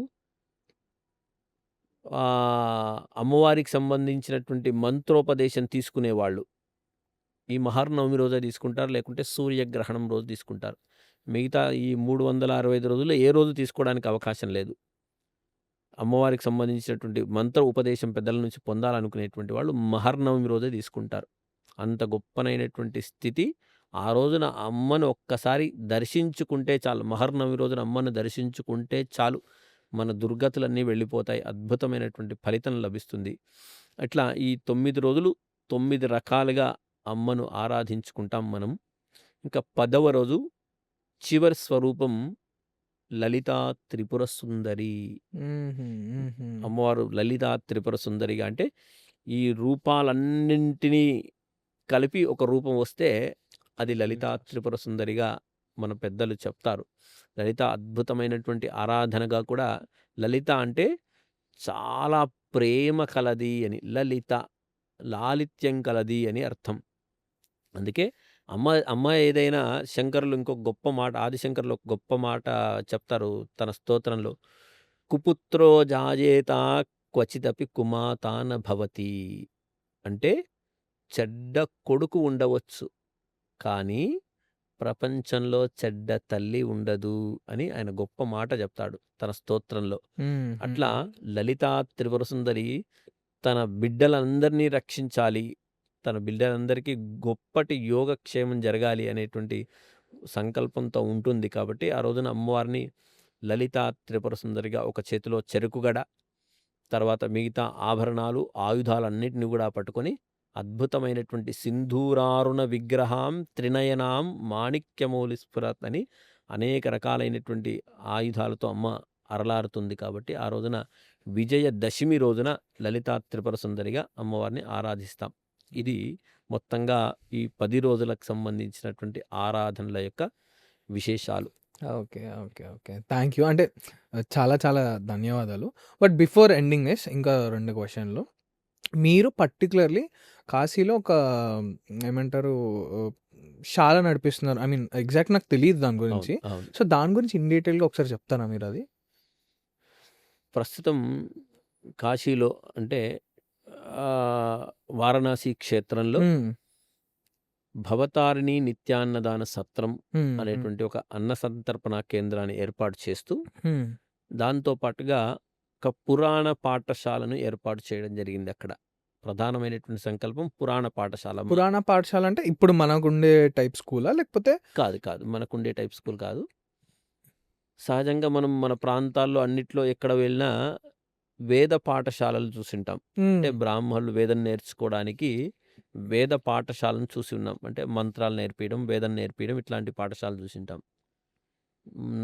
S2: అమ్మవారికి సంబంధించినటువంటి మంత్రోపదేశం తీసుకునేవాళ్ళు ఈ మహర్నవమి రోజే తీసుకుంటారు. లేకుంటే సూర్యగ్రహణం రోజు తీసుకుంటారు. మిగతా ఈ 365 రోజుల్లో ఏ రోజు తీసుకోవడానికి అవకాశం లేదు. అమ్మవారికి సంబంధించినటువంటి మంత్ర ఉపదేశం పెద్దల నుంచి పొందాలనుకునేటువంటి వాళ్ళు మహర్నవమి రోజే తీసుకుంటారు. అంత గొప్పనైనటువంటి స్థితి. ఆ రోజున అమ్మను ఒక్కసారి దర్శించుకుంటే చాలు. మహర్నవమి రోజున అమ్మను దర్శించుకుంటే చాలు. మన దుర్గతులన్నీ వెళ్ళిపోతాయి. అద్భుతమైనటువంటి ఫలితం లభిస్తుంది. అట్లా ఈ 9 రోజులు 9 రకాలుగా అమ్మను ఆరాధించుకుంటాం మనం. ఇంకా 10వ రోజు చివరి స్వరూపం లలితా త్రిపుర సుందరి.
S1: హుహు. హుహు.
S2: అమ్మవారు లలితా త్రిపుర సుందరిగా అంటే ఈ రూపాలన్నింటినీ కలిపి ఒక రూపం వస్తే అది లలితా త్రిపుర సుందరిగా మన పెద్దలు చెప్తారు. లలిత అద్భుతమైనటువంటి ఆరాధనగా కూడా లలిత అంటే చాలా ప్రేమ కలది అని. లలిత లాలిత్యం కలది అని అర్థం. అందుకే అమ్మ ఏదైనా శంకరులు ఇంకొక గొప్ప మాట ఆదిశంకరులు ఒక గొప్ప మాట చెప్తారు తన స్తోత్రంలో. కుపుత్రో జాయేత క్వచిదపి కుమాతాన భవతి. అంటే చెడ్డ కొడుకు ఉండవచ్చు. కానీ ప్రపంచంలో చెడ్డ తల్లి ఉండదు అని ఆయన గొప్ప మాట చెప్తాడు తన స్తోత్రంలో. అట్లా లలితా త్రిపుర సుందరి తన బిడ్డలందరినీ రక్షించాలి. తన బిడ్డలందరికీ గొప్పటి యోగక్షేమం జరగాలి అనేటువంటి సంకల్పంతో ఉంటుంది. కాబట్టి ఆ రోజున అమ్మవారిని లలితా త్రిపుర సుందరిగా ఒక చేతిలో చెరుకుగడ, తర్వాత మిగతా ఆభరణాలు, ఆయుధాలన్నిటిని కూడా పట్టుకొని అద్భుతమైనటువంటి సింధూరారుణ విగ్రహం త్రినయనాం మాణిక్యమౌలి స్ఫురత్ అని అనేక రకాలైనటువంటి ఆయుధాలతో అమ్మ అరలారుతుంది. కాబట్టి ఆ రోజున విజయదశమి రోజున లలితా త్రిపుర సుందరిగా అమ్మవారిని ఆరాధిస్తాం. ఇది మొత్తంగా ఈ 10 రోజులకు సంబంధించినటువంటి ఆరాధనల యొక్క విశేషాలు.
S1: Okay. Okay. Okay. Thank you. అంటే చాలా చాలా ధన్యవాదాలు. బట్ బిఫోర్ ఎండింగ్ దిస్ ఇంకా 2 క్వెషన్‌లు. మీరు పర్టిక్యులర్‌లీ కాశీలో ఒక ఏమంటారు శాల నడిపిస్తున్నారు. ఐ మీన్ ఎగ్జాక్ట్ నాకు తెలీదు దాని గురించి.
S2: అవును.
S1: సో, దాని గురించి ఇన్ డీటెయిల్‌గా ఒకసారి చెప్తారా మీరది?
S2: ప్రస్తుతం కాశీలో అంటే వారణాసి క్షేత్రంలో
S1: హ్మ్.
S2: భవతారిణి నిత్యాన్నదాన సత్రం
S1: హ్మ్.
S2: అనేటువంటి ఒక అన్న సంతర్పణ కేంద్రాన్ని ఏర్పాటు చేస్తూ
S1: హ్మ్.
S2: దాంతో పాటుగా ఒక పురాణ పాఠశాలను ఏర్పాటు చేయడం జరిగింది అక్కడ. ప్రధానమైనటువంటి సంకల్పం పురాణ పాఠశాల.
S1: పురాణ పాఠశాల అంటే ఇప్పుడు మనకుండే టైప్ స్కూలా? లేకపోతే
S2: కాదు. మనకుండే టైప్ స్కూల్ కాదు. సహజంగా మనం మన ప్రాంతాల్లో అన్నిట్లో ఎక్కడ వెళ్ళినా వేద పాఠశాలలు చూసుంటాం. అంటే
S1: హ్మ్.
S2: బ్రాహ్మణులు వేదం నేర్చుకోవడానికి వేద పాఠశాలను చూసి ఉన్నాం. అంటే మంత్రాలు నేర్పియడం, వేదం నేర్పియడం ఇట్లాంటి పాఠశాలలు చూసుంటాం.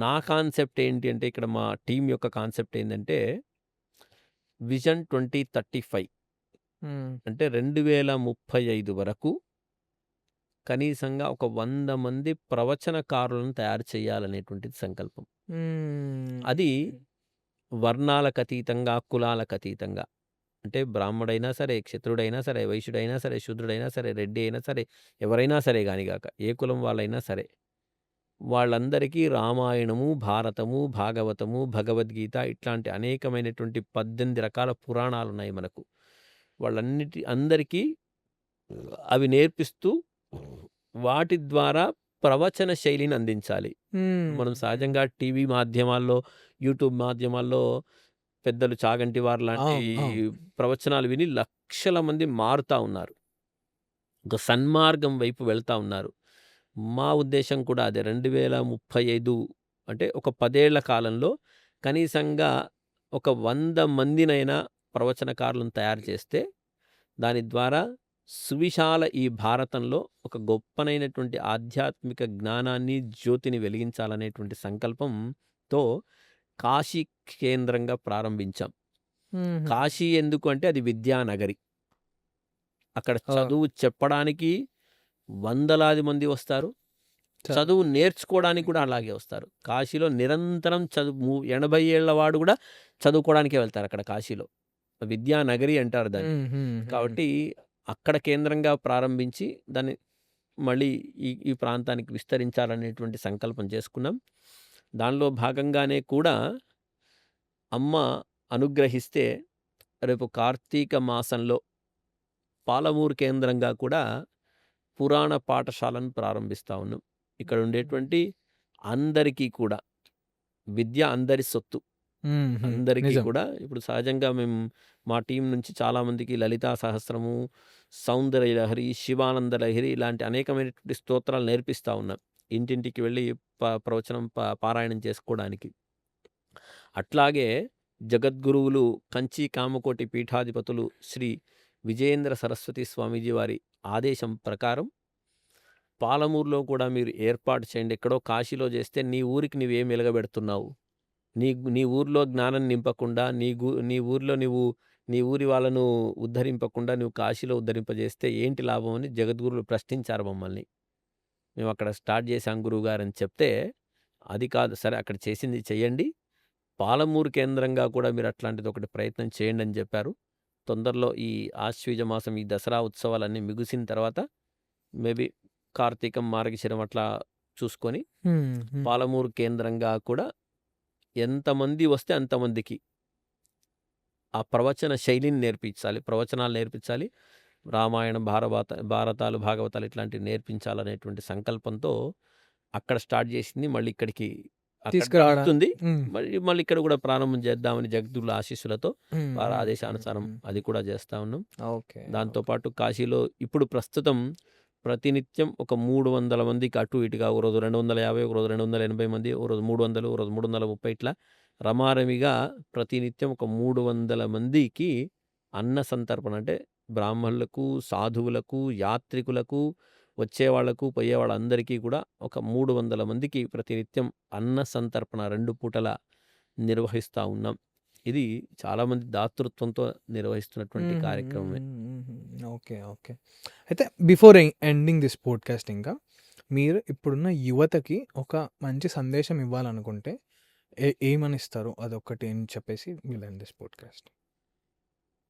S2: నా కాన్సెప్ట్ ఏంటి అంటే ఇక్కడ మా టీమ్ యొక్క కాన్సెప్ట్ ఏందంటే విజన్ 2035
S1: హ్మ్.
S2: అంటే 2035 వరకు కనీసంగా ఒక 100 మంది ప్రవచనకారులను తయారు చేయాలనేటువంటిది సంకల్పం.
S1: హ్మ్.
S2: అది వర్ణాలకు అతీతంగా, కులాలకు అతీతంగా. అంటే బ్రాహ్మడైనా సరే, క్షత్రుడైనా సరే, వైశ్యుడైనా సరే, శూద్రుడైనా సరే, రెడ్డి అయినా సరే, ఎవరైనా సరే గానిగాక, ఏ కులం వాళ్ళైనా సరే, వాళ్ళందరికీ రామాయణము, భారతము, భాగవతము, భగవద్గీత ఇట్లాంటి అనేకమైనటువంటి 18 రకాల పురాణాలున్నాయి మనకు. అందరికీ అవి నేర్పిస్తూ వాటి ద్వారా ప్రవచన శైలిని అందించాలి. మనం
S1: హ్మ్.
S2: సహజంగా టీవీ మాధ్యమాల్లో, యూట్యూబ్ మాధ్యమాల్లో పెద్దలు చాగంటి వారు లాంటి
S1: అవును.
S2: ప్రవచనాలు విని లక్షల మంది మారుతా ఉన్నారు. ఒక సన్మార్గం వైపు వెళ్తా ఉన్నారు. మా ఉద్దేశం కూడా అదే. 2035 అంటే ఒక 10 ఏళ్ల కాలంలో కనీసంగా ఒక 100 మందినైనా ప్రవచనకారులను తయారు చేస్తే, దాని ద్వారా సువిశాల ఈ భారతంలో ఒక గొప్పనైనటువంటి ఆధ్యాత్మిక జ్ఞానాన్ని, జ్యోతిని వెలిగించాలనేటువంటి సంకల్పంతో కాశీ కేంద్రంగా ప్రారంభించాం.
S1: హుహు.
S2: కాశీ ఎందుకు అంటే అది విద్యానగరి. అక్కడ
S1: ఆ!
S2: చదువు చెప్పడానికి వందలాది మంది వస్తారు.
S1: చ
S2: చదువు నేర్చుకోవడానికి కూడా అలాగే వస్తారు. కాశీలో నిరంతరం 80 ఏళ్ల వాడు కూడా చదువుకోవడానికే వెళ్తారు అక్కడ కాశీలో. విద్యానగరి అంటారు దాన్ని.
S1: హ్మ్.
S2: కాబట్టి అక్కడ కేంద్రంగా ప్రారంభించి దాన్ని మళ్ళీ ఈ ప్రాంతానికి విస్తరించాలనేటువంటి సంకల్పం చేసుకున్నాం. దానిలో భాగంగానే కూడా అమ్మ అనుగ్రహిస్తే రేపు కార్తీక మాసంలో పాలమూరు కేంద్రంగా కూడా పురాణ పాఠశాలను ప్రారంభిస్తా ఉన్నాం. ఇక్కడ ఉండేటువంటి అందరికీ కూడా విద్య అందరి సొత్తు. అందరికీ
S1: నిజం.
S2: కూడా ఇప్పుడు సహజంగా మేము మా టీం నుంచి చాలామందికి లలితా సహస్రము, సౌందర్య లహరి, శివానంద లహరి ఇలాంటి అనేకమైనటువంటి స్తోత్రాలు నేర్పిస్తా ఉన్నాం. ఇంటింటికి వెళ్ళి ప్రవచనం పారాయణం చేసుకోవడానికి. అట్లాగే జగద్గురువులు కంచి కామకోటి పీఠాధిపతులు శ్రీ విజయేంద్ర సరస్వతి స్వామీజీ వారి ఆదేశం ప్రకారం పాలమూరులో కూడా మీరు ఏర్పాటు చేయండి. ఎక్కడో కాశీలో చేస్తే నీ ఊరికి నువ్వేం వెలగబెడుతున్నావు? నీ ఊర్లో జ్ఞానం నింపకుండా, నీ ఊర్లో నీ ఊరి వాళ్ళను ఉద్ధరింపకుండా నువ్వు కాశీలో ఉద్ధరింపజేస్తే ఏంటి లాభం అని జగద్గురువులు ప్రశ్నించారు మమ్మల్ని. మేము అక్కడ స్టార్ట్ చేశాం గురువుగారని చెప్తే, అది కాదు సరే అక్కడ చేసింది చెయ్యండి. పాలమూరు కేంద్రంగా కూడా మీరు అట్లాంటిది ఒకటి ప్రయత్నం చేయండి అని చెప్పారు. తొందరలో ఈ ఆశ్వీజ మాసం ఈ దసరా ఉత్సవాలన్నీ ముగిసిన తర్వాత మేబీ కార్తీకం, మార్గశిరం అట్లా చూసుకొని పాలమూరు కేంద్రంగా కూడా ఎంతమంది వస్తే అంతమందికి ఆ ప్రవచన శైలిని నేర్పించాలి. ప్రవచనాలు నేర్పించాలి. రామాయణం, భారతాలు, భాగవతాలు ఇట్లాంటివి నేర్పించాలనేటువంటి సంకల్పంతో అక్కడ స్టార్ట్ చేసింది. మళ్ళీ ఇక్కడికి అక్కడ
S1: తీసుకురావడా
S2: నడుస్తుంది.
S1: హ్మ్.
S2: మళ్ళీ ఇక్కడ కూడా ప్రారంభం చేద్దామని జగద్గురుల ఆశీస్సులతో వారి
S1: హ్మ్.
S2: ఆదేశానుసారం అది కూడా చేస్తా ఉన్నాం.
S1: ఓకే.
S2: దాంతో పాటు కాశీలో ఇప్పుడు ప్రస్తుతం ప్రతినిత్యం ఒక 300 మందికి అటు ఇటుగా ఓ రోజు 250, ఒక రోజు 280 మంది, ఓ రోజు 300, ఓ రోజు 330 ఇట్లా రమారమిగా ప్రతినిత్యం ఒక 300 మందికి అన్న సంతర్పణ అంటే బ్రాహ్మణులకు, సాధువులకు, యాత్రికులకు, వచ్చేవాళ్లకు, పోయేవాళ్ళందరికీ కూడా ఒక 300 మందికి ప్రతినిత్యం అన్న సంతర్పణ 2 పూటల నిర్వహిస్తూ ఉన్నాం. ఇది చాలామంది దాతృత్వంతో నిర్వహిస్తున్నటువంటి కార్యక్రమమే.
S1: ఓకే. అయితే బిఫోర్ ఎండింగ్ దిస్ పోడ్‌కాస్ట్ ఇంకా మీరు ఇప్పుడున్న యువతకి ఒక మంచి సందేశం ఇవ్వాలనుకుంటే ఏమని ఇస్తారు? అదొక్కటి అని చెప్పేసి విల్ ఎండ్ దిస్ పోడ్‌కాస్ట్.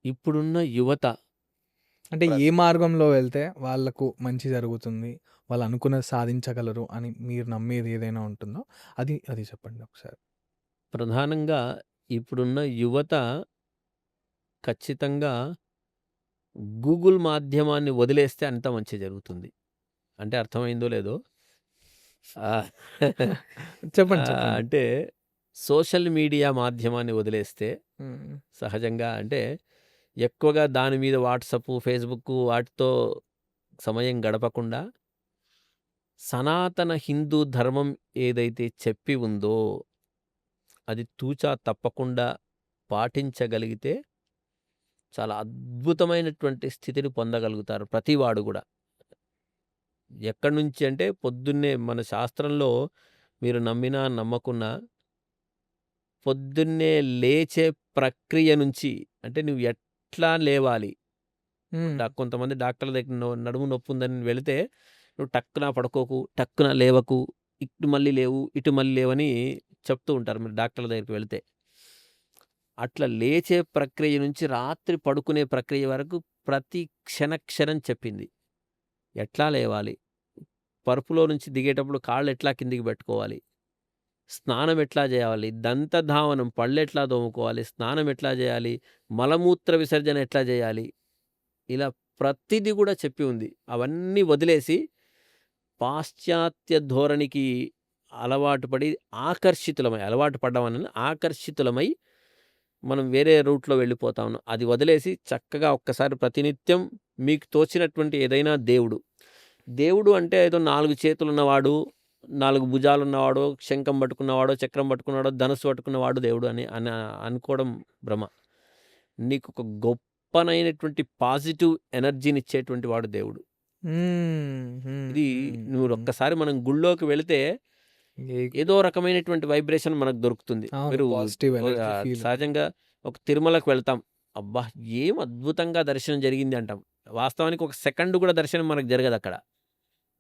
S2: ఇప్పుడున్న యువత
S1: అంటే ఏ మార్గంలో వెళ్తే వాళ్ళకు మంచి జరుగుతుంది, వాళ్ళు అనుకున్నది సాధించగలరు అని మీరు నమ్మేది ఏదైనా ఉంటుందో అది చెప్పండి ఒకసారి.
S2: ప్రధానంగా ఇప్పుడున్న యువత ఖచ్చితంగా గూగుల్ మాధ్యమాన్ని వదిలేస్తే అంత మంచి జరుగుతుంది. అంటే అర్థమైందో లేదో. ఆహ్,
S1: చెప్పండి. చెప్పండి.
S2: అంటే సోషల్ మీడియా మాధ్యమాన్ని వదిలేస్తే
S1: హ్మ్.
S2: సహజంగా అంటే ఎక్కువగా దాని మీద వాట్సాప్, ఫేస్‌బుక్ వాటితో సమయం గడపకుండా సనాతన హిందూ ధర్మం ఏదైతే చెప్పి ఉందో అది తూచా తప్పకుండా పాటించగలిగితే చాలా అద్భుతమైనటువంటి స్థితిని పొందగలుగుతారు ప్రతివాడు గూడా. ఎక్కడి నుంచి అంటే పొద్దున్నే మన శాస్త్రంలో మీరు నమ్మినా, నమ్మకున్నా పొద్దున్నే లేచే ప్రక్రియ నుంచి అంటే నువ్వు ఎట్లా లేవాలి?
S1: హ్మ్.
S2: కొంతమంది డాక్టర్ల దగ్గర నడుము నొప్పుందని వెళితే, నువ్వు టక్కున పడుకోకు, టక్కున లేవకు, ఇటు మళ్ళీ లేవు, ఇటు మళ్ళీ లేవని చెప్తూ ఉంటారు మీరు డాక్టర్ల దగ్గరికి వెళితే. అట్లా లేచే ప్రక్రియ నుంచి రాత్రి పడుకునే ప్రక్రియ వరకు ప్రతి క్షణం చెప్పింది. ఎట్లా లేవాలి? పరుపులో నుంచి దిగేటప్పుడు కాళ్ళు ఎట్లా కిందికి పెట్టుకోవాలి? స్నానం ఎట్లా చేయాలి? దంతధావనం పళ్ళెట్లా తోముకోవాలి? స్నానం ఎట్లా చేయాలి? మలమూత్ర విసర్జన ఎట్లా చేయాలి? ఇలా ప్రతిది కూడా చెప్పి ఉంది. అవన్నీ వదిలేసి పాశ్చాత్య ధోరణికి అలవాటు పడి అలవాటు పడ్డామని ఆకర్షితులమై మనం వేరే రూట్‌లో వెళ్ళిపోతా ఉన్నాం. అది వదిలేసి చక్కగా ఒక్కసారి ప్రతినిత్యం మీకు తోచినటువంటి ఏదైనా దేవుడు అంటే ఏదో 4 చేతులున్నవాడు, 4 భుజాలున్నవాడో, శంఖం పట్టుకున్నవాడో, చక్రం పట్టుకున్నవాడో, ధనుస్సు పట్టుకున్నవాడు దేవుడు అని అనుకోవడం భ్రమ. నీకొక గొప్పనైనటువంటి పాజిటివ్ ఎనర్జీనిచ్చేటువంటి వాడు దేవుడు.
S1: హ్మ్. హ్మ్.
S2: ఇది నువ్వు
S1: హ్మ్.
S2: ఒక్కసారి మనం గుళ్ళోకి వెళితే
S1: ఏ
S2: ఏదో రకమైనటువంటి వైబ్రేషన్ మనకు దొరుకుతుంది.
S1: అవును.
S2: మీరు
S1: పాజిటివ్ ఎనర్జీ ఫీల్.
S2: సహజంగా ఒక తిరుమలకు వెళ్తాం. అబ్బా! ఏం అద్భుతంగా దర్శనం జరిగింది అంటాం. వాస్తవానికి ఒక సెకండ్ కూడా దర్శనం మనకు జరగదక్కడ.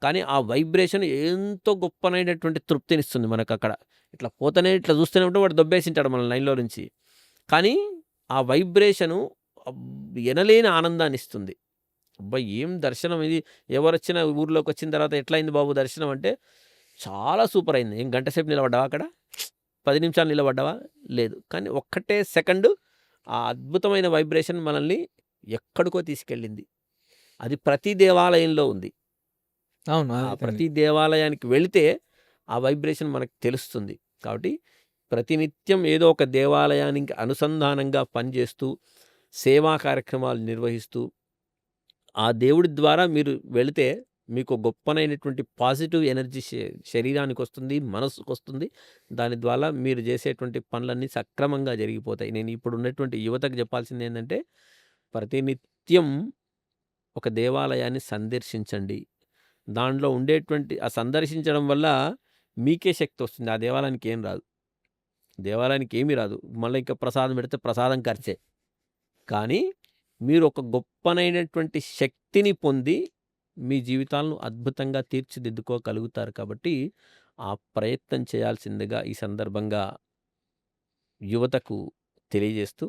S2: కానీ ఆ వైబ్రేషన్ ఎంతో గొప్పనైనటువంటి తృప్తినిస్తుంది మనకక్కడ. ఇట్లా పోతేనే ఇట్లా చూస్తూనే ఉంటే వాడు దొబ్బేసింటాడు మనల్ని లైన్‌లో నుంచి. కానీ ఆ వైబ్రేషను ఎనలేని ఆనందాన్నిస్తుంది. అబ్బా! ఏం దర్శనం ఇది. ఎవరొచ్చినా ఊర్లోకొచ్చిన తర్వాత ఎట్లయింది బాబు దర్శనం అంటే, చాలా సూపరయింది. ఏం గంట సేపు నిలబడ్డావా అక్కడ? 10 నిమిషాలు నిలబడ్డావా? లేదు. కానీ ఒక్కటే సెకండు ఆ అద్భుతమైన వైబ్రేషన్ మనల్ని ఎక్కడికో తీసుకెళ్ళింది. అది ప్రతి దేవాలయంలో ఉంది.
S1: అవును.
S2: ఆ
S1: అదైతే
S2: ప్రతి దేవాలయానికి వెళితే ఆ వైబ్రేషన్ మనకు తెలుస్తుంది. కాబట్టి ప్రతినిత్యం ఏదో ఒక దేవాలయానికి అనుసంధానంగా పనిచేస్తూ, సేవా కార్యక్రమాలు నిర్వహిస్తూ ఆ దేవుడి ద్వారా మీరు వెళితే మీకు గొప్పనైనటువంటి పాజిటివ్ ఎనర్జీ శరీరానికొస్తుంది, మనస్సుకొస్తుంది. దాని ద్వారా మీరు చేసేటువంటి పనులన్నీ సక్రమంగా జరిగిపోతాయి. నేను ఇప్పుడున్నటువంటి యువతకు చెప్పాల్సిందేందంటే, ప్రతినిత్యం ఒక దేవాలయాన్ని సందర్శించండి. దాంట్లో ఉండేటువంటి ఆ సందర్శించడం వల్ల మీకే శక్తొస్తుంది. ఆ దేవాలయానికి ఏం రాదు. దేవాలయానికి ఏమీ రాదు. మళ్ళా ఇంకా ప్రసాదం పెడితే ప్రసాదం ఖర్చే. కానీ మీరు ఒక గొప్పనైనటువంటి శక్తిని పొంది మీ జీవితాలను అద్భుతంగా తీర్చిదిద్దుకోగలుగుతారు కాబట్టి ఆ ప్రయత్నం చేయాల్సిందిగా ఈ సందర్భంగా యువతకు తెలియజేస్తూ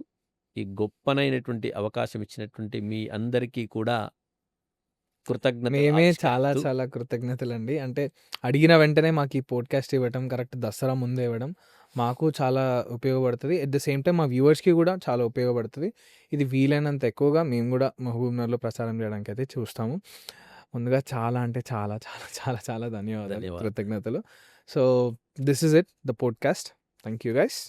S2: ఈ గొప్పనైనటువంటి అవకాశం ఇచ్చినటువంటి మీ అందరికీ కూడా కృతజ్ఞతలు
S1: మేమే చాలా
S2: ఆవిష్కరిస్తూ
S1: చాలా కృతజ్ఞతలండి. అంటే అడిగిన వెంటనే మాకు ఈ పోడ్‌కాస్ట్ ఇవ్వటం, కరెక్ట్ దసరా ముందే ఇవ్వడం మాకు చాలా ఉపయోగపడతది. ఎట్ ద సేమ్ టైమ్ మా వ్యూవర్స్‌కి గూడా చాలా ఉపయోగపడతది. ఇది వీలైనంత ఎక్కువగా మేము గూడా మహబూబ్‌నగర్‌లో ప్రసారం చేయడానికైతే చూస్తాము. ముందుగా చాలా అంటే చాలా చాలా చాలా చాలా ధన్యవాదాలు.
S2: ధన్యవాదాలు.
S1: కృతజ్ఞతలు. So this is it the podcast. Thank you guys.